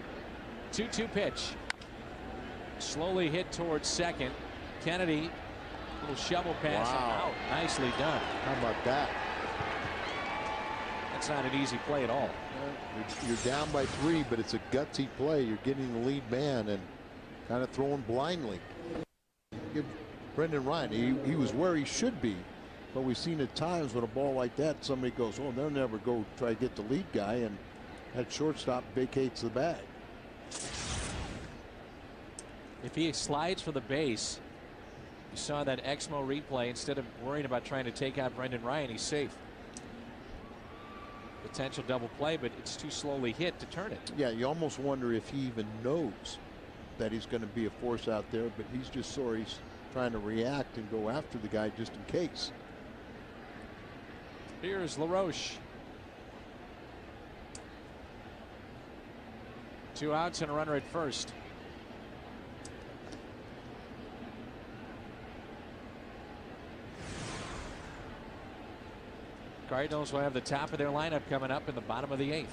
S2: 2-2 pitch. Slowly hit towards second. Kennedy, little shovel pass.
S1: Wow.
S2: Out. Nicely done.
S1: How about that?
S2: That's not an easy play at all.
S1: You're down by 3, but it's a gutsy play. You're getting the lead man and kind of throwing blindly. Give Brendan Ryan, he was where he should be, but we've seen at times with a ball like that, somebody goes, oh, they'll never go try to get the lead guy, and that shortstop vacates the bag.
S2: If he slides for the base, you saw that Exmo replay, instead of worrying about trying to take out Brendan Ryan, he's safe. Potential double play, but it's too slowly hit to turn it.
S1: Yeah, you almost wonder if he even knows that he's going to be a force out there, but he's just sore. He's trying to react and go after the guy just in case.
S2: Here's LaRoche. 2 outs and a runner at first. Cardinals will have the top of their lineup coming up in the bottom of the 8th.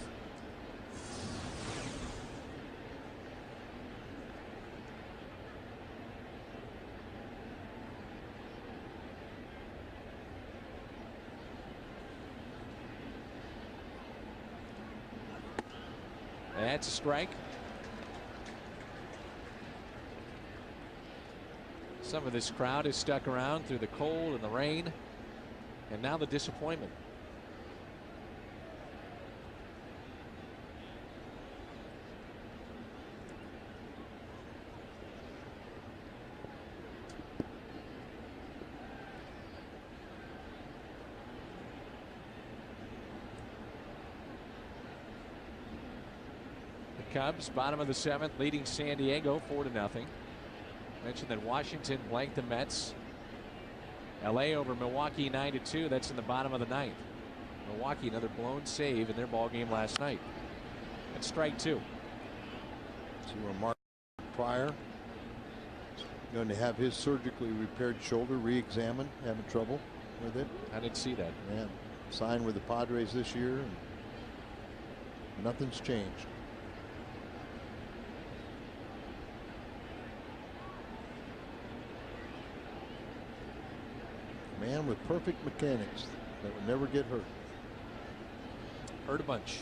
S2: That's a strike. Some of this crowd is stuck around through the cold and the rain, and now the disappointment. Cubs, bottom of the 7th, leading San Diego 4-0. Mentioned that Washington blanked the Mets. LA over Milwaukee 9-2. That's in the bottom of the 9th. Milwaukee, another blown save in their ball game last night. That's strike 2.
S1: See where Mark Pryor going to have his surgically repaired shoulder re-examined, having trouble with it.
S2: I didn't see that.
S1: Yeah, signed with the Padres this year, and nothing's changed. Man with perfect mechanics that would never get hurt.
S2: Hurt a bunch.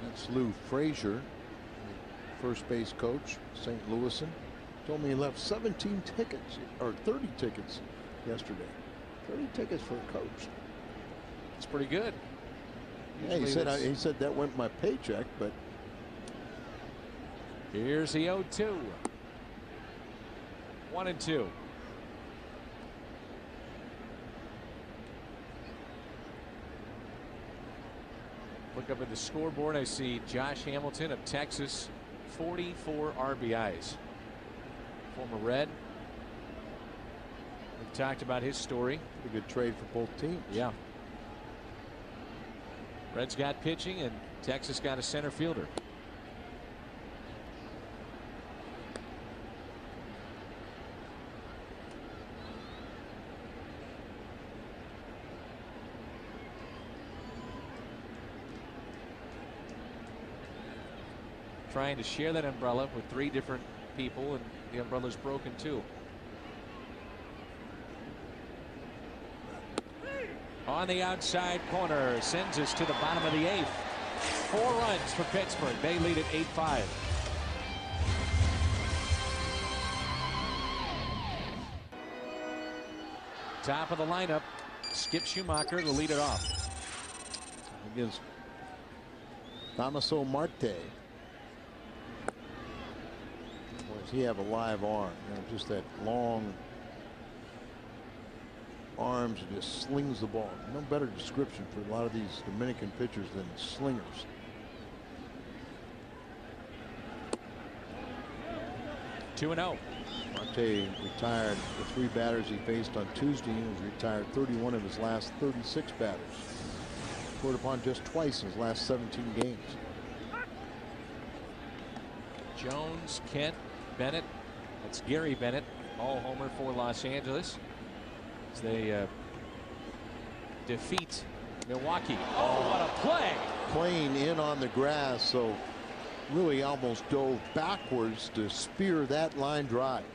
S1: That's Lou Frazier, first base coach, St. Louisan. Told me he left 17 tickets or 30 tickets yesterday. 30 tickets for a coach.
S2: It's pretty good.
S1: Yeah, he said that went my paycheck, but
S2: here's the 0-2. 1-2. Look up at the scoreboard. I see Josh Hamilton of Texas, 44 RBIs. Former Red. We've talked about his story.
S1: A good trade for both teams.
S2: Yeah. Reds got pitching and Texas got a center fielder. Trying to share that umbrella with 3 different people, and the umbrella's broken too. On the outside corner, sends us to the bottom of the 8th. 4 runs for Pittsburgh. They lead at 8-5. Top of the lineup, Skip Schumacher to lead it off.
S1: Against Damaso Marte. Boy, does he have a live arm. You know, just that long arms, and just slings the ball. No better description for a lot of these Dominican pitchers than slingers.
S2: Two and 0.
S1: Marte retired the 3 batters he faced on Tuesday. He was retired 31 of his last 36 batters. Scored upon just twice in his last 17 games.
S2: Jones, Kent, Bennett. That's Gary Bennett, all homer for Los Angeles as they defeat Milwaukee. Oh, what a play!
S1: Playing in on the grass, so really almost dove backwards to spear that line drive.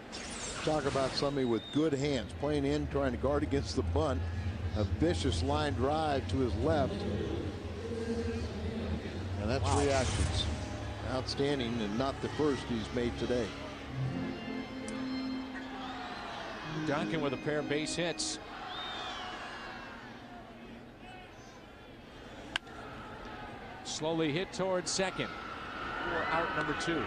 S1: Talk about somebody with good hands, playing in, trying to guard against the bunt. A vicious line drive to his left. And that's reactions. Outstanding, and not the first he's made today.
S2: Duncan with a pair of base hits. Slowly hit towards second for out number 2.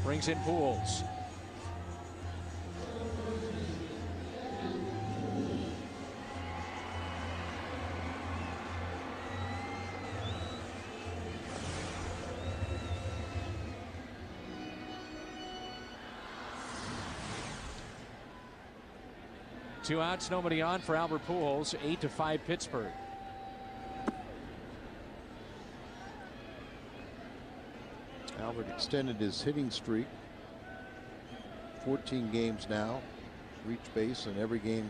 S2: Brings in Pujols. Two outs, nobody on for Albert Pujols. 8-5 Pittsburgh.
S1: Albert extended his hitting streak. 14 games now. Reached base in every game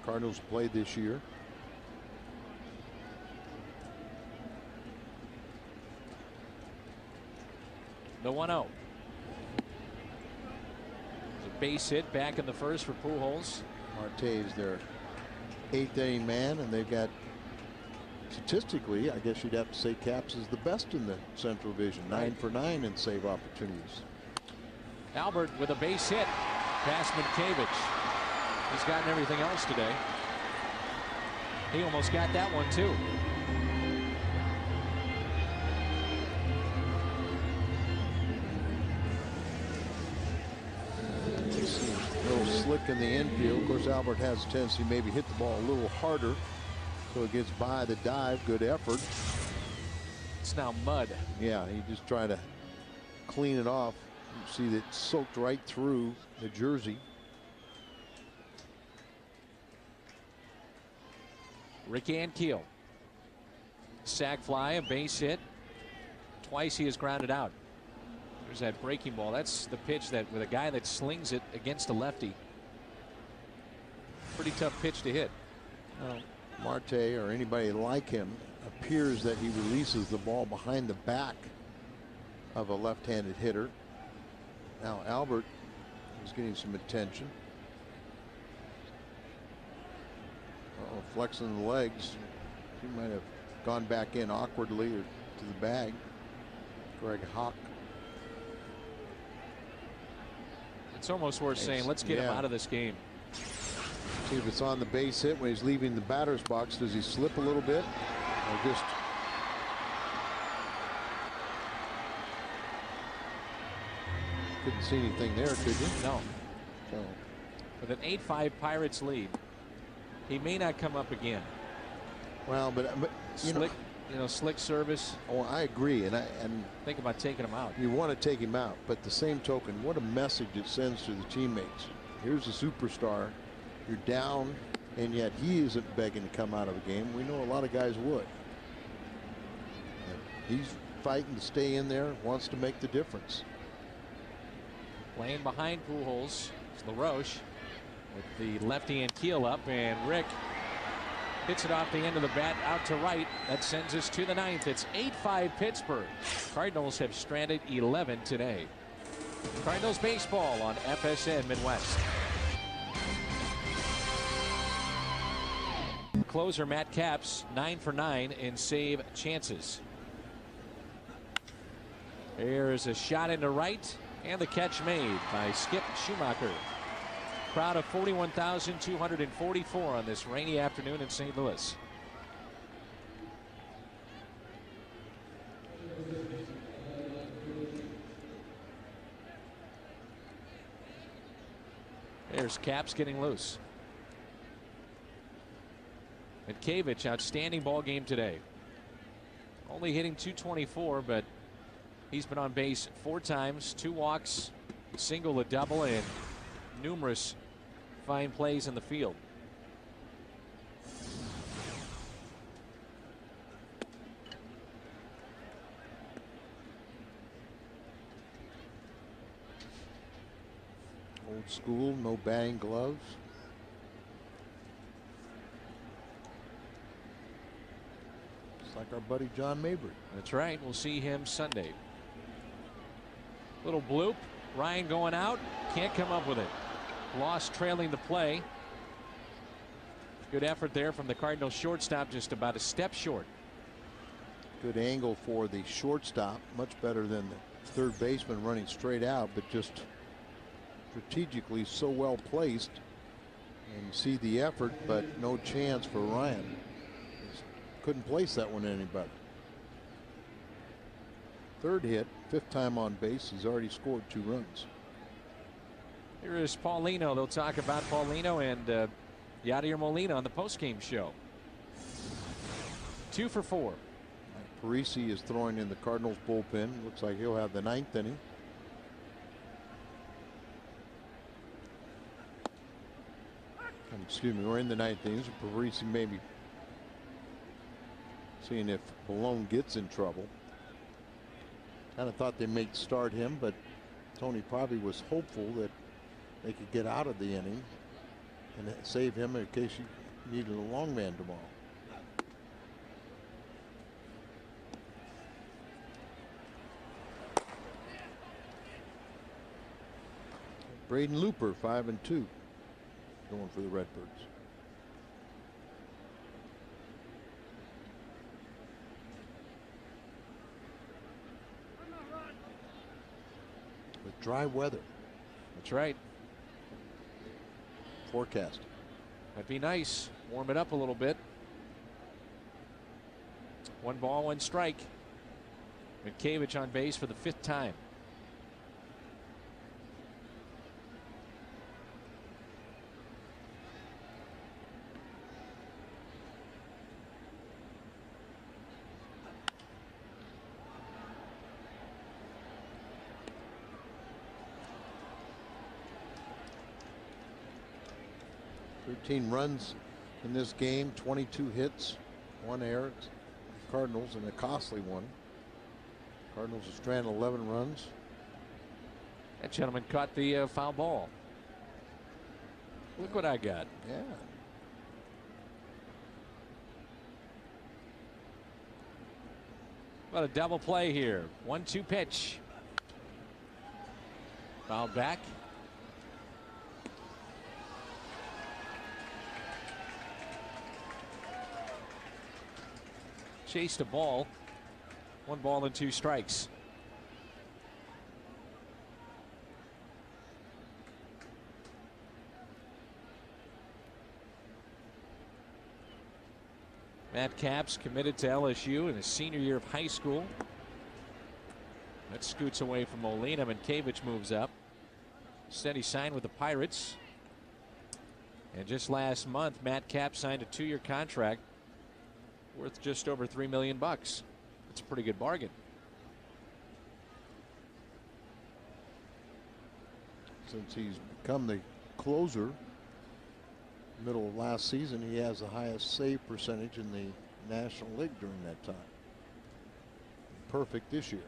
S1: Cardinals played this year.
S2: The 1-0. A base hit back in the first for Pujols.
S1: Marte is their 8th inning man, and they've got, statistically, I guess you'd have to say Caps is the best in the Central Division. 9 for 9 in save opportunities.
S2: Albert with a base hit past Minkevich. He's gotten everything else today. He almost got that one too.
S1: A little slick in the infield. Of course, Albert has a tendency to maybe hit the ball a little harder, so it gets by the dive. Good effort.
S2: It's now mud.
S1: Yeah, he just trying to clean it off. You see that soaked right through the jersey.
S2: Ricky Ankiel. Sac fly, a base hit. Twice he has grounded out. There's that breaking ball. That's the pitch that with a guy that slings it against a lefty. Pretty tough pitch to hit.
S1: Marte or anybody like him appears that he releases the ball behind the back of a left-handed hitter. Now Albert is getting some attention. Flexing the legs. He might have gone back in awkwardly or to the bag. Greg Hawk.
S2: It's almost worth saying, let's get him out of this game.
S1: See if it's on the base hit when he's leaving the batter's box. Does he slip a little bit? Or just. Couldn't see anything there, could you?
S2: No.
S1: So.
S2: With an 8-5 Pirates lead, he may not come up again.
S1: Well, but
S2: slick service.
S1: Oh, I agree, and
S2: think about taking him out.
S1: You want to take him out, but the same token, what a message it sends to the teammates. Here's a superstar. You're down, and yet he isn't begging to come out of a game. We know a lot of guys would. And he's fighting to stay in there, wants to make the difference.
S2: Playing behind Pujols is LaRoche with the lefty and Keel up, and Rick hits it off the end of the bat out to right. That sends us to the 9th. It's 8-5 Pittsburgh. Cardinals have stranded 11 today. Cardinals baseball on FSN Midwest. Closer Matt Capps 9 for 9 in save chances. There's a shot into right, and the catch made by Skip Schumacher. Crowd of 41,244 on this rainy afternoon in St. Louis. There's Capps getting loose. Minkevich, outstanding ball game today. Only hitting .224, but he's been on base 4 times, 2 walks, single, a double, and numerous fine plays in the field.
S1: Old school, no batting gloves. Just like our buddy John Mabry.
S2: That's right. We'll see him Sunday. Little bloop. Ryan going out. Can't come up with it. Lost trailing the play. Good effort there from the Cardinals shortstop, just about a step short.
S1: Good angle for the shortstop. Much better than the third baseman running straight out, but just strategically so well placed. And you see the effort, but no chance for Ryan. Just couldn't place that one any better. Third hit, 5th time on base. He's already scored 2 runs.
S2: Here is Paulino. They'll talk about Paulino and Yadier Molina on the postgame show. 2 for 4.
S1: Parisi is throwing in the Cardinals bullpen. Looks like he'll have the 9th inning. Excuse me, we're in the 9th inning. So Parisi maybe seeing if Malone gets in trouble. Kind of thought they might start him, but Tony probably was hopeful that they could get out of the inning and save him in case you needed a long man tomorrow. Braden Looper, 5-2, going for the Redbirds. With dry weather.
S2: That's right.
S1: Forecast.
S2: That'd be nice. Warm it up a little bit. 1 ball, 1 strike. Mitkevich on base for the 5th time.
S1: Runs in this game, 22 hits, 1 error. Cardinals, and a costly one. Cardinals are stranded 11 runs.
S2: That gentleman caught the foul ball. Look what I got.
S1: Yeah.
S2: What a double play here. 1-2 pitch. Fouled back. Chased a ball. 1 ball and 2 strikes. Matt Capps committed to LSU in his senior year of high school. That scoots away from Molina. Mitkevich moves up. Steady sign with the Pirates. And just last month, Matt Capps signed a 2-year contract worth just over $3 million. It's a pretty good bargain.
S1: Since he's become the closer middle of last season, he has the highest save percentage in the National League during that time. Perfect this year.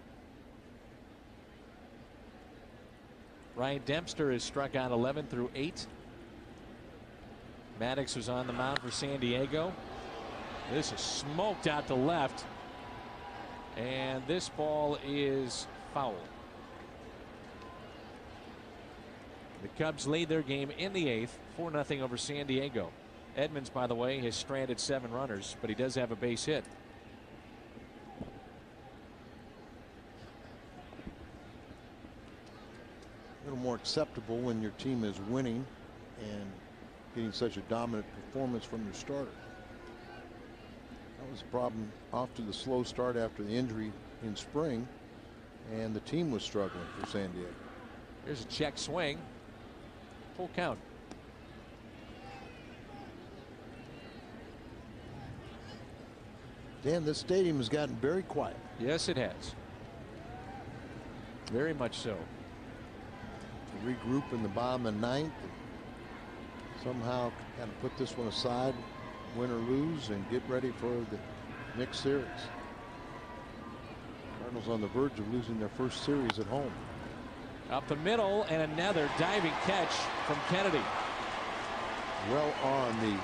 S2: Ryan Dempster has struck out 11 through 8. Maddox was on the mound for San Diego. This is smoked out to left, and this ball is foul. The Cubs lead their game in the 8th, 4-0 over San Diego. Edmonds, by the way, has stranded 7 runners, but he does have a base hit.
S1: A little more acceptable when your team is winning and getting such a dominant performance from your starter. That was a problem off to the slow start after the injury in spring, and the team was struggling for San Diego.
S2: Here's a check swing. Full count.
S1: Dan, this stadium has gotten very quiet.
S2: Yes, it has. Very much so.
S1: To regroup in the bottom of the 9th. Somehow kind of put this one aside, win or lose, and get ready for the next series. Cardinals on the verge of losing their first series at home.
S2: Up the middle, and another diving catch from Kennedy.
S1: Well on the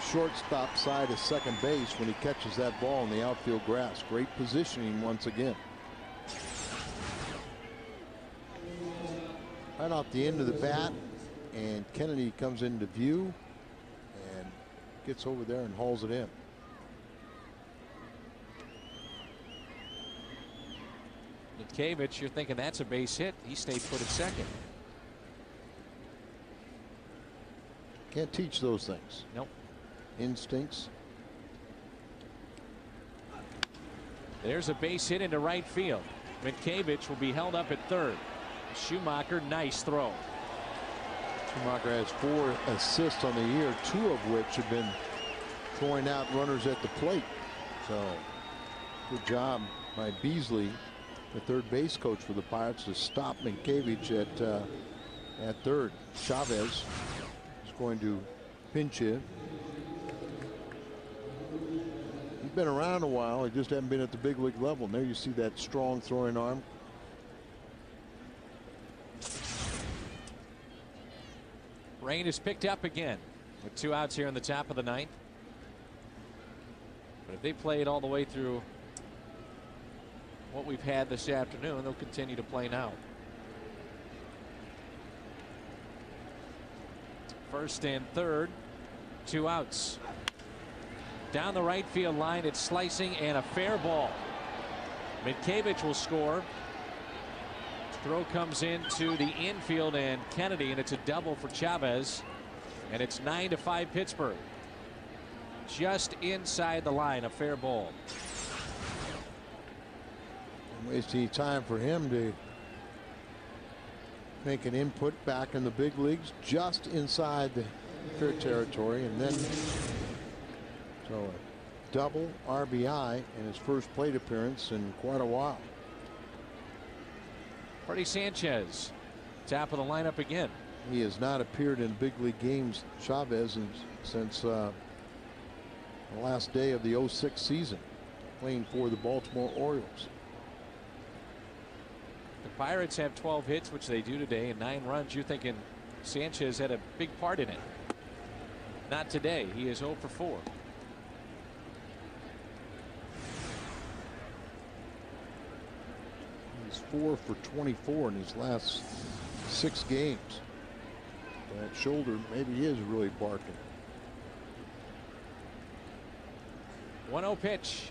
S1: shortstop side of second base when he catches that ball in the outfield grass. Great positioning once again. Right off the end of the bat, and Kennedy comes into view and gets over there and hauls it in.
S2: Mitkevich, you're thinking that's a base hit. He stayed put at second.
S1: Can't teach those things.
S2: Nope.
S1: Instincts.
S2: There's a base hit into right field. Mitkevich will be held up at third. Schumacher, nice throw.
S1: Schumacher has 4 assists on the year, 2 of which have been throwing out runners at the plate. So good job by Beasley, the third base coach for the Pirates, to stop Mitkevich at third. Chavez is going to pinch hit. He's been around a while. He just hasn't been at the big league level. And there you see that strong throwing arm.
S2: Rain is picked up again with 2 outs here in the top of the 9th. But if they play it all the way through what we've had this afternoon, they'll continue to play now. First and third, 2 outs. Down the right field line, it's slicing and a fair ball. Mitkevich will score. Throw comes into the infield and Kennedy, and it's a double for Chavez, and it's 9-5 Pittsburgh. Just inside the line, a fair ball.
S1: Don't waste any time for him to make an input back in the big leagues, just inside the fair territory, and then so a double RBI in his first plate appearance in quite a while.
S2: Freddie Sanchez, top of the lineup again.
S1: He has not appeared in big league games, Chavez, since the last day of the 06 season, playing for the Baltimore Orioles.
S2: The Pirates have 12 hits, which they do today, and 9 runs. You're thinking Sanchez had a big part in it. Not today. He is 0 for 4.
S1: He's 4 for 24 in his last 6 games. That shoulder maybe is really barking.
S2: 1-0 pitch.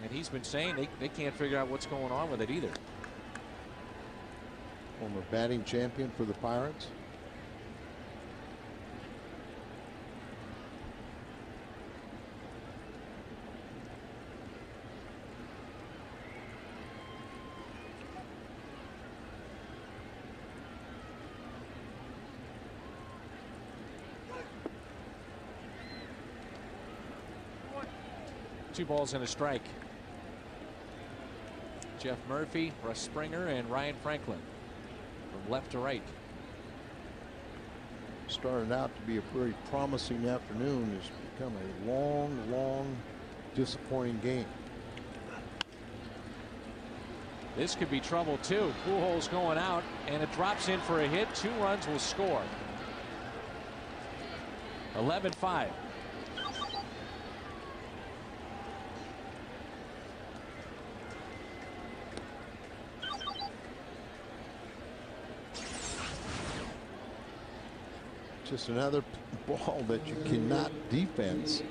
S2: And he's been saying they can't figure out what's going on with it either.
S1: Former batting champion for the Pirates.
S2: Two balls and a strike. Jeff Murphy, Russ Springer, and Ryan Franklin from left to right.
S1: Started out to be a very promising afternoon. Has become a long, disappointing game.
S2: This could be trouble too. Pujols going out, and it drops in for a hit. 2 runs will score. 11-5.
S1: Just another ball that you cannot defense.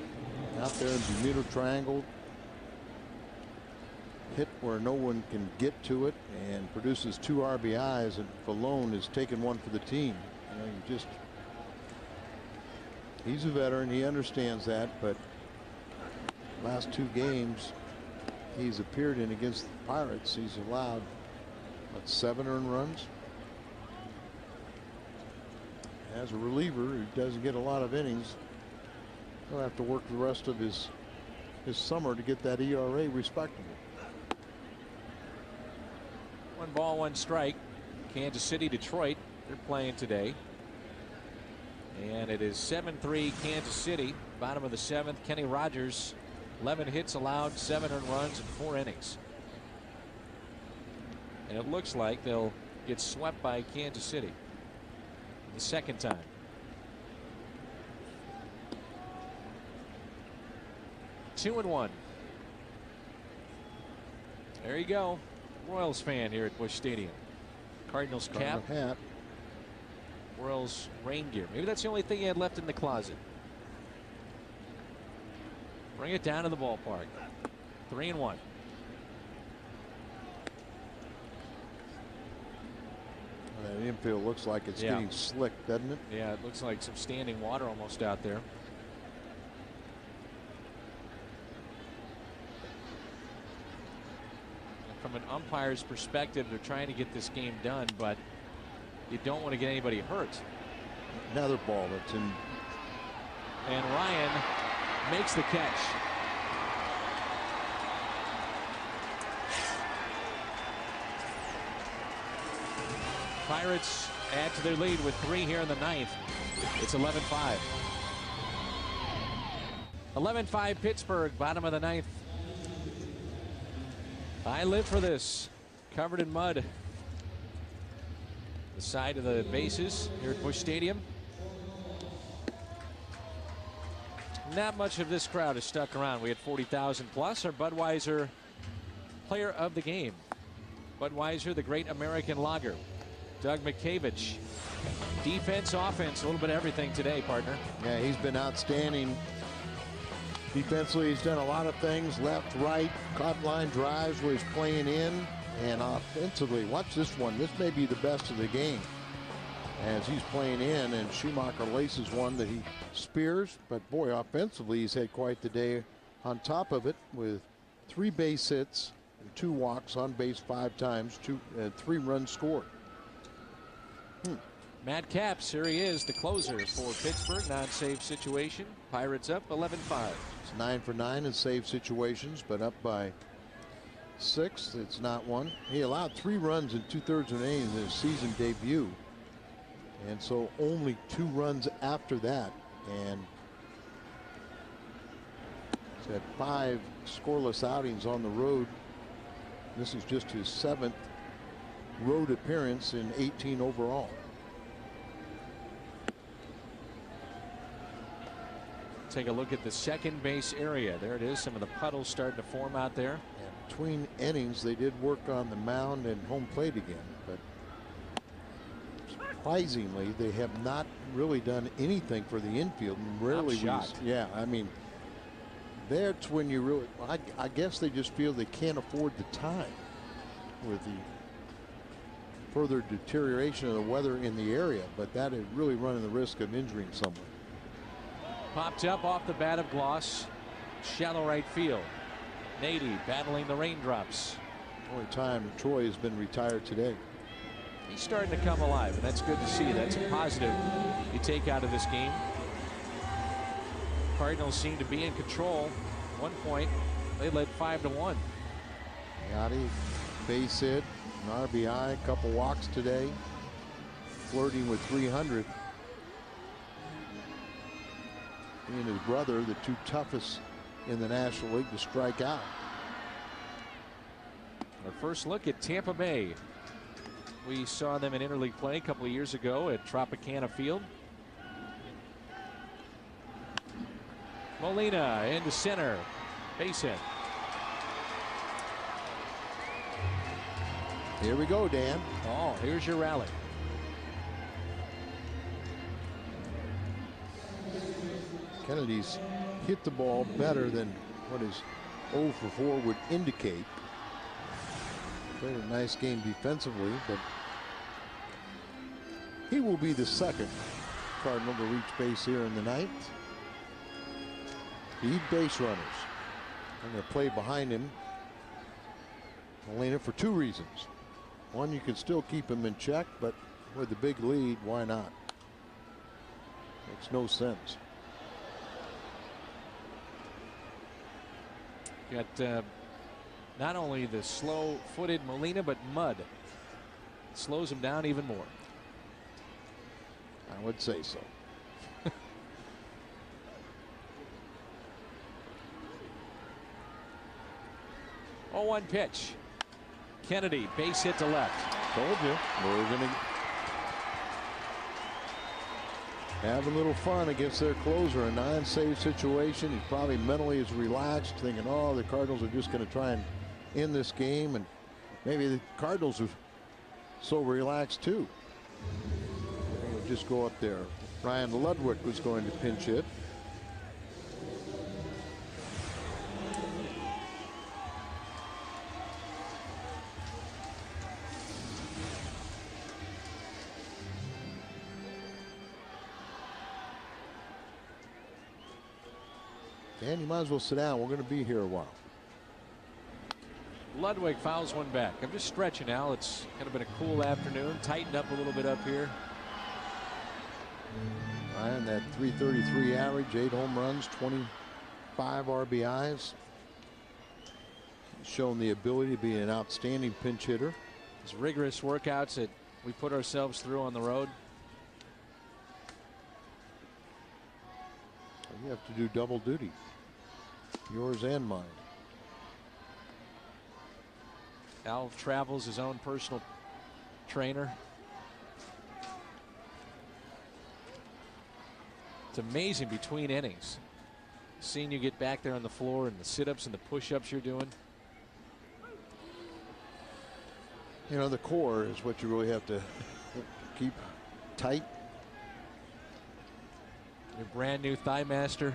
S1: Out there in Bermuda Triangle. Hit where no one can get to it, and produces 2 RBIs, and Falone has taken 1 for the team. You know, he's a veteran. He understands that, but last 2 games he's appeared in against the Pirates, he's allowed, what, 7 earned runs? As a reliever who doesn't get a lot of innings, he'll have to work the rest of his summer to get that ERA respectable.
S2: 1 ball, 1 strike. Kansas City, Detroit, they're playing today. And it is 7-3 Kansas City. Bottom of the 7th. Kenny Rogers, 11 hits allowed, 7 earned runs in 4 innings. And it looks like they'll gets swept by Kansas City the second time. Two and one. There you go. Royals fan here at Busch Stadium. Cardinals cap.
S1: Hat.
S2: Royals rain gear. Maybe that's the only thing he had left in the closet. Bring it down to the ballpark. 3-1.
S1: The infield looks like it's getting slick, doesn't it?
S2: Yeah, it looks like some standing water almost out there. From an umpire's perspective, they're trying to get this game done, but you don't want to get anybody hurt.
S1: Another ball that's in.
S2: And Ryan makes the catch. Pirates add to their lead with 3 here in the ninth. It's 11-5. 11-5 Pittsburgh, bottom of the ninth. I live for this. Covered in mud. The side of the bases here at Busch Stadium. Not much of this crowd has stuck around. We had 40,000 plus. Our Budweiser player of the game. Budweiser, the great American lager. Doug Mickavich. Defense, offense, a little bit of everything today, partner.
S1: Yeah, he's been outstanding. Defensively, he's done a lot of things. Left, right, caught line drives where he's playing in. And offensively, watch this one. This may be the best of the game as he's playing in, and Schumacher laces one that he spears. But boy, offensively, he's had quite the day on top of it with 3 base hits and 2 walks, on base 5 times, 3 runs scored.
S2: Matt Capps, here he is, the closer for Pittsburgh. Non-save situation. Pirates up 11-5.
S1: It's 9 for 9 in save situations, but up by 6. It's not one. He allowed 3 runs in 2/3 of an inning in his season debut, and so only 2 runs after that. And he's had 5 scoreless outings on the road. This is just his 7th road appearance in 18 overall.
S2: Take a look at the second base area. There it is. Some of the puddles starting to form out there.
S1: And between innings, they did work on the mound and home plate again, but surprisingly, they have not really done anything for the infield. Rarely, yeah. I mean, that's when you really. I guess they just feel they can't afford the time with the further deterioration of the weather in the area, but that is really running the risk of injuring someone.
S2: Popped up off the bat of Gloss. Shallow right field. Nady battling the raindrops.
S1: Only time Troy has been retired today.
S2: He's starting to come alive, and that's good to see. That's a positive you take out of this game. Cardinals seem to be in control. At one point, they led 5-1.
S1: Yachty, base hit, an RBI, a couple walks today. Flirting with 300. He and his brother, the 2 toughest in the National League to strike out.
S2: Our first look at Tampa Bay. We saw them in interleague play a couple of years ago at Tropicana Field. Molina into center. Base hit.
S1: Here we go, Dan.
S2: Oh, here's your rally.
S1: Kennedy's hit the ball better than what his 0 for 4 would indicate. Played a nice game defensively, but he will be the 2nd Cardinal to reach base here in the 9th. Need base runners. I'm going to play behind him, Molina, for 2 reasons. One, you can still keep him in check, but with the big lead, why not? Makes no sense.
S2: Got not only the slow-footed Molina, but mud. Slows him down even more.
S1: I would say so.
S2: 0-1 pitch. Kennedy, base hit to left.
S1: Told you, we're going to have a little fun against their closer. A 9-save situation. He probably mentally is relaxed, thinking, oh, the Cardinals are just going to try and end this game. And maybe the Cardinals are so relaxed, too. We'll just go up there. Ryan Ludwig was going to pinch hit. And you might as well sit down. We're going to be here a while.
S2: Ludwig fouls one back. I'm just stretching, Al. It's kind of been a cool afternoon. Tightened up a little bit up here.
S1: And that .333 average, 8 home runs, 25 RBIs. He's shown the ability to be an outstanding pinch hitter.
S2: These rigorous workouts that we put ourselves through on the road.
S1: You have to do double duty. Yours and mine.
S2: Al travels his own personal trainer. It's amazing between innings. Seeing you get back there on the floor and the sit-ups and the push-ups you're doing.
S1: You know, the core is what you really have to keep tight.
S2: Your brand new Thigh Master.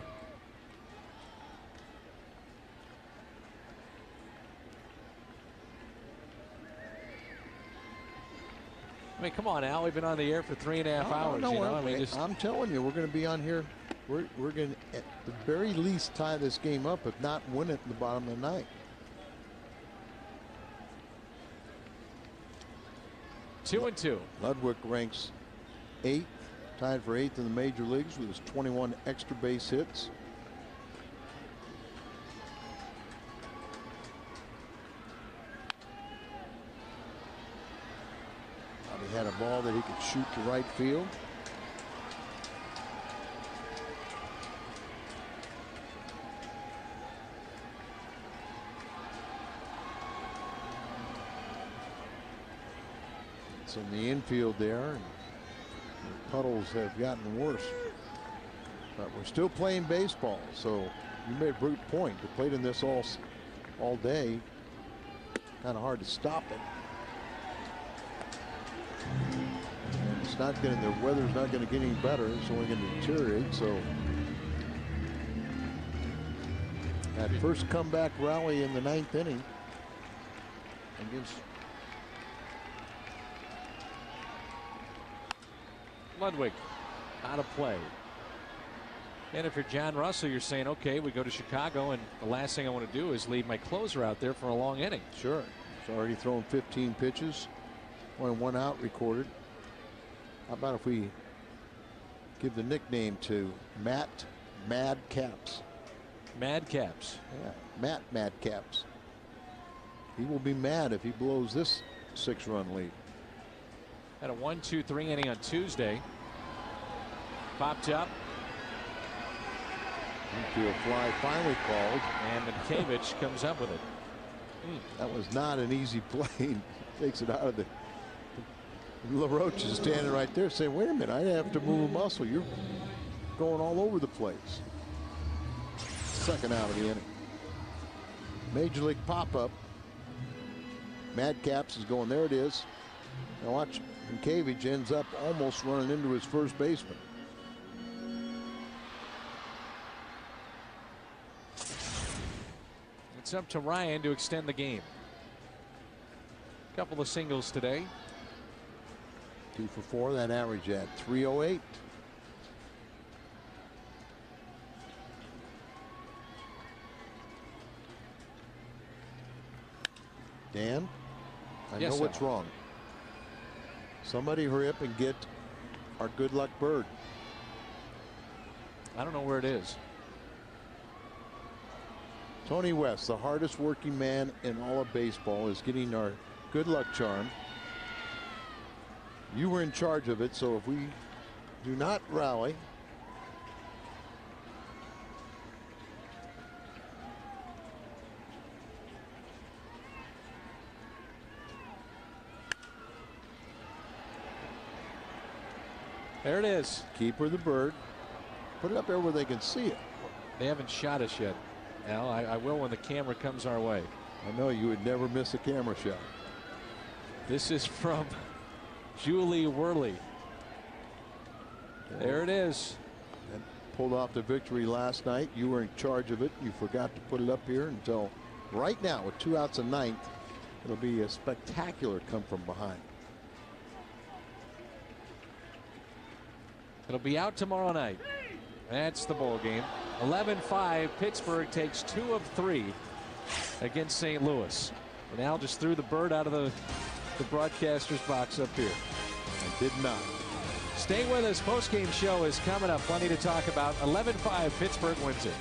S2: I mean, come on, Al. We've been on the air for 3.5 hours.
S1: No,
S2: you know? I mean,
S1: I'm telling you, we're going to be on here. We're going to, at the very least, tie this game up, if not win it in the bottom of the ninth.
S2: 2-2.
S1: Ludwig ranks 8th, tied for 8th in the major leagues with his 21 extra base hits. He had a ball that he could shoot to right field. It's in the infield there, and the puddles have gotten worse. But we're still playing baseball, so you made a brute point. We played in this all day. Kind of hard to stop it. It's not going to, the weather's not going to get any better. It's only going to deteriorate. So that first comeback rally in the 9th inning against
S2: Ludwig out of play. And if you're John Russell, you're saying, okay, we go to Chicago, and the last thing I want to do is leave my closer out there for a long inning.
S1: Sure. He's already thrown 15 pitches, only 1 out recorded. How about if we give the nickname to Matt Mad Caps?
S2: Mad Caps.
S1: Yeah, Matt Mad Caps. He will be mad if he blows this 6-run lead.
S2: Had a 1-2-3 inning on Tuesday. Popped up.
S1: Infield fly finally called.
S2: And Minkevich comes up with it.
S1: That was not an easy play. Takes it out of the. LaRoche is standing right there saying, wait a minute, I have to move a muscle. You're going all over the place. Second out of the inning. Major League pop-up. Madcaps is going, there it is. Now watch, Minkevich ends up almost running into his first baseman.
S2: It's up to Ryan to extend the game. Couple of singles today.
S1: 2 for 4, that average at .308. Dan, I know what's wrong. Somebody hurry up and get our good luck bird.
S2: I don't know where it is.
S1: Tony West, the hardest working man in all of baseball, is getting our good luck charm. You were in charge of it, so if we do not rally,
S2: There it is.
S1: Keeper the bird. Put it up there where they can see it.
S2: They haven't shot us yet. Al, I will when the camera comes our way.
S1: I know you would never miss a camera shot.
S2: This is from Julie Worley. There it is.
S1: And pulled off the victory last night. You were in charge of it. You forgot to put it up here until right now with 2 outs and 9th. It'll be a spectacular come from behind.
S2: It'll be out tomorrow night. That's the bowl game. 11-5. Pittsburgh takes 2 of 3 against St. Louis. And Al just threw the bird out of the broadcaster's box up here.
S1: And did not.
S2: Stay with us. Post-game show is coming up. Plenty to talk about. 11-5. Pittsburgh wins it.